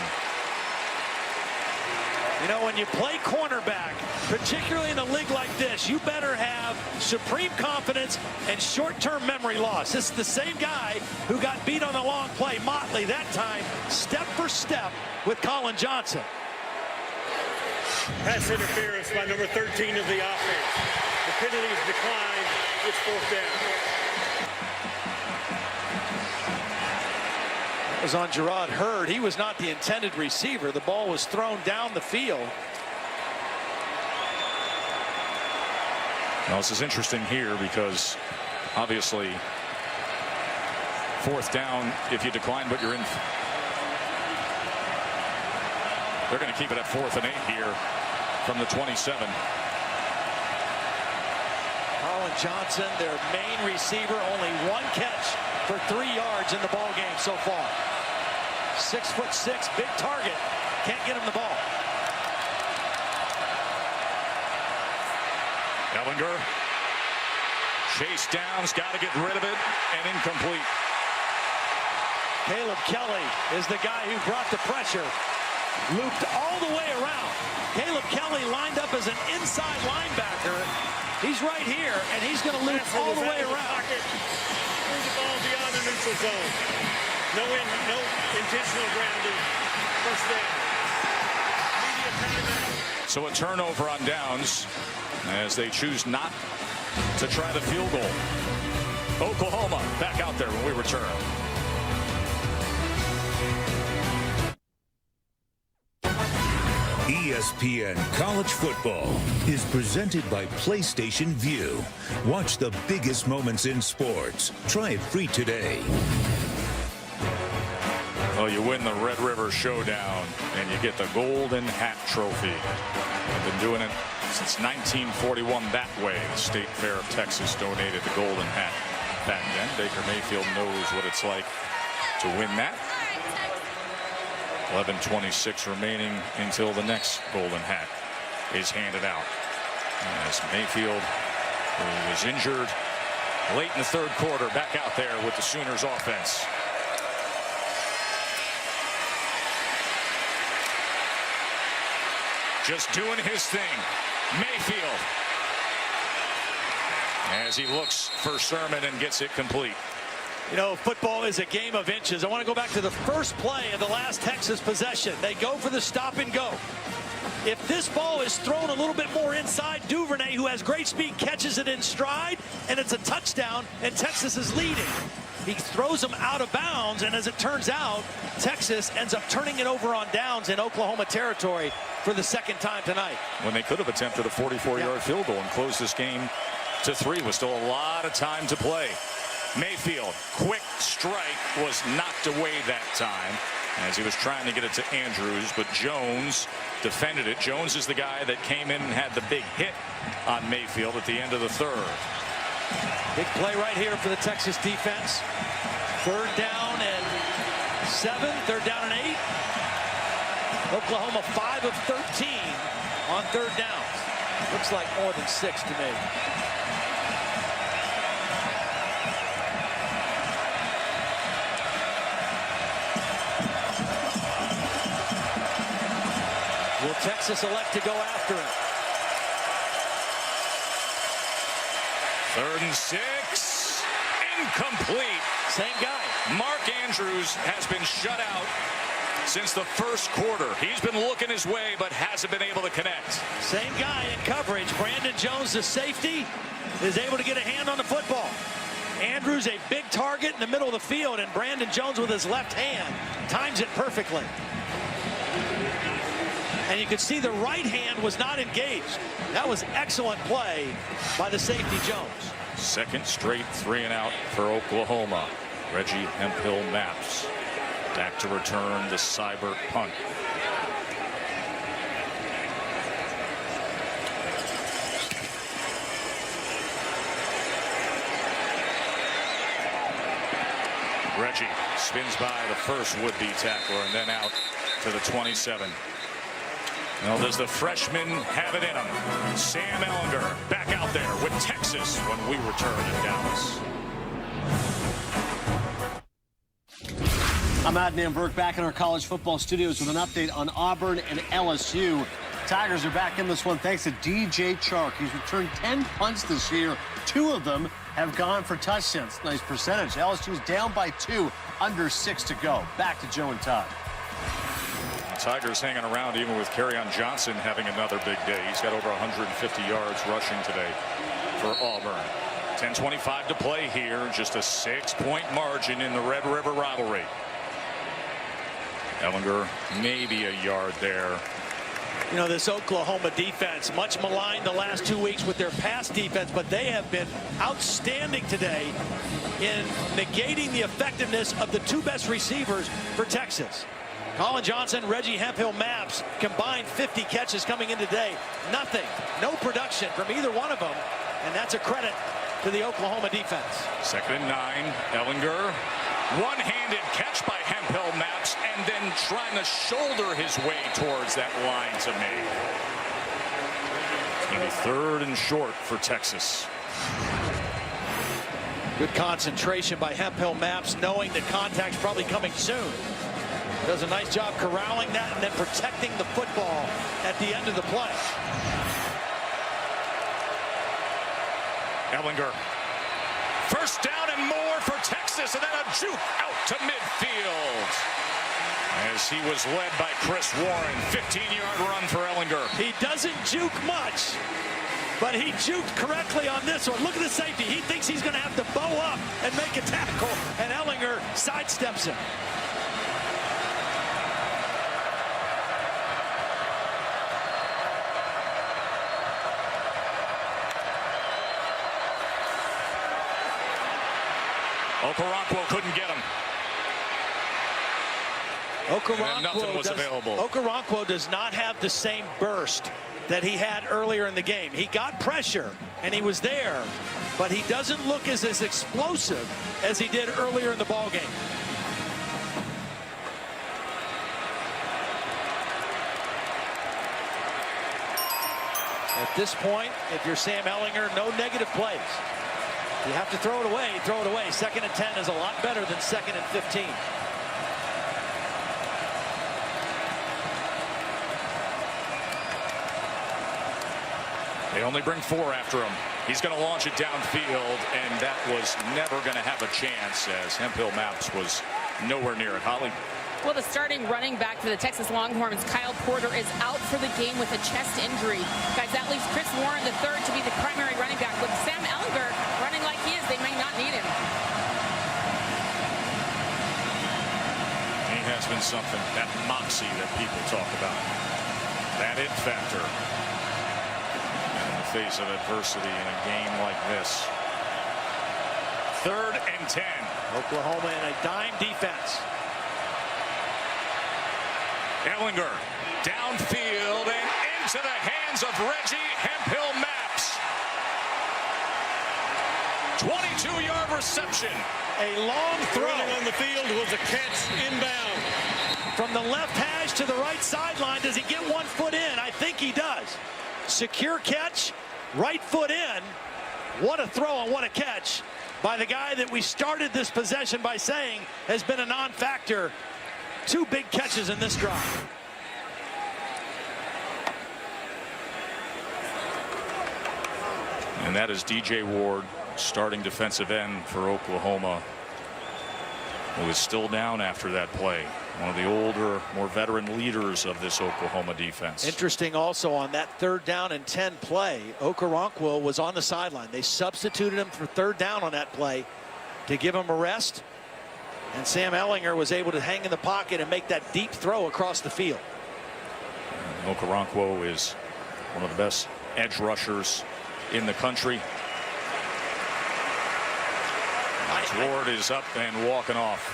You know, when you play cornerback, particularly in a league like this, you better have supreme confidence and short-term memory loss. This is the same guy who got beat on the long play, Motley, that time, step for step with Colin Johnson. Pass interference by number 13 of the offense. The penalties declined. It's 4th down. Was on Gerard Hurd. He was not the intended receiver. The ball was thrown down the field. Now, this is interesting here because obviously 4th down, if you decline but you're in, they're going to keep it at 4th and 8 here from the 27. Colin Johnson, their main receiver, only 1 catch for 3 yards in the ball game so far. 6'6", big target. Can't get him the ball. Ellinger. Chase downs, got to get rid of it, and incomplete. Caleb Kelly is the guy who brought the pressure. Looped all the way around. Caleb Kelly lined up as an inside linebacker. He's right here, and he's going to loop all the way around. Threw the ball beyond the neutral zone. No intentional grounding. First down. Media timeout. So a turnover on downs as they choose not to try the field goal. Oklahoma back out there when we return. ESPN College Football is presented by PlayStation Vue. Watch the biggest moments in sports. Try it free today. Well, you win the Red River Showdown, and you get the Golden Hat Trophy. I've been doing it since 1941 that way. The State Fair of Texas donated the Golden Hat back then. Baker Mayfield knows what it's like to win that. 11:26 remaining until the next Golden Hat is handed out. As Mayfield, who was injured late in the third quarter, back out there with the Sooners offense. Just doing his thing. Mayfield. As he looks for Sermon and gets it complete. You know, football is a game of inches. I want to go back to the first play of the last Texas possession. They go for the stop and go. If this ball is thrown a little bit more inside, Duvernay, who has great speed, catches it in stride, and it's a touchdown, and Texas is leading. He throws them out of bounds, and as it turns out, Texas ends up turning it over on downs in Oklahoma territory for the second time tonight. When they could have attempted a 44-yard field goal and closed this game to 3, with still a lot of time to play. Mayfield, quick strike, was knocked away that time as he was trying to get it to Andrews, but Jones defended it. Jones is the guy that came in and had the big hit on Mayfield at the end of the third. Big play right here for the Texas defense. 3rd down and 7, 3rd down and 8. Oklahoma 5 of 13 on 3rd downs. Looks like more than 6 to me. Will Texas elect to go after him? 3rd and 6. Incomplete. Same guy. Mark Andrews has been shut out since the first quarter. He's been looking his way, but hasn't been able to connect. Same guy in coverage. Brandon Jones, the safety, is able to get a hand on the football. Andrews, a big target in the middle of the field, and Brandon Jones with his left hand times it perfectly. And you could see the right hand was not engaged. That was excellent play by the safety Jones. Second straight 3 and out for Oklahoma. Reggie Hemphill Maps back to return the cyber punt. Reggie spins by the first would-be tackler and then out to the 27. Well, does the freshman have it in him? Sam Ellinger back out there with Texas when we return in Dallas. I'm Adnan Burke back in our college football studios with an update on Auburn and LSU. Tigers are back in this one thanks to DJ Chark. He's returned 10 punts this year. 2 of them have gone for touchdowns. Nice percentage. LSU's down by 2, under 6 to go. Back to Joe and Todd. Tigers hanging around even with Kerryon Johnson having another big day. He's got over 150 yards rushing today for Auburn. 10:25 to play here. Just a 6-point margin in the Red River Rivalry. Ellinger maybe a yard there. You know, this Oklahoma defense, much maligned the last 2 weeks with their pass defense, but they have been outstanding today in negating the effectiveness of the 2 best receivers for Texas. Colin Johnson, Reggie Hemphill Maps combined 50 catches coming in today. Nothing, no production from either one of them, and that's a credit to the Oklahoma defense. 2nd and 9. Ellinger. One-handed catch by Hemphill Maps, and then trying to shoulder his way towards that line to make. It's going to be 3rd and short for Texas. Good concentration by Hemphill Maps, knowing that contact's probably coming soon. Does a nice job corralling that and then protecting the football at the end of the play. Ellinger. 1st down and more for Texas, and then a juke out to midfield. As he was led by Chris Warren. 15-yard run for Ellinger. He doesn't juke much, but he juked correctly on this one. Look at the safety. He thinks he's going to have to bow up and make a tackle, and Ellinger sidesteps him. Okoronkwo couldn't get him. Okoronkwo does not have the same burst that he had earlier in the game. He got pressure, and he was there, but he doesn't look as explosive as he did earlier in the ball game. At this point, if you're Sam Ellinger, no negative plays. You have to throw it away, throw it away. 2nd and 10 is a lot better than 2nd and 15. They only bring 4 after him. He's going to launch it downfield, and that was never going to have a chance as Hemphill Maps was nowhere near it. Holly? Well, the starting running back for the Texas Longhorns, Kyle Porter, is out for the game with a chest injury. Guys, that leaves Chris Warren III to be the primary running back. With Sam Ellinger running like he is, they may not need him. He has been something, that moxie that people talk about. That it factor. In the face of adversity in a game like this. 3rd and 10. Oklahoma in a dime defense. Ellinger downfield and into the hands of Reggie Hemphill Maps. 22-yard reception. A long throw. Running on the field was a catch inbound. From the left hash to the right sideline, does he get 1 foot in? I think he does. Secure catch, right foot in. What a throw and what a catch by the guy that we started this possession by saying has been a non-factor. 2 big catches in this drive. And that is DJ Ward, starting defensive end for Oklahoma, who is still down after that play. One of the older, more veteran leaders of this Oklahoma defense. Interesting also on that 3rd down and 10 play, Okoronkwo was on the sideline. They substituted him for 3rd down on that play to give him a rest. And Sam Ellinger was able to hang in the pocket and make that deep throw across the field. Okoronkwo is one of the best edge rushers in the country. Ward is up and walking off.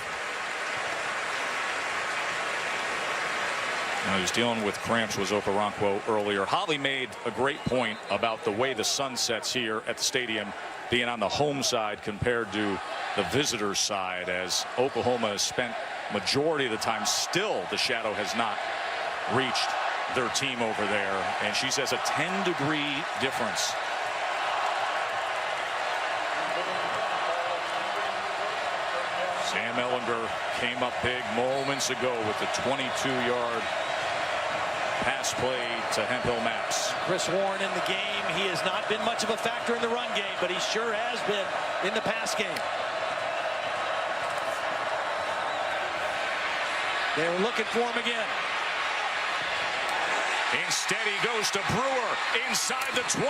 Now, he was dealing with cramps, was Okoronkwo earlier. Holly made a great point about the way the sun sets here at the stadium, being on the home side compared to the visitor side, as Oklahoma has spent majority of the time, still the shadow has not reached their team over there, and she says a 10-degree difference. Sam Ellinger came up big moments ago with the 22-yard pass play to Hemphill Maps. Chris Warren in the game. He has not been much of a factor in the run game, but he sure has been in the pass game. They're looking for him again. Instead, he goes to Brewer inside the 20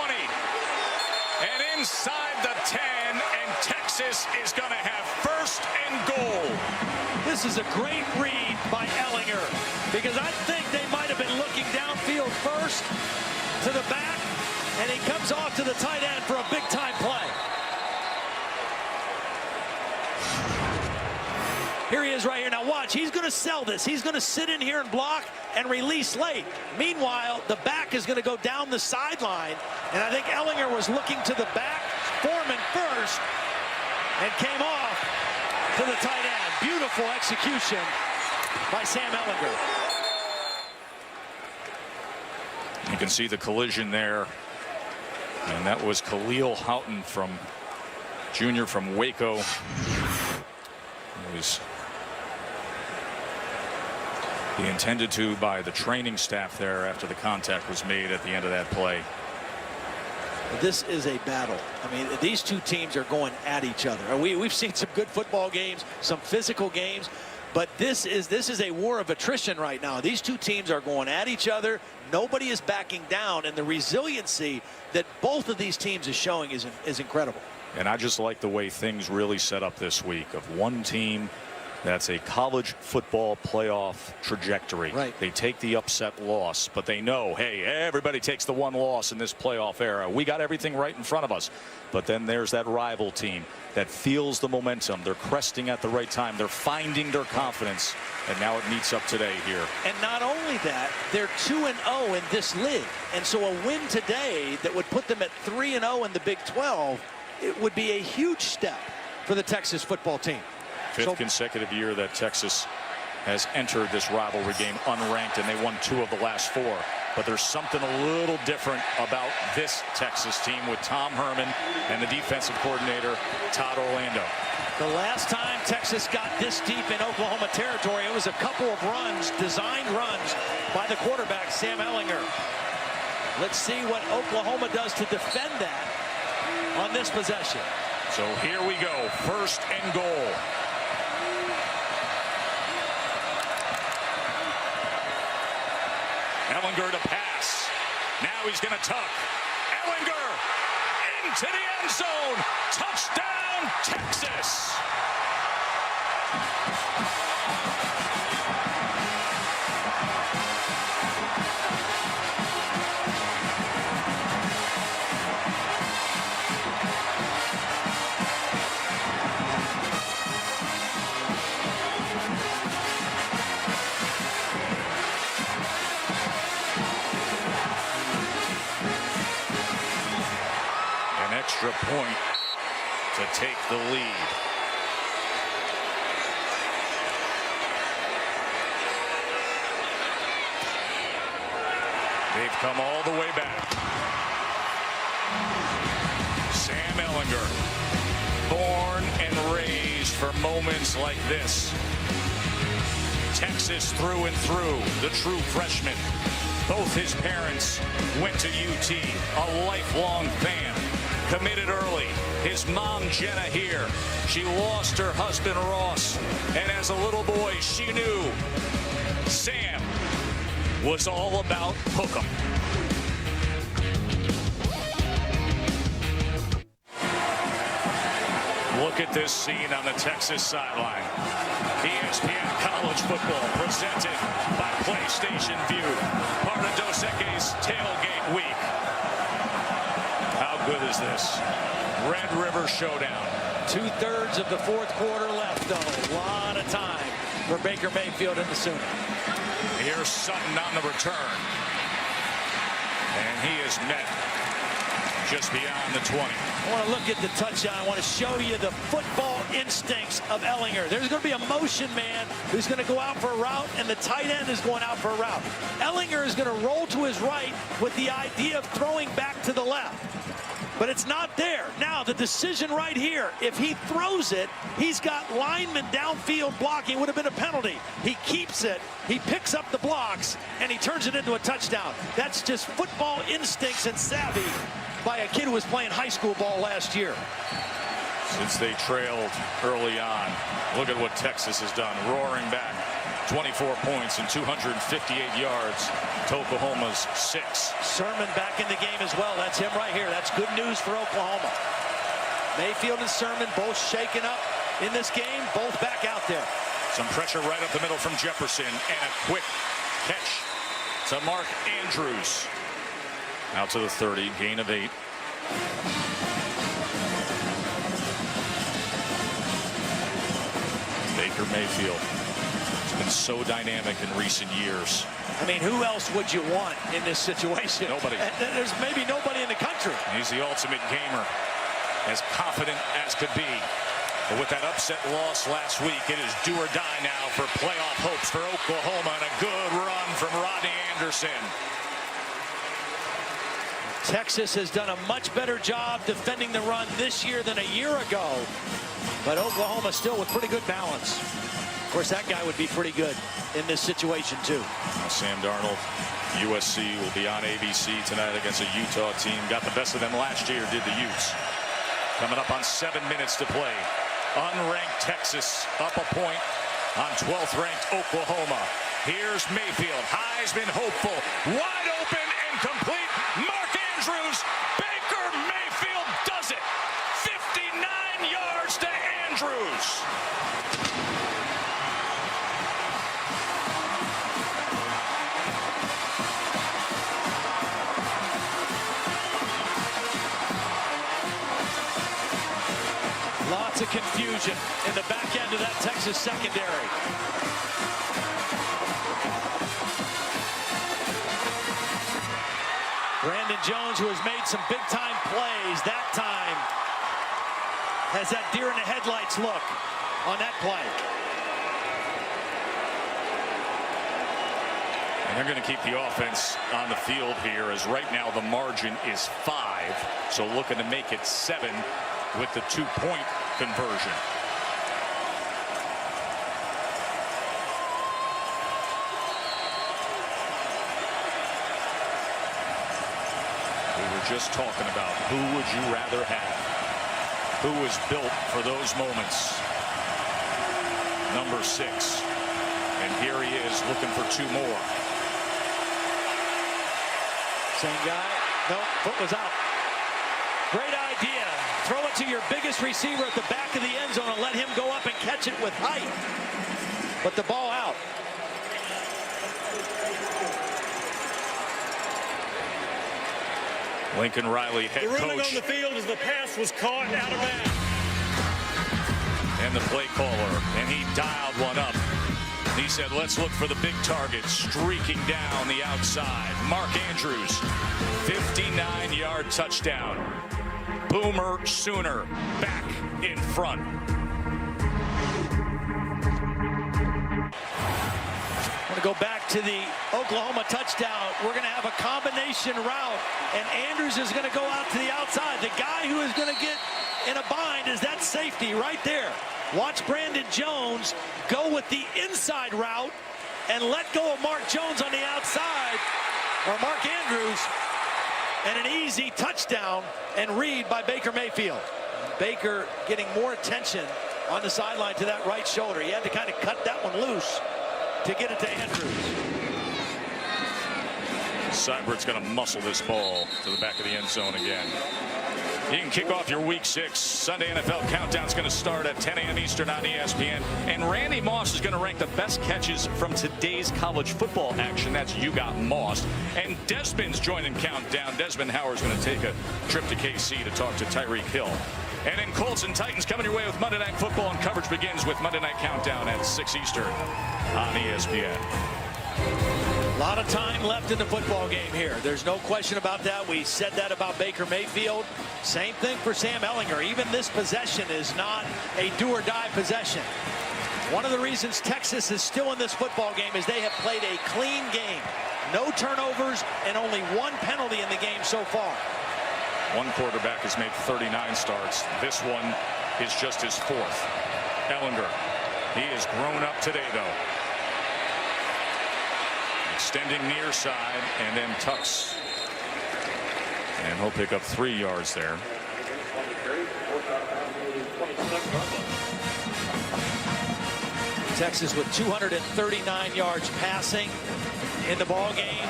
and inside the 10, and Texas is going to have 1st and goal. This is a great read by Ellinger, because I think they might have been looking downfield first to the back, and he comes off to the tight end for a big-time play. Here he is right here. Now watch, he's going to sell this. He's going to sit in here and block and release late. Meanwhile, the back is going to go down the sideline, and I think Ellinger was looking to the back Foreman first, and came off to the tight end. Beautiful execution by Sam Ehlinger. You can see the collision there, and that was Khalil Houghton from junior from Waco. He intended to by the training staff there after the contact was made at the end of that play. This is a battle. I mean, these two teams are going at each other. We've seen some good football games, some physical games, but this is a war of attrition right now. These two teams are going at each other. Nobody is backing down, and the resiliency that both of these teams is showing is incredible. And I just like the way things really set up this week of one team that's a college football playoff trajectory. Right. They take the upset loss, but they know, hey, everybody takes the one loss in this playoff era. We got everything right in front of us. But then there's that rival team that feels the momentum. They're cresting at the right time. They're finding their confidence. And now it meets up today here. And not only that, they're 2-0 in this league. And so a win today that would put them at 3-0 in the Big 12, it would be a huge step for the Texas football team. Fifth consecutive year that Texas has entered this rivalry game unranked, and they won 2 of the last 4. But there's something a little different about this Texas team with Tom Herman and the defensive coordinator, Todd Orlando. The last time Texas got this deep in Oklahoma territory, it was a couple of runs, designed runs by the quarterback, Sam Ehlinger. Let's see what Oklahoma does to defend that on this possession. So here we go, 1st and goal. Ehlinger to pass. Now he's going to tuck. Ehlinger into the end zone. Touchdown, Texas. Extra point to take the lead. They've come all the way back. Sam Ehlinger, born and raised for moments like this. Texas through and through, the true freshman. Both his parents went to UT, a lifelong fan. Committed early. His mom, Jenna, here. She lost her husband, Ross. And as a little boy, she knew Sam was all about hook 'em. Look at this scene on the Texas sideline. ESPN College Football presented by PlayStation View. Part of Dos Equis Tailgate Week. How good is this? Red River Showdown. 2/3 of the 4th quarter left, though. A lot of time for Baker Mayfield and the Sooners. Here's Sutton on the return. And he is met just beyond the 20. I want to look at the touchdown. I want to show you the football instincts of Ehlinger. There's going to be a motion man who's going to go out for a route, and the tight end is going out for a route. Ehlinger is going to roll to his right with the idea of throwing back to the left. But it's not there. Now, the decision right here, if he throws it, he's got linemen downfield blocking. It would have been a penalty. He keeps it, he picks up the blocks, and he turns it into a touchdown. That's just football instincts and savvy by a kid who was playing high school ball last year. Since they trailed early on, look at what Texas has done, roaring back. 24 points and 258 yards to Oklahoma's 6. Sermon back in the game as well. That's him right here. That's good news for Oklahoma. Mayfield and Sermon both shaken up in this game, both back out there. Some pressure right up the middle from Jefferson, and a quick catch to Mark Andrews. Out to the 30, gain of 8. Baker Mayfield has been so dynamic in recent years. I mean, who else would you want in this situation? Nobody. There's maybe nobody in the country. He's the ultimate gamer. as confident as could be. But with that upset loss last week, it is do or die now for playoff hopes for Oklahoma, and a good run from Rodney Anderson. Texas has done a much better job defending the run this year than a year ago, but Oklahoma still with pretty good balance. Of course, that guy would be pretty good in this situation too. Sam Darnold, USC will be on ABC tonight against a Utah team. Got the best of them last year, did the Utes. Coming up on 7 minutes to play. Unranked Texas up a point on 12th ranked Oklahoma. Here's Mayfield, Heisman hopeful, wide open and complete. Mark Andrews, Baker Mayfield does it. 59 yards to Andrews. Lots of confusion in the back end of that Texas secondary. Brandon Jones, who has made some big-time plays, that time has that deer in the headlights look on that play. And they're going to keep the offense on the field here, as right now the margin is 5. So looking to make it 7 with the 2-point conversion. We were just talking about who would you rather have? Who was built for those moments? Number 6. And here he is looking for 2 more. Same guy. No, foot was out. Great idea. Throw it to your biggest receiver at the back of the end zone and let him go up and catch it with height. But the ball out. Lincoln Riley, head The ruling coach. on the field is the pass was caught out of bounds. And the play caller, and he dialed one up. He said, let's look for the big target streaking down the outside. Mark Andrews, 59-yard touchdown. Boomer Sooner back in front. I'm going to go back to the Oklahoma touchdown. We're going to have a combination route, and Andrews is going to go out to the outside. The guy who is going to get in a bind is that safety right there. Watch Brandon Jones go with the inside route and let go of Mark Jones on the outside, or Mark Andrews, and an easy touchdown and read by Baker Mayfield. Baker getting more attention on the sideline to that right shoulder. He had to kind of cut that one loose to get it to Andrews. Seibert's going to muscle this ball to the back of the end zone again. You can kick off your Week 6 Sunday NFL Countdown. Is going to start at 10 a.m. Eastern on ESPN. And Randy Moss is going to rank the best catches from today's college football action. That's You Got Moss. And Desmond's joining Countdown. Desmond Howard's going to take a trip to KC to talk to Tyreek Hill. And then Colts and Titans coming your way with Monday Night Football, and coverage begins with Monday Night Countdown at 6 Eastern on ESPN. A lot of time left in the football game here. There's no question about that. We said that about Baker Mayfield. Same thing for Sam Ehlinger. Even this possession is not a do-or-die possession. One of the reasons Texas is still in this football game is they have played a clean game. No turnovers and only 1 penalty in the game so far. One quarterback has made 39 starts. This one is just his 4th. Ehlinger. He has grown up today, though. Extending near side and then tucks. And he'll pick up 3 yards there. Texas with 239 yards passing in the ball game.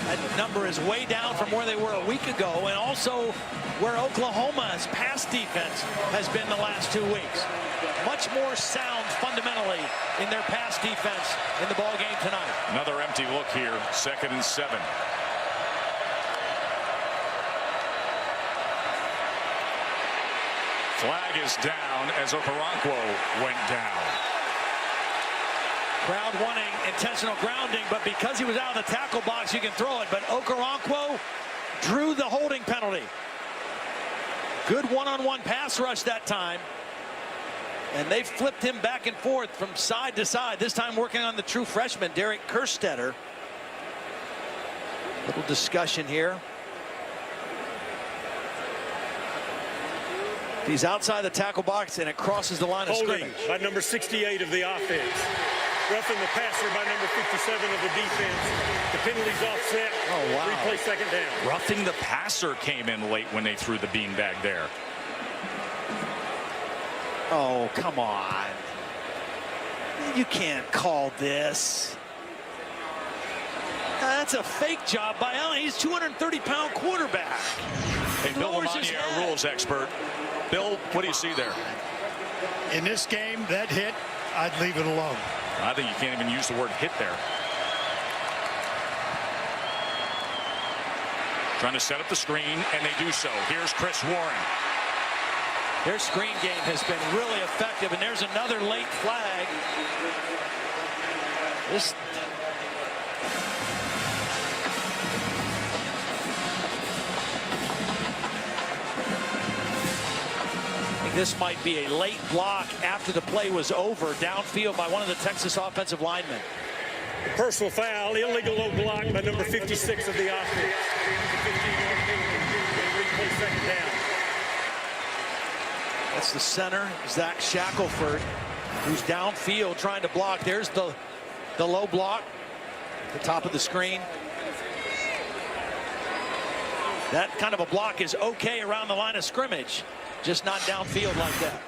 That number is way down from where they were a week ago, and also where Oklahoma's pass defense has been the last 2 weeks. Much more sound fundamentally in their pass defense in the ball game tonight. Another empty look here, 2nd and 7. Flag is down as Okoronkwo went down. Crowd wanting intentional grounding, but because he was out of the tackle box, you can throw it. But Okoronkwo drew the holding penalty. Good one-on-one pass rush that time. And they flipped him back and forth from side to side, this time working on the true freshman, Derek Kerstetter. Little discussion here. He's outside the tackle box and it crosses the line of Holding scrimmage. by number 68 of the offense. Roughing the passer by number 57 of the defense. The penalty's offset. Oh, wow. Replay second down. Roughing the passer came in late when they threw the beanbag there. Oh, come on. You can't call this. That's a fake job by Allen. He's a 230-pound quarterback. Hey, Bill Lowers his Lamagna, our head. rules expert. Bill, what do you see there? In this game, that hit, I'd leave it alone. I think you can't even use the word hit there. Trying to set up the screen, and they do so. Here's Chris Warren. Their screen game has been really effective, and there's another late flag. This This might be a late block after the play was over, downfield by one of the Texas offensive linemen. Personal foul, illegal low block by number 56 of the offense. Replay second down. That's the center, Zach Shackelford, who's downfield trying to block. There's the low block at the top of the screen. That kind of a block is okay around the line of scrimmage, just not downfield like that.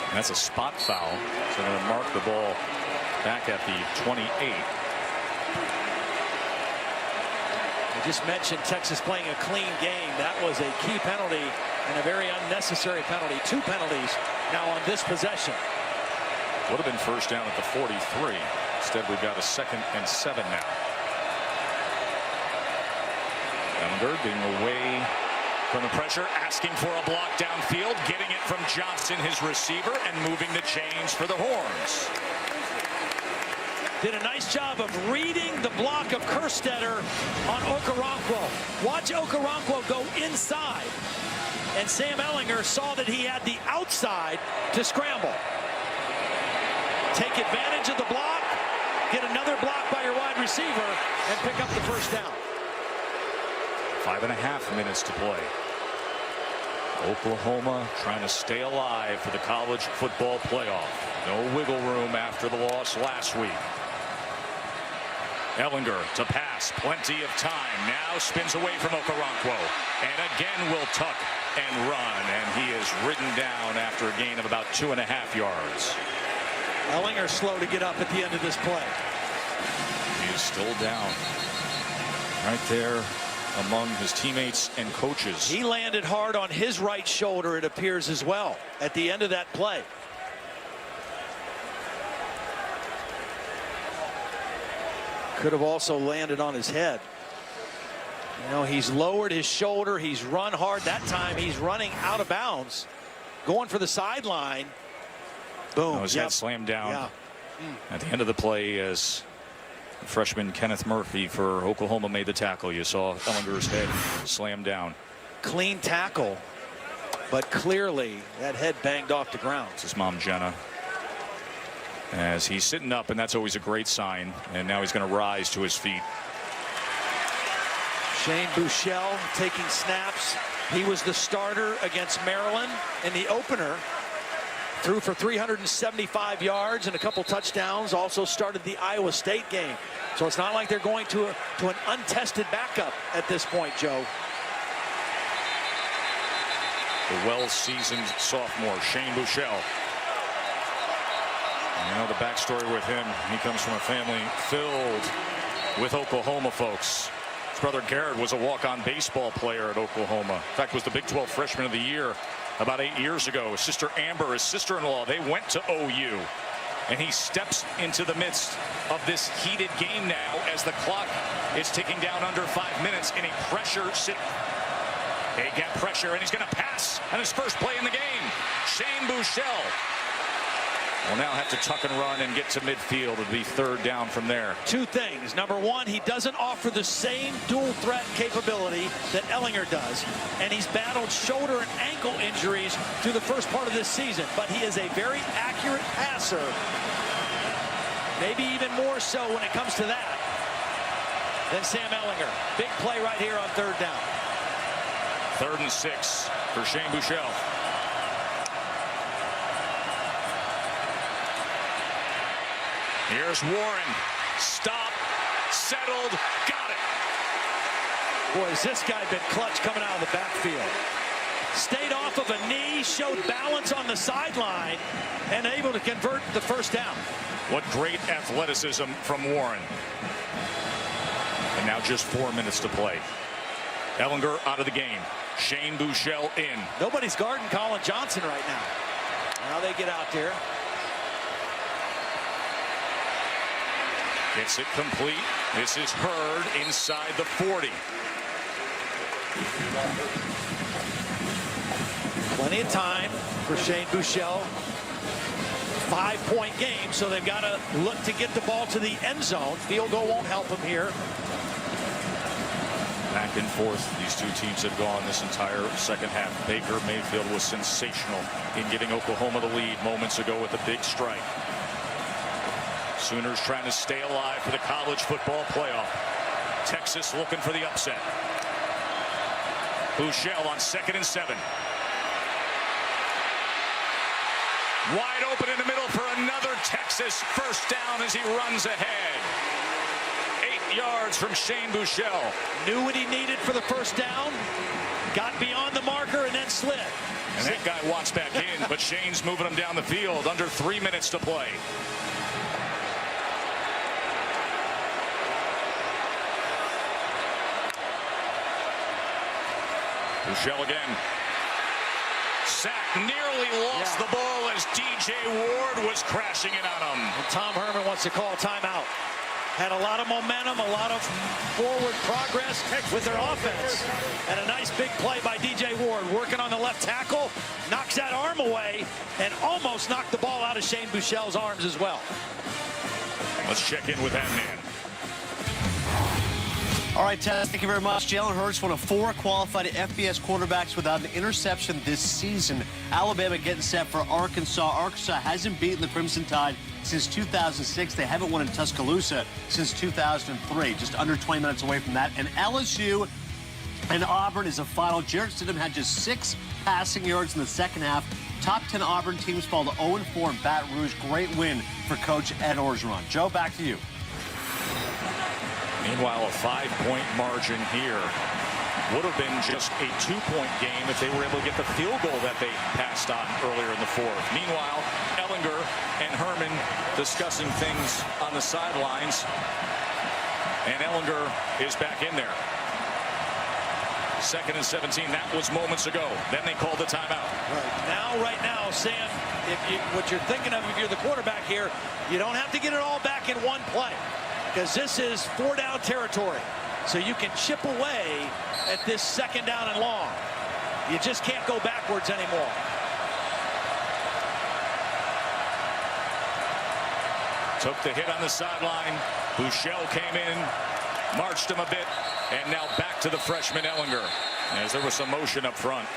And that's a spot foul. So they're going to mark the ball back at the 28. I just mentioned Texas playing a clean game. That was a key penalty and a very unnecessary penalty. 2 penalties now on this possession. Would have been first down at the 43. Instead, we've got a 2nd and 7 now. Ellinger being away from the pressure, asking for a block downfield, getting it from Johnson, his receiver, and moving the chains for the Horns. Did a nice job of reading the block of Kerstetter on Okoronkwo. Watch Okoronkwo go inside. And Sam Ellinger saw that he had the outside to scramble. Take advantage of the block, get another block by your wide receiver, and pick up the first down. 5.5 minutes to play. Oklahoma trying to stay alive for the college football playoff. No wiggle room after the loss last week. Ellinger to pass, plenty of time. Now spins away from Okoronkwo, and again will tuck and run, and he is ridden down after a gain of about 2.5 yards. Ellinger slow to get up at the end of this play. He is still down right there among his teammates and coaches. He landed hard on his right shoulder, it appears, as well at the end of that play. Could have also landed on his head. You know, he's lowered his shoulder. He's run hard. That time he's running out of bounds, going for the sideline. Boom. His head slammed down at the end of the play as freshman Kenneth Murphy for Oklahoma made the tackle. You saw Ellinger's head slam down. Clean tackle, but clearly that head banged off the ground. It's his mom, Jenna, as he's sitting up, and that's always a great sign. And now he's going to rise to his feet. Shane Buechele taking snaps. He was the starter against Maryland in the opener. Threw for 375 yards and a couple touchdowns. Also started the Iowa State game. So it's not like they're going to an untested backup at this point, Joe. The well-seasoned sophomore, Shane Buechele. You know the backstory with him. He comes from a family filled with Oklahoma folks. His brother Garrett was a walk-on baseball player at Oklahoma. In fact, was the Big 12 Freshman of the Year about 8 years ago. His sister Amber, his sister-in-law, they went to OU. And he steps into the midst of this heated game now as the clock is ticking down under 5 minutes in a pressure sit. A gap pressure, and he's going to pass on his first play in the game. Shane Buechele. will now have to tuck and run and get to midfield. It'll be third down from there. Two things. Number one, he doesn't offer the same dual threat capability that Ehlinger does. And he's battled shoulder and ankle injuries through the first part of this season. But he is a very accurate passer. Maybe even more so when it comes to that than Sam Ehlinger. Big play right here on third down. 3rd and 6 for Shane Buechele. Here's Warren. Stop. Settled. Got it. Boy, has this guy been clutch coming out of the backfield. Stayed off of a knee, showed balance on the sideline, and able to convert the first down. What great athleticism from Warren. And now just 4 minutes to play. Ehlinger out of the game. Shane Buechele in. Nobody's guarding Colin Johnson right now. Now they get out there. Gets it complete. This is Hurd inside the 40. Plenty of time for Shane Buechele. 5-point game, so they've got to look to get the ball to the end zone. Field goal won't help them here. Back and forth, these two teams have gone this entire second half. Baker Mayfield was sensational in giving Oklahoma the lead moments ago with a big strike. Sooners trying to stay alive for the college football playoff. Texas looking for the upset. Buechele on 2nd and 7. Wide open in the middle for another Texas first down as he runs ahead. 8 yards from Shane Buechele. Knew what he needed for the first down. Got beyond the marker and then slid. And that guy walks back in, but Shane's moving him down the field. Under 3 minutes to play. Buechele again. Sack, nearly lost the ball as DJ Ward was crashing in on him. And Tom Herman wants to call timeout. Had a lot of momentum, a lot of forward progress with their offense. And a nice big play by DJ Ward, working on the left tackle, knocks that arm away, and almost knocked the ball out of Shane Buechele's arms as well. Let's check in with that man. All right, Ted, thank you very much. Jalen Hurts, one of 4 qualified FBS quarterbacks without an interception this season. Alabama getting set for Arkansas. Arkansas hasn't beaten the Crimson Tide since 2006. They haven't won in Tuscaloosa since 2003, just under 20 minutes away from that. And LSU and Auburn is a final. Jarrett Stidham had just 6 passing yards in the second half. Top 10 Auburn teams fall to 0-4 in Baton Rouge. Great win for Coach Ed Orgeron. Joe, back to you. Meanwhile, a 5-point margin here would have been just a 2-point game if they were able to get the field goal that they passed on earlier in the 4th. Meanwhile, Ehlinger and Herman discussing things on the sidelines. And Ehlinger is back in there. 2nd and 17. That was moments ago. Then they called the timeout. Right now, Sam, what you're thinking of if you're the quarterback here, you don't have to get it all back in one play. Because this is 4-down territory. So you can chip away at this 2nd down and long. You just can't go backwards anymore. Took the hit on the sideline. Buechele came in, marched him a bit, and now back to the freshman Ehlinger, as there was some motion up front.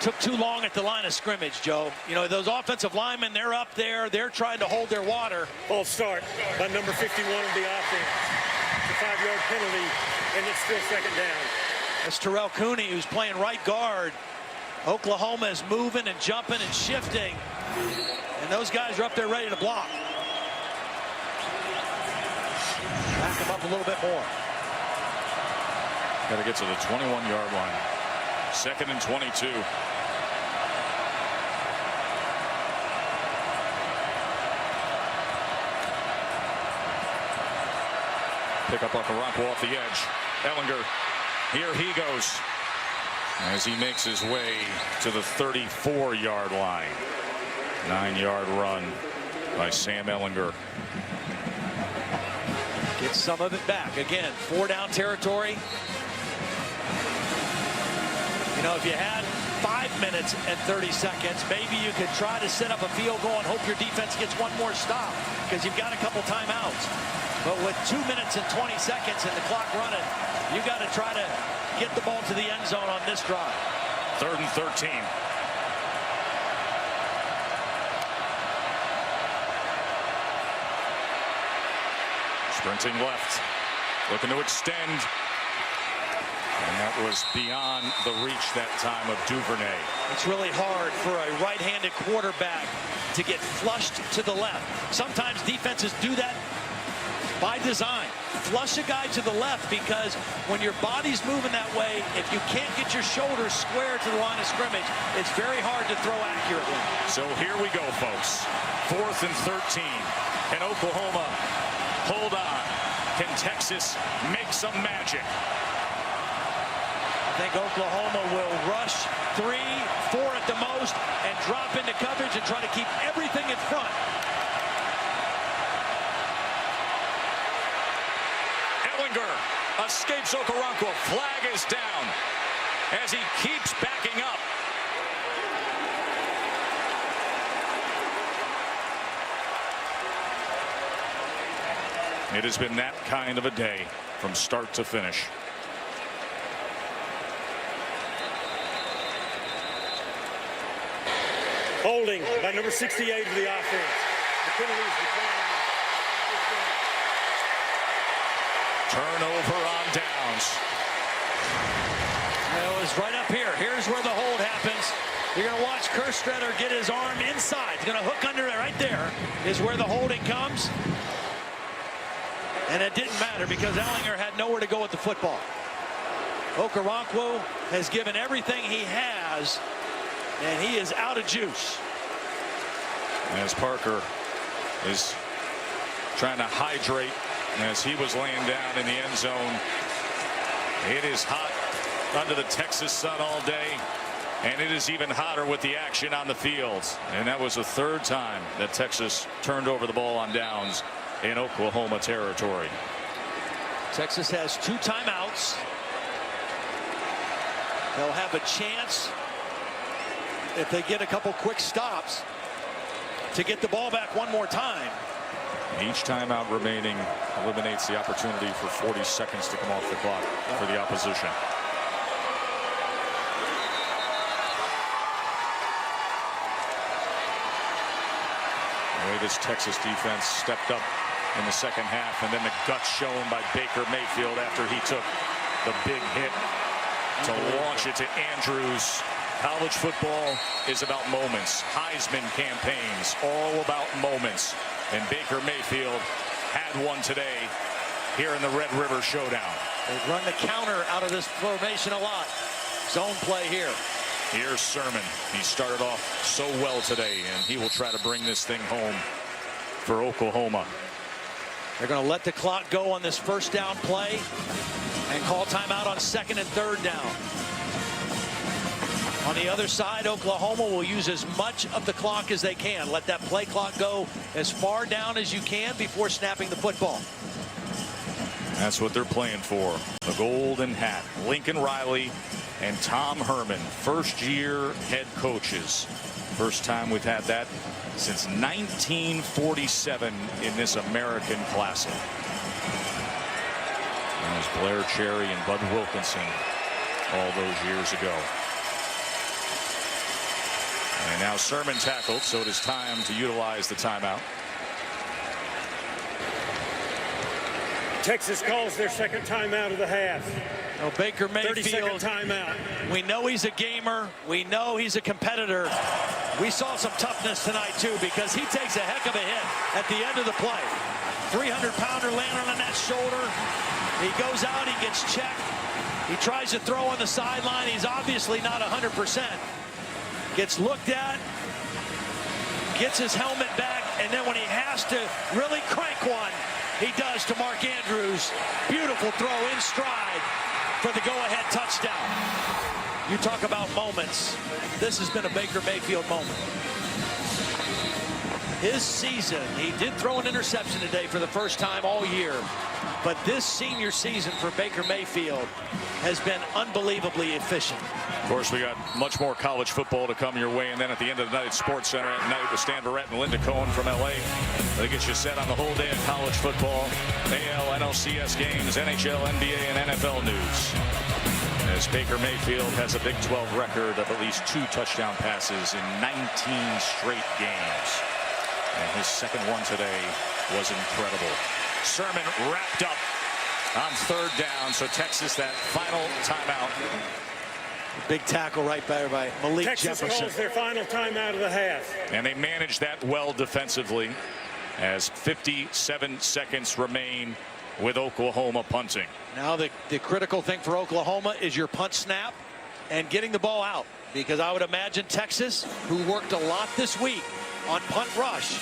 Took too long at the line of scrimmage, Joe. You know, those offensive linemen, they're up there. They're trying to hold their water. False start by number 51 of the offense. The 5-yard penalty, and it's still 2nd down. That's Terrell Cooney, who's playing right guard. Oklahoma is moving and jumping and shifting. And those guys are up there ready to block. Back them up a little bit more. Got to get to the 21-yard line. 2nd and 22. Pick up off Caronquo off the edge. Ehlinger, here he goes as he makes his way to the 34-yard line. 9-yard run by Sam Ehlinger. Get some of it back. Again, 4-down territory. You know, if you had 5 minutes and 30 seconds. Maybe you could try to set up a field goal and hope your defense gets one more stop because you've got a couple timeouts. But with 2 minutes and 20 seconds and the clock running, you got to try to get the ball to the end zone on this drive. 3rd and 13. Sprinting left, looking to extend. And that was beyond the reach that time of Duvernay. It's really hard for a right-handed quarterback to get flushed to the left. Sometimes defenses do that by design. Flush a guy to the left because when your body's moving that way, if you can't get your shoulders square to the line of scrimmage, it's very hard to throw accurately. So here we go, folks. 4th and 13. Can Oklahoma hold on? Can Texas make some magic? I think Oklahoma will rush 3, 4 at the most and drop into coverage and try to keep everything in front. Ellinger escapes Okoronkwo. Flag is down as he keeps backing up. It has been that kind of a day from start to finish. Holding by number 68 of the offense. The penalty is declined. Turnover on downs. It was right up here. Here's where the hold happens. You're going to watch Kerstretter get his arm inside. He's going to hook under it right there is where the holding comes. And it didn't matter because Ellinger had nowhere to go with the football. Okoronkwo has given everything he has, and he is out of juice. As Parker is trying to hydrate as he was laying down in the end zone. It is hot under the Texas sun all day, and it is even hotter with the action on the field. And that was the 3rd time that Texas turned over the ball on downs in Oklahoma territory. Texas has 2 timeouts. They'll have a chance, if they get a couple quick stops, to get the ball back one more time. Each timeout remaining eliminates the opportunity for 40 seconds to come off the clock for the opposition. The way this Texas defense stepped up in the second half, and then the guts shown by Baker Mayfield after he took the big hit to launch it to Andrews. College football is about moments. Heisman campaigns, all about moments. And Baker Mayfield had one today here in the Red River Showdown. They run the counter out of this formation a lot. Zone play here. Here's Sermon. He started off so well today, and he will try to bring this thing home for Oklahoma. They're going to let the clock go on this first down play and call timeout on 2nd and 3rd down. On the other side, Oklahoma will use as much of the clock as they can. Let that play clock go as far down as you can before snapping the football. That's what they're playing for. The golden hat. Lincoln Riley and Tom Herman, first-year head coaches. First time we've had that since 1947 in this American Classic. That was Blair Cherry and Bud Wilkinson all those years ago. And now Sermon tackled, so it is time to utilize the timeout. Texas calls their 2nd timeout of the half. Oh, Baker Mayfield, 30-second timeout. We know he's a gamer. We know he's a competitor. We saw some toughness tonight, too, because he takes a heck of a hit at the end of the play. 300-pounder landing on that shoulder. He goes out, he gets checked. He tries to throw on the sideline. He's obviously not 100%. Gets looked at, gets his helmet back, and then when he has to really crank one, he does to Mark Andrews. Beautiful throw in stride for the go-ahead touchdown. You talk about moments. This has been a Baker Mayfield moment. His season, he did throw an interception today for the first time all year, but this senior season for Baker Mayfield has been unbelievably efficient. Of course, we got much more college football to come your way, and then at the end of the night at Sports Center at night with Stan Barrett and Linda Cohen from LA. They get you set on the whole day of college football, AL, NLCS games, NHL, NBA, and NFL news. As Baker Mayfield has a Big 12 record of at least 2 touchdown passes in 19 straight games. And his second one today was incredible. Sermon wrapped up on 3rd down, so Texas that final timeout. Big tackle right there by Malik Texas Jefferson. calls their final timeout of the half. And they managed that well defensively as 57 seconds remain with Oklahoma punting. Now the critical thing for Oklahoma is your punt snap and getting the ball out, because I would imagine Texas, who worked a lot this week on punt rush,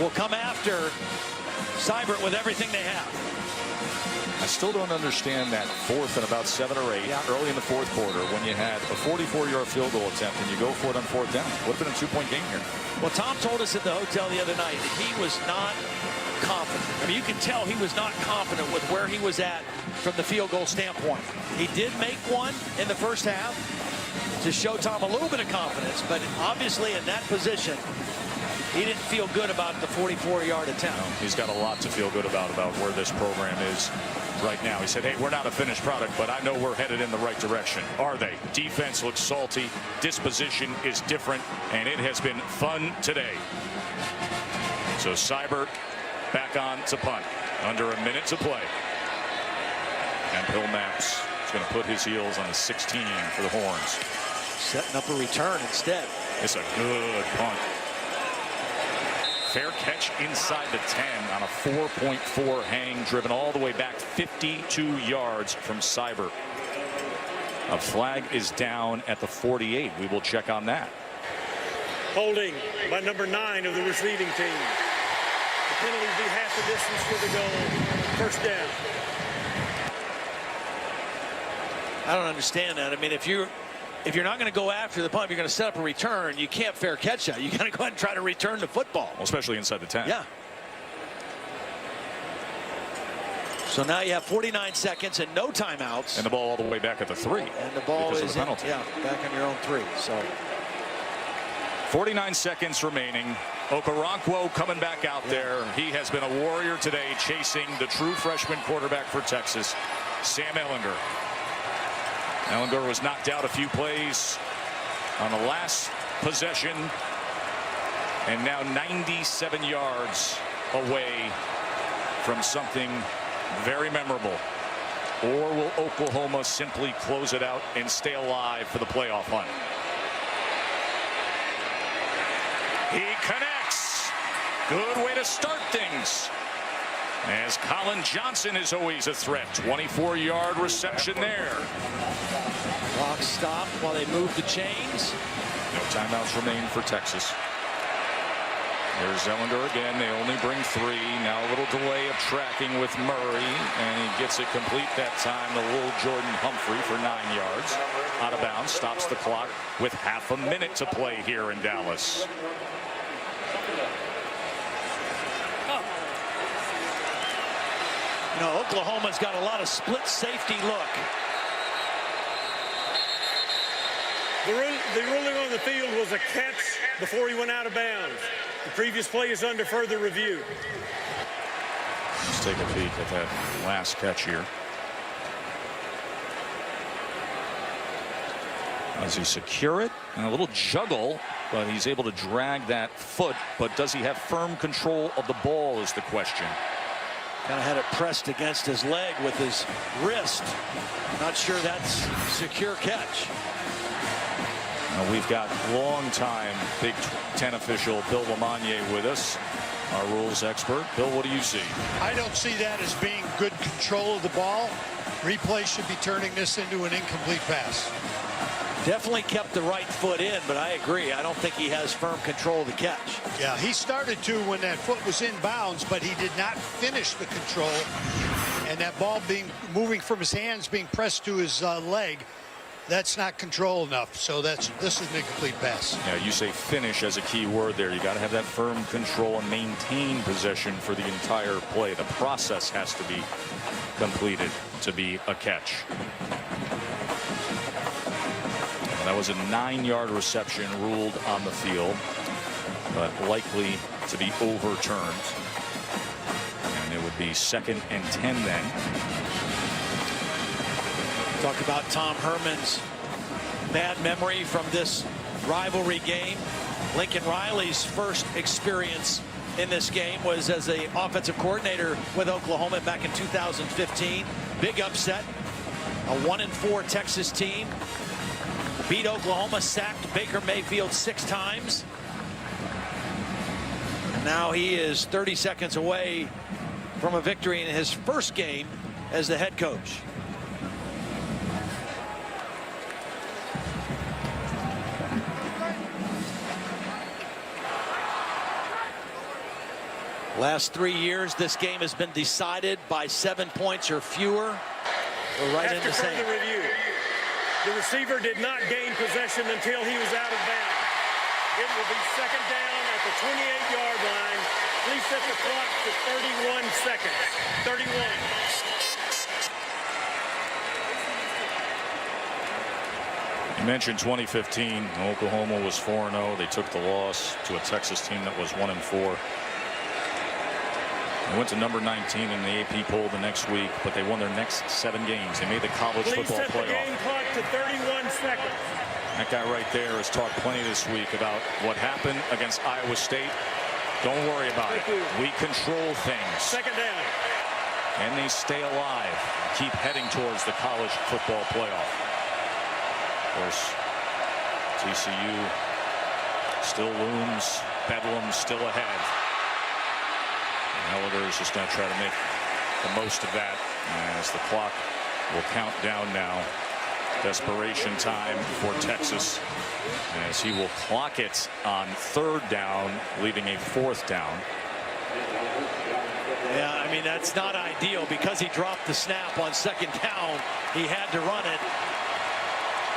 will come after Seibert with everything they have. I still don't understand that 4th and about 7 or 8 early in the 4th quarter when you had a 44-yard field goal attempt and you go for it on 4th down. Would have been a 2-point game here. Well, Tom told us at the hotel the other night that he was not confident. I mean, you can tell he was not confident with where he was at from the field goal standpoint. He did make one in the first half to show Tom a little bit of confidence, but obviously in that position, he didn't feel good about the 44-yard attempt. No, he's got a lot to feel good about where this program is right now. He said, hey, we're not a finished product, but I know we're headed in the right direction. Are they? Defense looks salty. Disposition is different, and it has been fun today. So Seibert back on to punt. Under a minute to play. And Bill Maps is going to put his heels on the 16 for the Horns. Setting up a return instead. It's a good punt. Fair catch inside the 10 on a 4.4 hang, driven all the way back 52 yards from Seibert. A flag is down at the 48. We will check on that. Holding by number 9 of the receiving team. The penalty will be half the distance for the goal. 1st down. I don't understand that. I mean, if you're not going to go after the punt, you're going to set up a return. You can't fair catch that. You got to go ahead and try to return the football. Well, especially inside the 10. Yeah. So now you have 49 seconds and no timeouts. And the ball all the way back at the 3. And the ball is in, back on your own 3. So 49 seconds remaining. Okoronkwo coming back out there. He has been a warrior today, chasing the true freshman quarterback for Texas, Sam Ehlinger. Ehlinger was knocked out a few plays on the last possession, and now 97 yards away from something very memorable. Or will Oklahoma simply close it out and stay alive for the playoff hunt? He connects. Good way to start things, as Colin Johnson is always a threat. 24-yard reception there. Clock stopped while they move the chains. No timeouts remain for Texas. There's Ehlinger again. They only bring 3. Now a little delay of tracking with Murray, and he gets it complete that time to little Jordan Humphrey for 9 yards. Out of bounds, stops the clock with half a minute to play here in Dallas. You know, Oklahoma's got a lot of split safety look. The ruling on the field was a catch before he went out of bounds. The previous play is under further review. Let's take a peek at that last catch here. Does he secure it? And a little juggle, but he's able to drag that foot. But does he have firm control of the ball is the question. Kind of had it pressed against his leg with his wrist. Not sure that's secure catch. We've got longtime Big Ten official Bill Lamagna with us, our rules expert. Bill, what do you see? I don't see that as being good control of the ball. Replay should be turning this into an incomplete pass. Definitely kept the right foot in, but I agree. I don't think he has firm control of the catch. Yeah, he started to when that foot was in bounds, but he did not finish the control. And that ball moving from his hands, being pressed to his leg, that's not control enough. So this is an incomplete pass. Yeah, you say finish as a key word there. You got to have that firm control and maintain possession for the entire play. The process has to be completed to be a catch. And that was a 9-yard reception ruled on the field, but likely to be overturned. And it would be 2nd and 10 then. Talk about Tom Herman's bad memory from this rivalry game. Lincoln Riley's first experience in this game was as an offensive coordinator with Oklahoma back in 2015. Big upset. A 1-4 Texas team beat Oklahoma, sacked Baker Mayfield 6 times. And now he is 30 seconds away from a victory in his first game as the head coach. Last 3 years, this game has been decided by 7 points or fewer. We're right in the same. After further review, the receiver did not gain possession until he was out of bounds. It will be 2nd down at the 28-yard line. Please set the clock to 31 seconds. 31. You mentioned 2015. Oklahoma was 4-0. They took the loss to a Texas team that was 1-4. They went to number 19 in the AP poll the next week, but they won their next 7 games. They made the college football playoff. Please set the game clock to 31 seconds. That guy right there has talked plenty this week about what happened against Iowa State. Don't worry about it. We control things. 2nd down. And they stay alive. Keep heading towards the college football playoff. Of course, TCU still looms. Bedlam still ahead. Gallagher is just going to try to make the most of that as the clock will count down now. Desperation time for Texas as he will clock it on 3rd down, leaving a 4th down. Yeah, I mean, that's not ideal because he dropped the snap on 2nd down. He had to run it.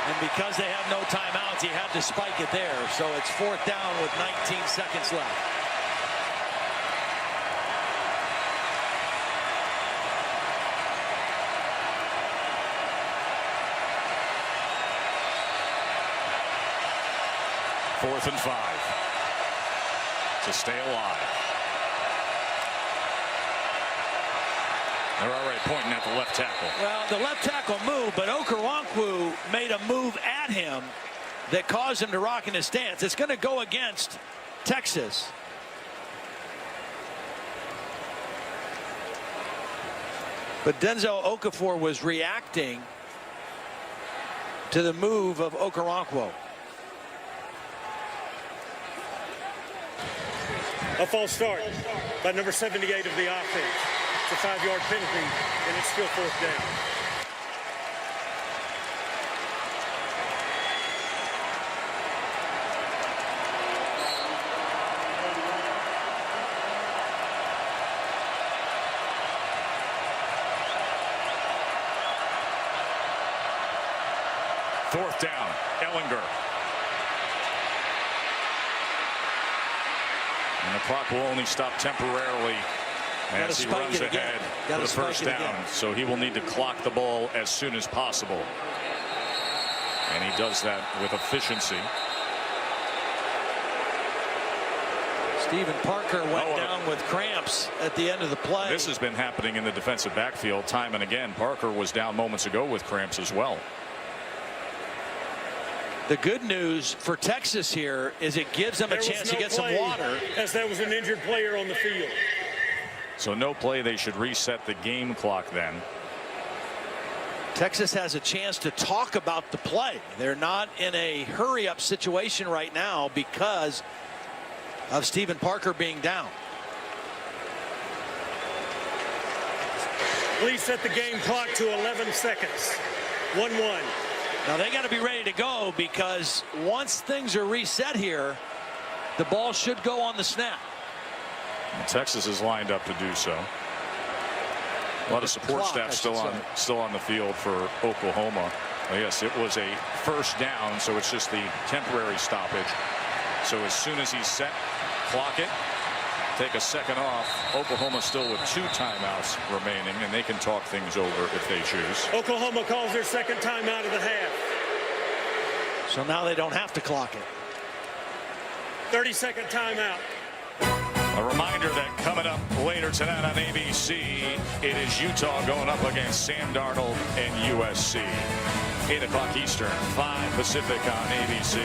And because they have no timeouts, he had to spike it there. So it's 4th down with 19 seconds left. Fourth and 5 to stay alive. They're already pointing at the left tackle. Well, the left tackle moved, but Okoronkwo made a move at him that caused him to rock in his stance. It's going to go against Texas. But Denzel Okafor was reacting to the move of Okoronkwo. A false start by number 78 of the offense. It's a 5-yard penalty, and it's still 4th down. Fourth down, Ellinger. And the clock will only stop temporarily as he runs ahead for the 1st down. So he will need to clock the ball as soon as possible. And he does that with efficiency. Stephen Parker went down with cramps at the end of the play. This has been happening in the defensive backfield time and again. Parker was down moments ago with cramps as well. The good news for Texas here is it gives them a chance to get some water. As there was an injured player on the field. So no play. They should reset the game clock then. Texas has a chance to talk about the play. They're not in a hurry-up situation right now because of Stephen Parker being down. Please set the game clock to 11 seconds. 1-1. Now they got to be ready to go because once things are reset here, the ball should go on the snap. And Texas is lined up to do so. A lot of support staff still on the field for Oklahoma. Well, yes, it was a 1st down, so it's just the temporary stoppage. So as soon as he's set, clock it, take a second off. Oklahoma still with 2 timeouts remaining, and they can talk things over if they choose. Oklahoma calls their 2nd timeout of the half. So now they don't have to clock it. 30-second timeout. A reminder that coming up later tonight on ABC, it is Utah going up against Sam Darnold and USC. 8 o'clock Eastern, 5 Pacific on ABC.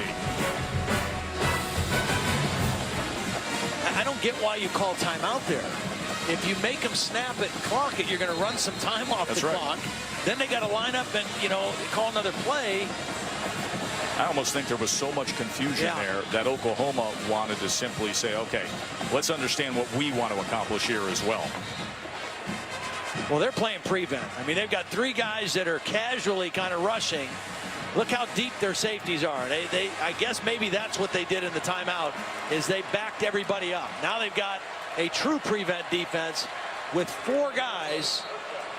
I don't get why you call timeout there. If you make them snap it and clock it, you're going to run some time off the clock. Then they got to line up and, call another play. I almost think there was so much confusion there that Oklahoma wanted to simply say, okay, let's understand what we want to accomplish here as well. Well, they're playing prevent. I mean, they've got 3 guys that are casually kind of rushing. Look how deep their safeties are. I guess maybe that's what they did in the timeout, is they backed everybody up. Now they've got a true prevent defense with 4 guys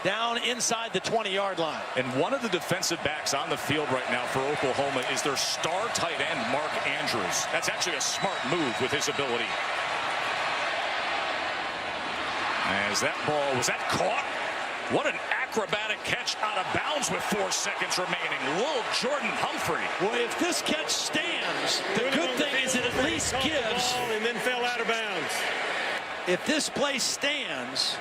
down inside the 20-yard line. And one of the defensive backs on the field right now for Oklahoma is their star tight end, Mark Andrews. That's actually a smart move with his ability. As that ball, was that caught? What an acrobatic catch out of bounds with 4 seconds remaining. Lil Jordan Humphrey. Well, if this catch stands, the good thing is it at least gives. And then fell out of bounds. If this play stands,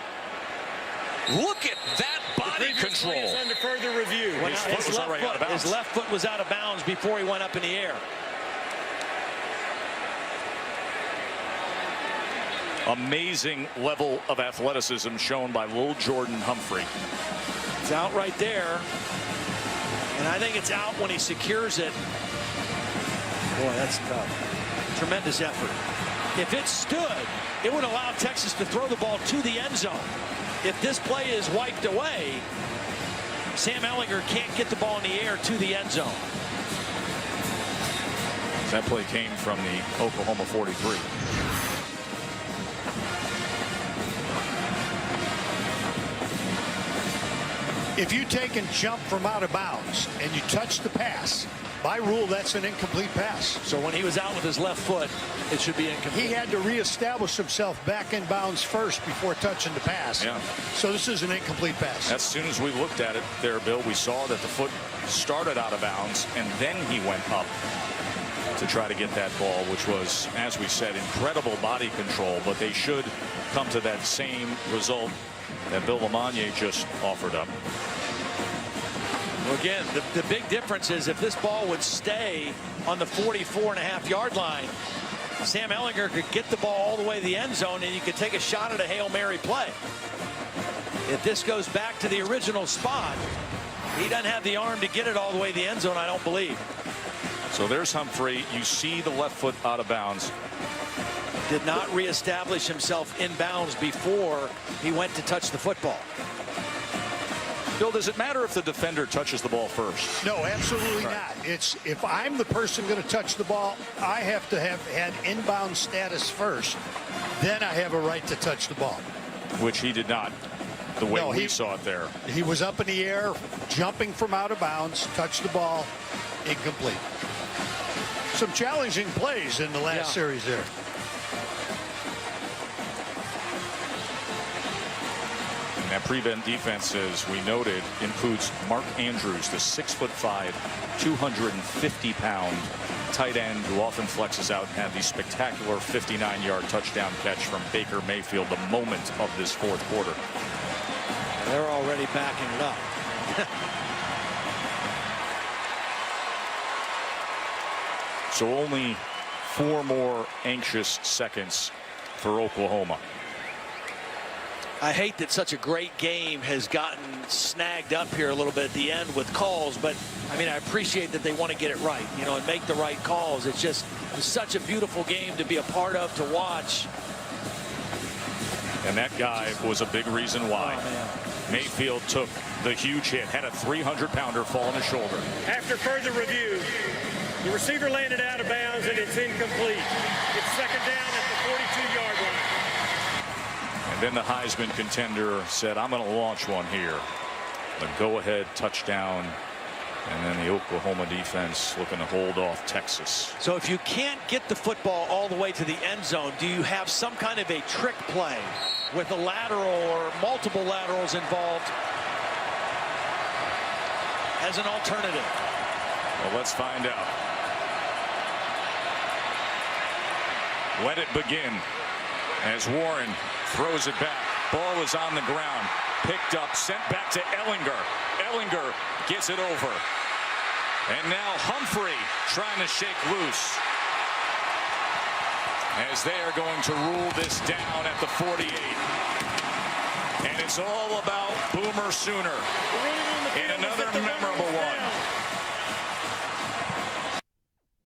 look at that body control. Is under further review. His left foot was out of bounds before he went up in the air. Amazing level of athleticism shown by Lil Jordan Humphrey. It's out right there. And I think it's out when he secures it. Boy, that's tough. Tremendous effort. If it stood, it would allow Texas to throw the ball to the end zone. If this play is wiped away, Sam Ehlinger can't get the ball in the air to the end zone. That play came from the Oklahoma 43. If you take and jump from out of bounds and you touch the pass, by rule, that's an incomplete pass. So when he was out with his left foot, it should be incomplete. He had to reestablish himself back in bounds first before touching the pass. Yeah. So this is an incomplete pass. As soon as we looked at it there, Bill, we saw that the foot started out of bounds and then he went up to try to get that ball, which was, as we said, incredible body control, but they should come to that same result that Bill Lamagna just offered up. Well, again, the big difference is if this ball would stay on the 44.5-yard line, Sam Ehlinger could get the ball all the way to the end zone and you could take a shot at a Hail Mary play. If this goes back to the original spot, he doesn't have the arm to get it all the way to the end zone, I don't believe. So there's Humphrey. You see the left foot out of bounds. Did not reestablish himself in bounds before he went to touch the football. Bill, does it matter if the defender touches the ball first? No, absolutely not. It's if I'm the person going to touch the ball, I have to have had inbound status first. Then I have a right to touch the ball. Which he did not, the way we saw it there. He was up in the air, jumping from out of bounds, touched the ball, incomplete. Some challenging plays in the last series there. And that prevent defense, as we noted, includes Mark Andrews, the 6'5", 250-pound tight end who often flexes out and had the spectacular 59-yard touchdown catch from Baker Mayfield the moment of this fourth quarter. They're already backing it up. So only 4 more anxious seconds for Oklahoma. I hate that such a great game has gotten snagged up here a little bit at the end with calls, but I mean, I appreciate that they want to get it right, and make the right calls. It's just such a beautiful game to be a part of, to watch. And that guy was a big reason why. Oh, man. Mayfield took the huge hit, had a 300-pounder fall on his shoulder. After further review, the receiver landed out of bounds and it's incomplete. It's second down at the 42-yard line. And then the Heisman contender said, I'm going to launch one here. The go-ahead touchdown. And then the Oklahoma defense looking to hold off Texas. So if you can't get the football all the way to the end zone, do you have some kind of a trick play with a lateral or multiple laterals involved as an alternative? Well, let's find out. Let it begin as Warren throws it back. Ball is on the ground. Picked up, sent back to Ellinger. Ellinger gets it over. And now Humphrey trying to shake loose. As they are going to rule this down at the 48. And it's all about Boomer Sooner in another memorable one.